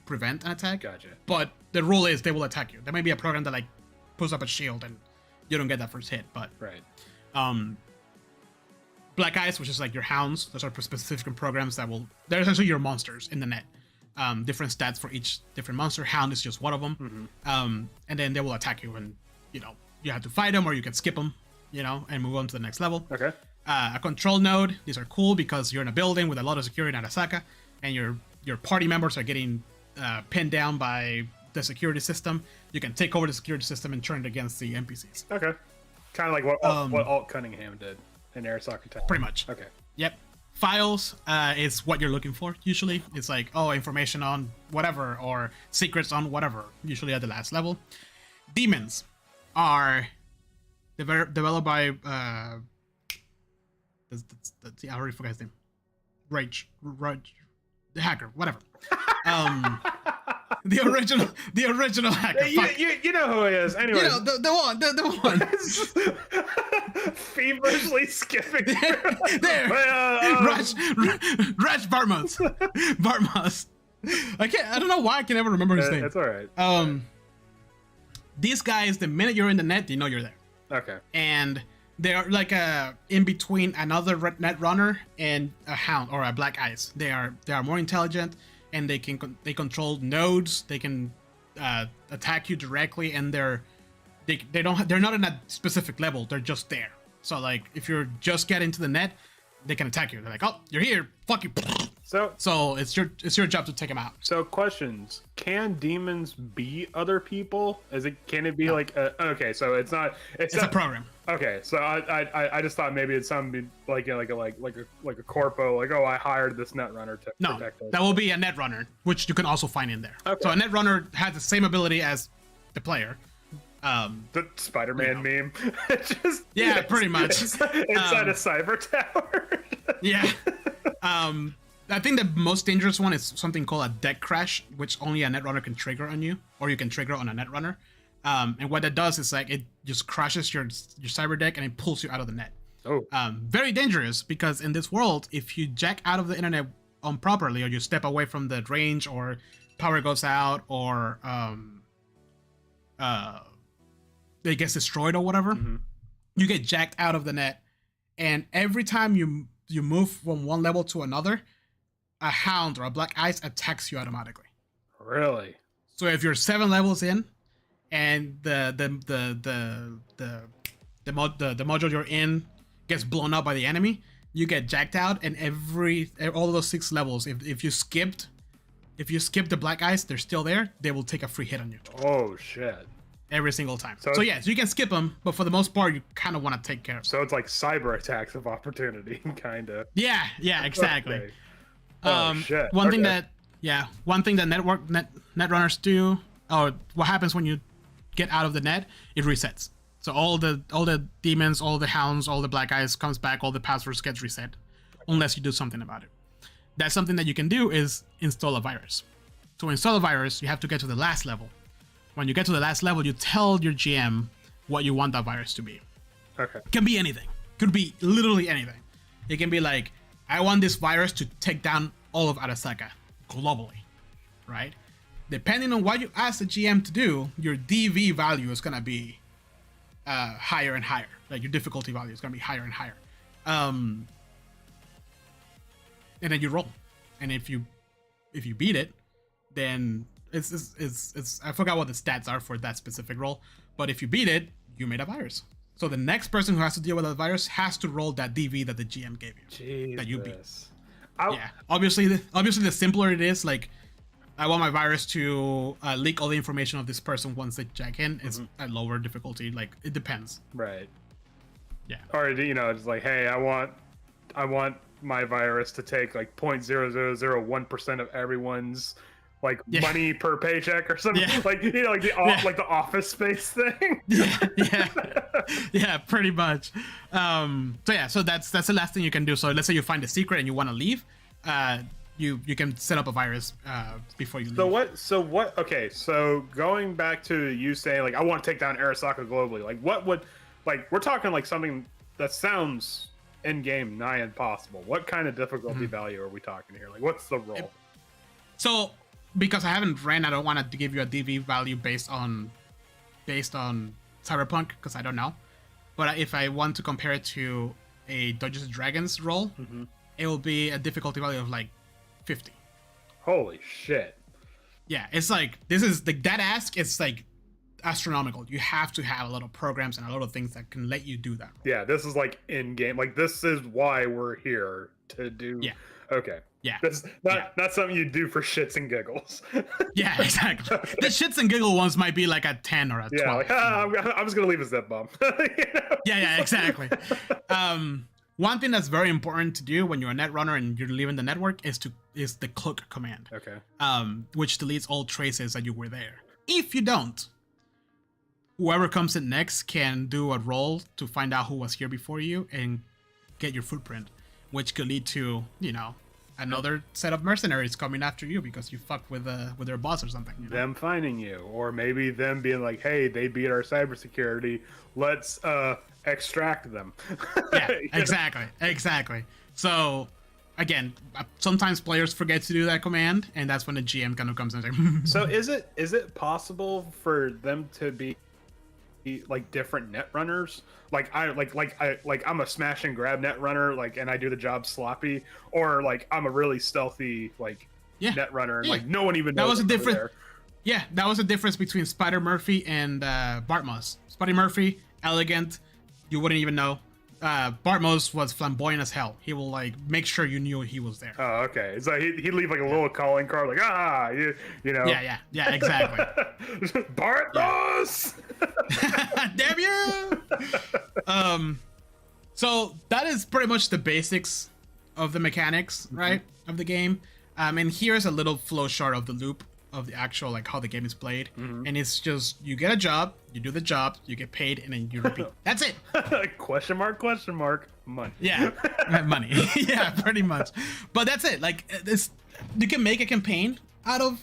prevent an attack. Gotcha. But the rule is they will attack you. There might be a program that like puts up a shield and you don't get that first hit. But Black Ice, which is like your hounds, those are specific programs that will. They're essentially your monsters in the net. Different stats for each different monster. Hound is just one of them. And then they will attack you, and you have to fight them or you can skip them, and move on to the next level. Okay. A control node. These are cool because you're in a building with a lot of security in Arasaka, and your party members are getting pinned down by the security system. You can take over the security system and turn it against the NPCs. Okay. Kind of like what Alt Cunningham did in Arasaka Town. Pretty much. Okay. Yep. Files is what you're looking for. Usually, it's like information on whatever or secrets on whatever. Usually at the last level. Demons are developed by I already forgot his name. Rage, the hacker, whatever. The original hacker. You know who he is. Anyway, the one. Feverishly skipping. There. Raj Barmas. I don't know why I can never remember his name. That's all right. These guys, the minute you're in the net, they know you're there. Okay. And they're like in between another net runner and a hound or a black ice. They are more intelligent, and they control nodes. They can attack you directly, and they're not in a specific level. They're just there. So like if you're just getting to the net, they can attack you. They're like, oh, you're here, fuck you. So it's your job to take them out. So questions: can demons be other people? Can it be No. like okay? So it's not. It's a program. Okay, so I just thought maybe it's something like a corpo, like, oh, I hired this netrunner to No, protect us. that will be a netrunner, which you can also find in there. Okay. So a netrunner has the same ability as the player. The Spider-Man meme. Just Yeah, pretty much. Inside a cyber tower. Yeah. I think the most dangerous one is something called a deck crash, which only a netrunner can trigger on you, or you can trigger on a netrunner. And what that does is like it just crashes your cyber deck and it pulls you out of the net. Oh. Very dangerous because in this world, if you jack out of the internet improperly, or you step away from the range, or power goes out, or it gets destroyed or whatever, you get jacked out of the net. And every time you move from one level to another, a hound or a black ice attacks you automatically. Really? So if you're 7 levels in, and the module you're in gets blown up by the enemy, you get jacked out, and all of those 6 levels, if you skip the black ice, they're still there. They will take a free hit on you Oh shit. every single time. So So you can skip them, but for the most part, you kind of want to take care of them. So it's like cyber attacks of opportunity, kind of. Yeah, exactly. Okay. Oh shit. One thing Okay. that netrunners do, or what happens when you get out of the net, it resets. So all the demons, all the hounds, all the black eyes comes back, all the passwords gets reset, unless you do something about it. That's something that you can do is install a virus. To install a virus, you have to get to the last level. When you get to the last level, you tell your GM what you want that virus to be. Okay. It can be anything. Could be literally anything. It can be like, I want this virus to take down all of Arasaka globally, right? Depending on what you ask the GM to do, your DV value is gonna be higher and higher. Like your difficulty value is gonna be higher and higher. And then you roll, and if you beat it, then it's I forgot what the stats are for that specific roll, but if you beat it, you made a virus. So the next person who has to deal with that virus has to roll that DV that the GM gave you. Jesus. That you beat. Yeah, obviously the simpler it is, like I want my virus to leak all the information of this person once they jack in. It's a lower difficulty. Like it depends. Right. Yeah. Or just like, hey, I want my virus to take like 0.0001% of everyone's like money per paycheck or something. Yeah. Like like the Office Space thing. Yeah, pretty much. So that's the last thing you can do. So let's say you find a secret and you want to leave, you can set up a virus before you leave. So what okay, so going back to you saying like I want to take down Arasaka globally, like what would, like we're talking like something that sounds in game nigh impossible. What kind of difficulty value are we talking here? Like what's the role? So because I haven't ran, I don't want to give you a DV value based on Cyberpunk because I don't know. But if I want to compare it to a Dungeons and Dragons role, it will be a difficulty value of like 50. Holy shit. Yeah, it's like this is like that ask is like astronomical. You have to have a lot of programs and a lot of things that can let you do that. Yeah, this is like in game. Like this is why we're here to do. Yeah. Okay. Yeah. That's not something you do for shits and giggles. Yeah, exactly. The shits and giggle ones might be like a 10 or a 12. Yeah, like I'm just gonna leave a zip bump. Yeah, exactly. One thing that's very important to do when you're a netrunner and you're leaving the network is the cloak command. Okay. Which deletes all traces that you were there. If you don't, whoever comes in next can do a roll to find out who was here before you and get your footprint, which could lead to, another set of mercenaries coming after you because you fucked with their boss or something. Them finding you, or maybe them being like, "Hey, they beat our cybersecurity. Let's extract them." Yeah, exactly. So, again, sometimes players forget to do that command, and that's when the GM kind of comes in and So, is it possible for them to be like different net runners? Like I'm a smash and grab net runner, like, and I do the job sloppy, or like I'm a really stealthy net runner, and like no one even knows. That was a I'm different. there. Yeah, that was a difference between Spider Murphy and Bart Moss. Spider Murphy, elegant, you wouldn't even know. Bartmos was flamboyant as hell. He will like make sure you knew he was there. Oh, okay. So he'd leave like a little calling card, like you know. Yeah, exactly. Bartmos. Damn you! So that is pretty much the basics of the mechanics, right, of the game. And here's a little flow chart of the loop of the actual, like, how the game is played. And it's just, you get a job, you do the job, you get paid, and then you repeat. That's it. Question mark, money. Yeah, money. Yeah, pretty much. But that's it. Like, this, you can make a campaign out of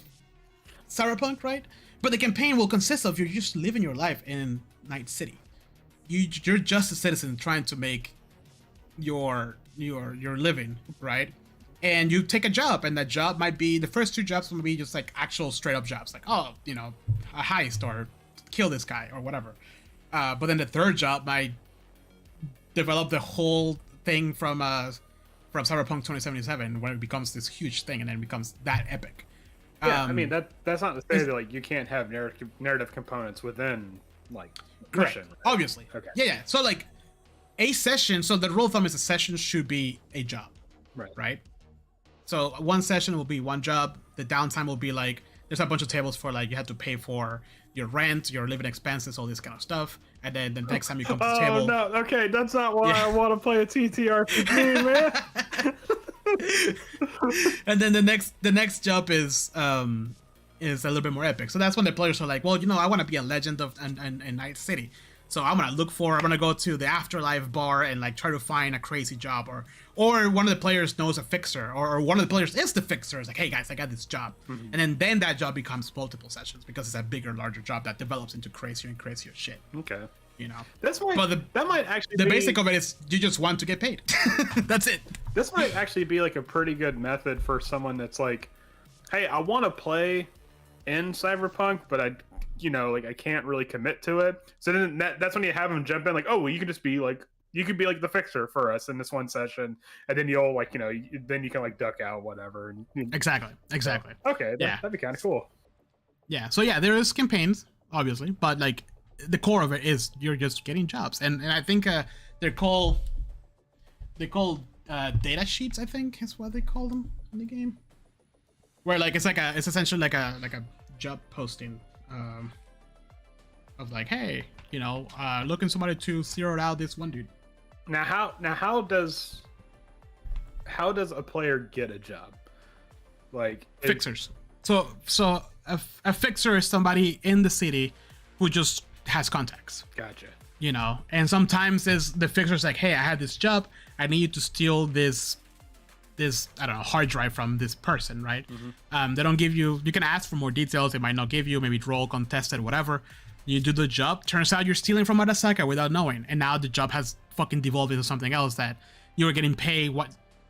Cyberpunk, right? But the campaign will consist of you just living your life in Night City. You're just a citizen trying to make your living, right? And you take a job, and that job might be, the first two jobs will be just like actual straight up jobs, like, oh, you know, a heist or kill this guy or whatever. But then the third job might develop the whole thing from Cyberpunk 2077, when it becomes this huge thing and then becomes that epic. Yeah, I mean that's not to say that like you can't have narrative components within like mission. Right. Obviously. Okay. Yeah. So like a session. So the rule of thumb is a session should be a job. Right. So one session will be one job. The downtime will be like, there's a bunch of tables for like, you have to pay for your rent, your living expenses, all this kind of stuff. And then the next time you come to the table. Oh no, okay, that's not why I want to play a TTRPG, man. And then the next job is a little bit more epic. So that's when the players are like, well, you know, I want to be a legend of in Night City. So I'm gonna go to the Afterlife bar and like try to find a crazy job, or one of the players knows a fixer, or one of the players is the fixer. It's like, hey guys, I got this job, and then that job becomes multiple sessions because it's a bigger, larger job that develops into crazier and crazier shit. Okay, you know. That might actually the be, basic of it is you just want to get paid. That's it. This might actually be like a pretty good method for someone that's like, hey, I want to play in Cyberpunk, but I can't really commit to it. So then that's when you have them jump in, like, oh, well, you could be like the fixer for us in this one session, and then you'll like, then you can like duck out, whatever. Exactly. So, okay, that'd be kind of cool. Yeah. So yeah, there is campaigns, obviously, but like the core of it is you're just getting jobs, and I think they're called data sheets. I think is what they call them in the game, where like it's essentially like a job posting. Of like, hey, looking somebody to zero out this one dude. Now how does a player get a job? Like Fixers. So a fixer is somebody in the city who just has contacts. Gotcha. And sometimes the fixer's like, hey, I had this job, I need you to steal this I don't know, hard drive from this person, right? They don't give you can ask for more details, they might not give you, maybe roll, contested, whatever. You do the job, turns out you're stealing from Arasaka without knowing, and now the job has fucking devolved into something else that you were getting paid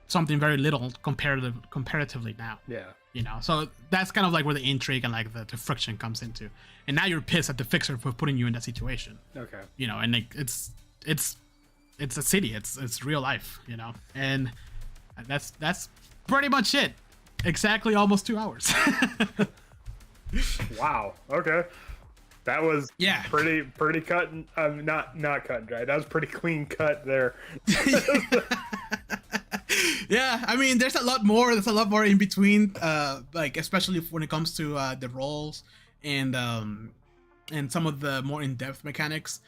something very little comparatively now. Yeah. So that's kind of like where the intrigue and like the friction comes into. And now you're pissed at the fixer for putting you in that situation. Okay. And like it's a city, it's real life, and that's pretty much it. Exactly, almost 2 hours. Wow. Okay. That was Yeah. pretty cut and not cut and dry. That was pretty clean cut there. Yeah, I mean, there's a lot more in between, like especially when it comes to the roles and some of the more in-depth mechanics,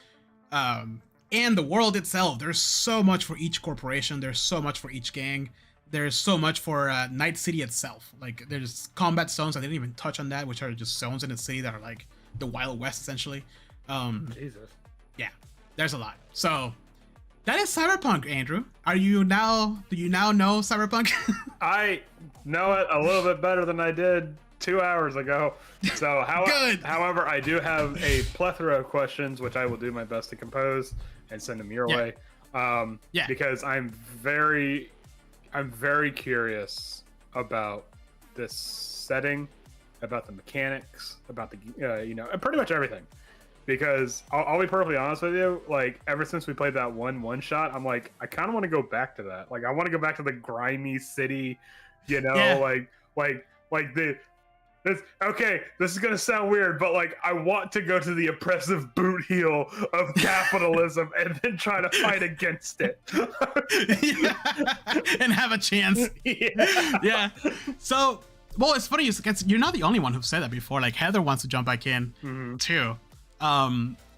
and the world itself. There's so much for each corporation, there's so much for each gang, there's so much for Night City itself. Like there's combat zones, I didn't even touch on that, which are just zones in the city that are like the Wild West essentially. Jesus. Yeah, there's a lot. So that is Cyberpunk, Andrew. Do you now know Cyberpunk? I know it a little bit better than I did 2 hours ago. So Good. However, I do have a plethora of questions, which I will do my best to compose and send them your way. Because I'm very curious about this setting, about the mechanics, about the pretty much everything. Because I'll be perfectly honest with you, like ever since we played that one shot, I'm like, I kind of want to go back to that. Like I want to go back to the grimy city, like the Okay, this is gonna sound weird, but like I want to go to the oppressive boot heel of capitalism and then try to fight against it. Yeah. And have a chance. Yeah. So, well, it's funny because you're not the only one who said that before. Like Heather wants to jump back in too.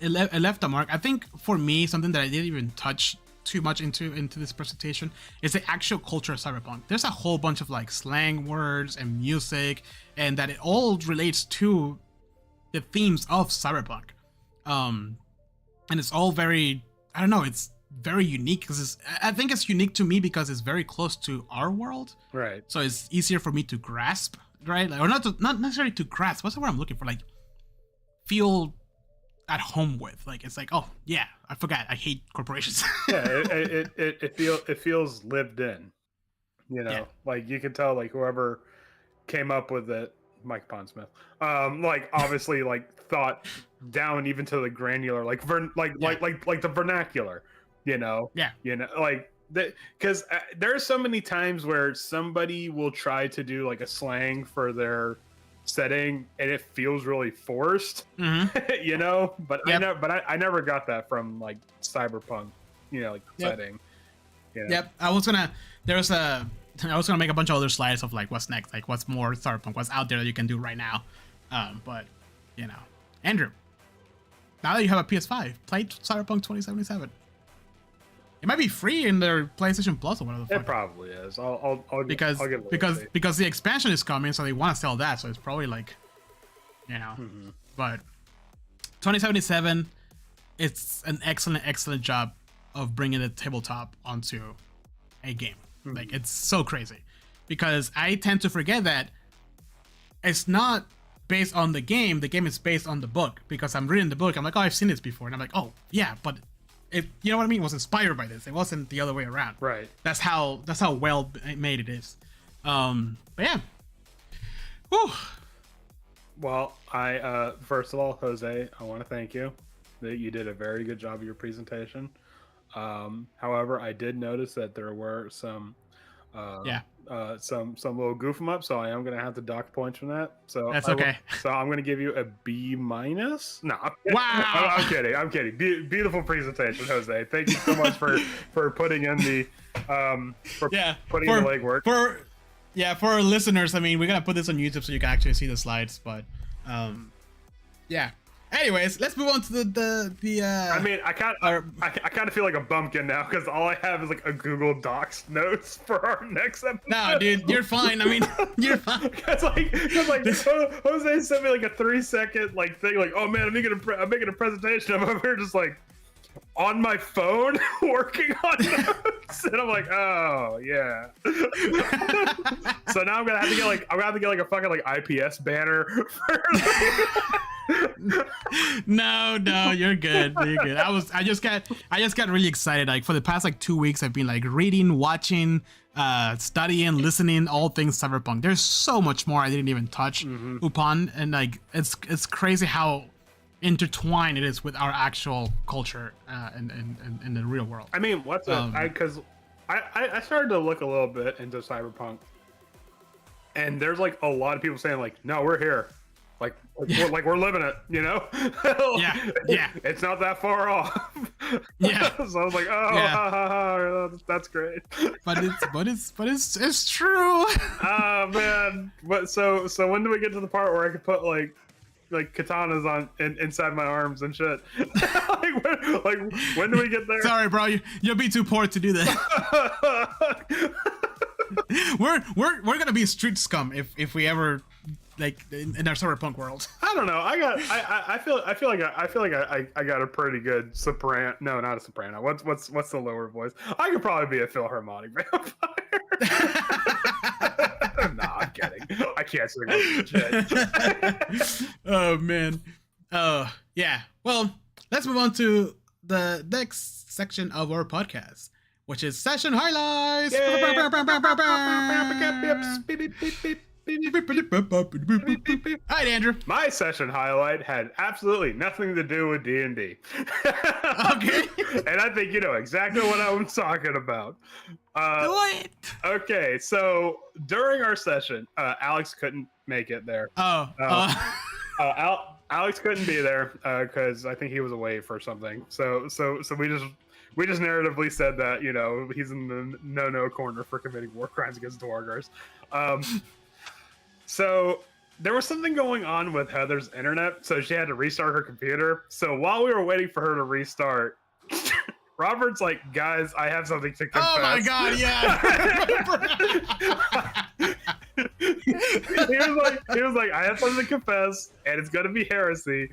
It left a mark. I think for me, something that I didn't even touch too much into this presentation is the actual culture of Cyberpunk. There's a whole bunch of like slang words and music, and that it all relates to the themes of Cyberpunk. And it's all very, I don't know, it's very unique because I think it's unique to me because it's very close to our world. Right. So it's easier for me to grasp, right? Like, or not necessarily to grasp. What's the word I'm looking for? Like, feel at home with. Like, it's like, oh yeah, I forgot, I hate corporations. Yeah, it feels lived in. You know, like you can tell like whoever came up with it, Mike Pondsmith, like obviously like thought down even to the granular, like like the vernacular, you know. Yeah. You know, like because there are so many times where somebody will try to do like a slang for their setting and it feels really forced. You know, but I never got that from like Cyberpunk, you know, like setting. You know? I was gonna make a bunch of other slides of like what's next, like what's more Cyberpunk, what's out there that you can do right now. But you know, Andrew, now that you have a PS5, play Cyberpunk 2077. It might be free in their PlayStation Plus or whatever the fuck. It probably is. Because the expansion is coming, so they want to sell that. So it's probably like, you know. But 2077, it's an excellent job of bringing the tabletop onto a game. Like, it's so crazy because I tend to forget that it's not based on the game. The game is based on the book because I'm reading the book. I'm like, oh, I've seen this before, and I'm like, oh yeah, but it, you know what I mean? It was inspired by this. It wasn't the other way around. Right. That's how well made it is. But yeah. Whew. Well, I first of all, Jose, I want to thank you. That you did a very good job of your presentation. However, I did notice that there were some some little goof 'em up, so I am gonna have to dock points from that. So that's okay. So I'm gonna give you a B-. No, wow. I'm kidding. Beautiful presentation, Jose. Thank you so much for putting in the putting in the legwork. For our listeners, I mean, we're gonna put this on YouTube so you can actually see the slides, but yeah. Anyways, let's move on to the I mean, I kind of feel like a bumpkin now because all I have is like a Google Docs notes for our next episode. No, dude, you're fine. I mean, you're fine. Because Jose sent me like a 3-second like thing, like, oh man, I'm making a presentation. I'm over here just like on my phone working on notes, and I'm like, oh yeah. So now I'm gonna have to get like a fucking like IPS banner. No, you're good. I just got really excited. Like for the past like 2 weeks, I've been like reading, watching, studying, listening, all things Cyberpunk. There's so much more I didn't even touch upon, and like it's crazy how intertwined it is with our actual culture in the real world. I mean, because I started to look a little bit into Cyberpunk, and there's like a lot of people saying like, no, we're here. We're living it, you know? Yeah. It's not that far off. Yeah. So I was like, oh, that's great. But it's true. Oh man. But so when do we get to the part where I could put like katanas on inside my arms and shit? when do we get there? Sorry, bro. You'll be too poor to do that. We're gonna be street scum if we ever like in our Cyberpunk world. I don't know. I feel like I got a pretty good soprano. No, not a soprano. What's the lower voice? I could probably be a Philharmonic vampire. Nah, I'm kidding. I can't sing shit. Oh man. Yeah. Well, let's move on to the next section of our podcast, which is session highlights. All right, Andrew. My session highlight had absolutely nothing to do with D&D. Okay. And I think you know exactly what I'm talking about. Do it. Okay, so during our session, Alex couldn't make it there. Alex couldn't be there because I think he was away for something. So we just narratively said that, you know, he's in the no corner for committing war crimes against Dwargars. So there was something going on with Heather's internet, so she had to restart her computer. So while we were waiting for her to restart, Robert's like, guys, I have something to confess. Oh my god, yeah. he was like, I have something to confess, and it's gonna be heresy,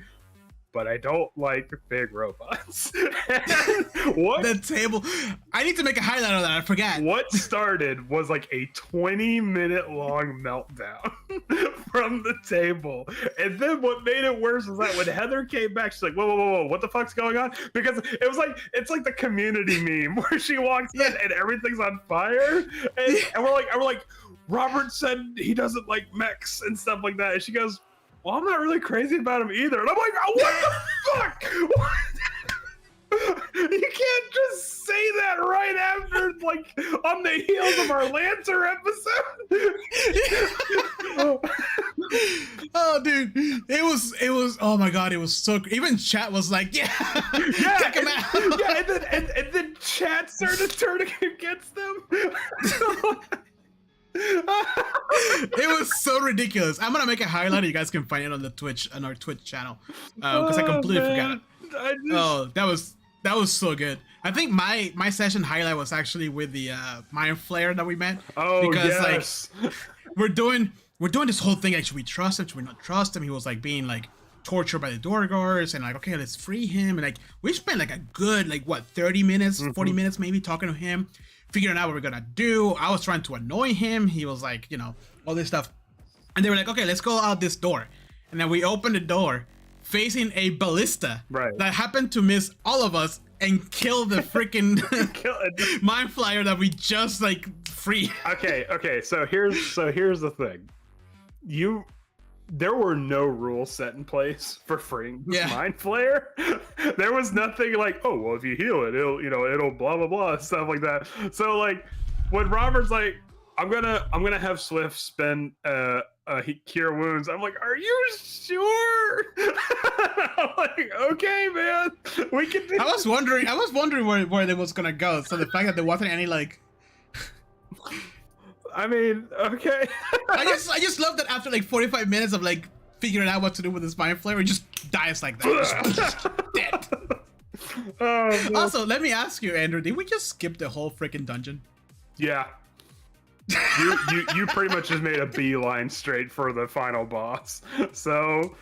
but I don't like big robots. What The table. I need to make a highlight of that. I forgot. what started was like a 20-minute long meltdown from the table. And then what made it worse was that when Heather came back, she's like, whoa, what the fuck's going on? Because it was like, it's like the Community meme where she walks in and everything's on fire. And we're like, Robert said he doesn't like mechs and stuff like that. And she goes, well, I'm not really crazy about him either. And I'm like, oh, what the fuck? What? You can't just say that right after, like, on the heels of our Lancer episode. Oh, dude, it was. Oh my god, it was so. Even chat was like, yeah, check him out. Yeah, and then chat started turning against them. It was so ridiculous. I'm gonna make a highlight. You guys can find it on the Twitch, on our Twitch channel, because I completely forgot it. Oh, that was so good. I think my session highlight was actually with the Mind Flayer that we met. Oh, because yes. like we're doing this whole thing. Like, should we trust him? Should we not trust him? He was like being like tortured by the Dorgars, and like, okay, let's free him. And like, we spent like a good 30 minutes, 40 minutes maybe talking to him, figuring out what we're gonna do. I was trying to annoy him. He was like, you know, all this stuff. And they were like, okay, let's go out this door. And then we opened the door, facing a ballista that happened to miss all of us and kill the freaking Mind Flyer that we just like freed. Okay. So here's the thing. There were no rules set in place for freeing this Mind Flayer. There was nothing like, oh well, if you heal it, it'll blah blah blah, stuff like that. So like when Robert's like, I'm gonna have Swift spend cure wounds. I'm like, are you sure? I'm like, okay, man, we can do. I was wondering where they was gonna go. So the fact that there wasn't any like. I mean, okay. I just love that after like 45 minutes of like figuring out what to do with this Mind Flayer, it just dies like that. Just dead. Oh, also, let me ask you, Andrew, did we just skip the whole freaking dungeon? Yeah. You pretty much just made a beeline straight for the final boss. So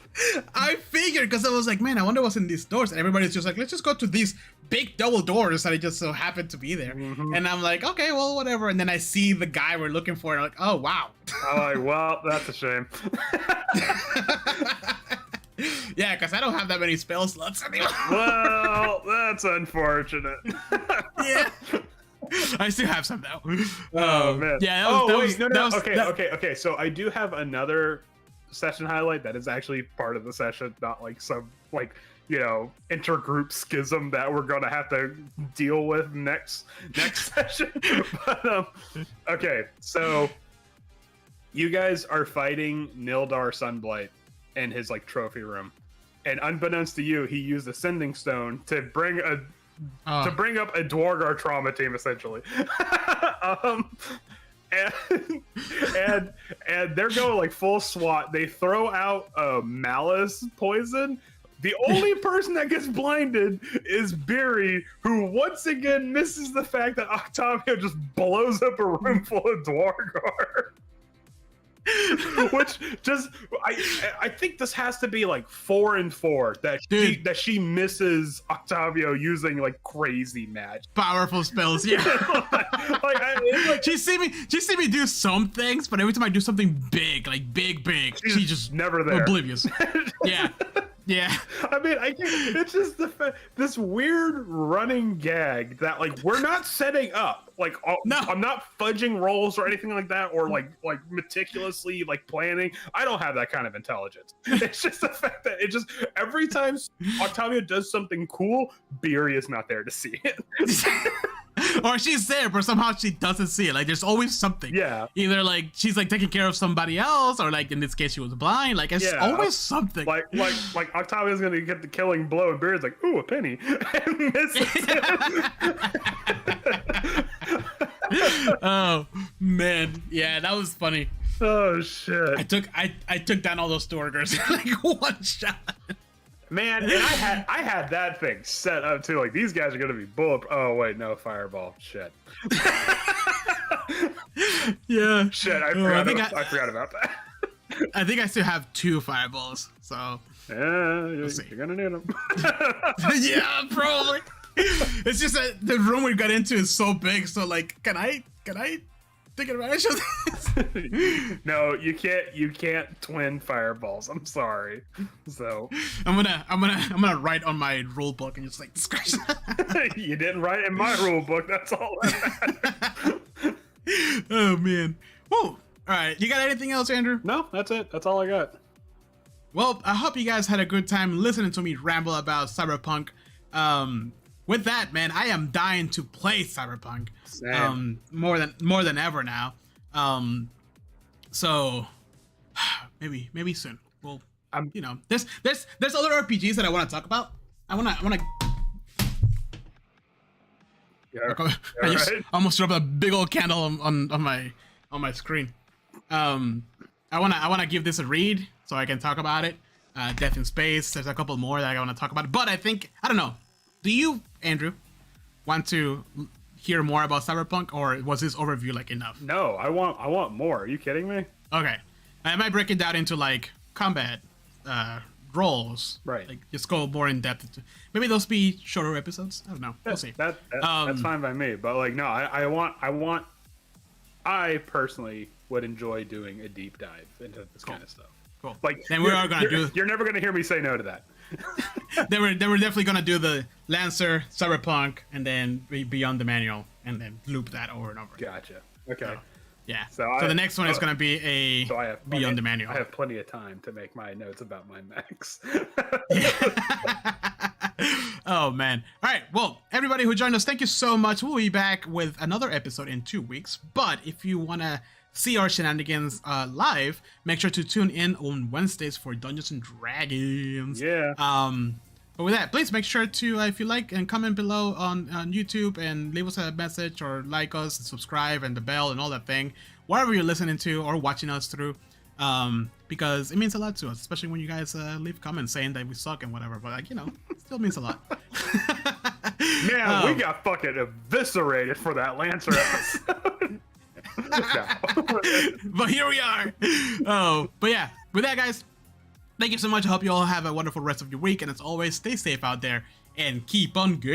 I figured, because I was like, man, I wonder what's in these doors, and everybody's just like, let's just go to these big double doors that it just so happened to be there. And I'm like, okay, well, whatever. And then I see the guy we're looking for, and I'm like, oh wow. I'm like, well, that's a shame. Yeah, because I don't have that many spell slots anymore. Well, that's unfortunate. Yeah. I still have some though. Oh man. Yeah. Okay. So I do have another session highlight that is actually part of the session, not like some intergroup schism that we're gonna have to deal with next session. But okay, so you guys are fighting Nildar Sunblight in his trophy room, and unbeknownst to you, he used a sending stone to bring up a Dwargar trauma team, essentially. And they're going full SWAT. They throw out malice poison. The only person that gets blinded is Beery, who once again misses the fact that Octavio just blows up a room full of Dwargar. Which I think this has to be 4 and 4 that she misses Octavio using crazy magic, powerful spells. Yeah, she see me do some things, but every time I do something big, big, she just never there. Oblivious. Yeah. Yeah. I mean, it's just this weird running gag that like we're not setting up. Like, No. I'm not fudging rolls or anything like that, or like meticulously like planning. I don't have that kind of intelligence. It's just the fact that it just every time Octavia does something cool, Beery is not there to see it. Or she's there, but somehow she doesn't see it. Like there's always something. Yeah. Either like she's like taking care of somebody else, or like in this case she was blind. Like it's always something. Like Octavia's gonna get the killing blow, and Beery's like, "Ooh, a penny," and misses it. Oh man, yeah, that was funny. Oh shit! I took down all those Storgers in like one shot. Man, and I had that thing set up too. Like these guys are gonna be bullet. Oh wait, no fireball. Shit. Yeah. Shit. I forgot about that. I think I still have 2 fireballs. So. Yeah, you're gonna need them. Yeah, probably. It's just that the room we got into is so big. So like, can I take advantage of this? No, you can't twin fireballs. I'm sorry. So I'm gonna write on my rule book and just like scratch that. you didn't write in my rule book. That's all that matters. Oh man. Whoa. All right. You got anything else, Andrew? No, that's it. That's all I got. Well, I hope you guys had a good time listening to me ramble about Cyberpunk. With that, man, I am dying to play Cyberpunk. More than ever now. So maybe soon. Well, you know, there's other RPGs that I want to talk about. I wanna. Yeah, I just almost dropped a big old candle on my screen. I wanna give this a read so I can talk about it. Death in Space. There's a couple more that I want to talk about, but I don't know. Do you, Andrew, want to hear more about Cyberpunk, or was this overview like enough? No, I want more. Are you kidding me? Okay, I might break it down into like combat, roles. Right. Like just go more in depth. Maybe those be shorter episodes. I don't know. We'll see. That's fine by me. But like, no, I personally would enjoy doing a deep dive into this kind of stuff. Cool. Like, then we are gonna do. You're never gonna hear me say no to that. They were definitely gonna do the Lancer, Cyberpunk, and then Beyond the Manual, and then loop that over and over. Gotcha. Okay. So, yeah. So the next one is gonna be a Beyond the Manual. I have plenty of time to make my notes about my mechs. Oh man. All right. Well, everybody who joined us, thank you so much. We'll be back with another episode in 2 weeks. But if you wanna see our shenanigans live, make sure to tune in on Wednesdays for Dungeons and Dragons. Yeah. But with that, please make sure to, if you like, and comment below on YouTube and leave us a message, or like us and subscribe and the bell and all that thing, wherever you're listening to or watching us through, because it means a lot to us, especially when you guys leave comments saying that we suck and whatever. But like, you know, it still means a lot. Man, we got fucking eviscerated for that Lancer episode. But here we are. Oh, but yeah, with that, guys, thank you so much. I hope you all have a wonderful rest of your week, and as always, stay safe out there and keep on good.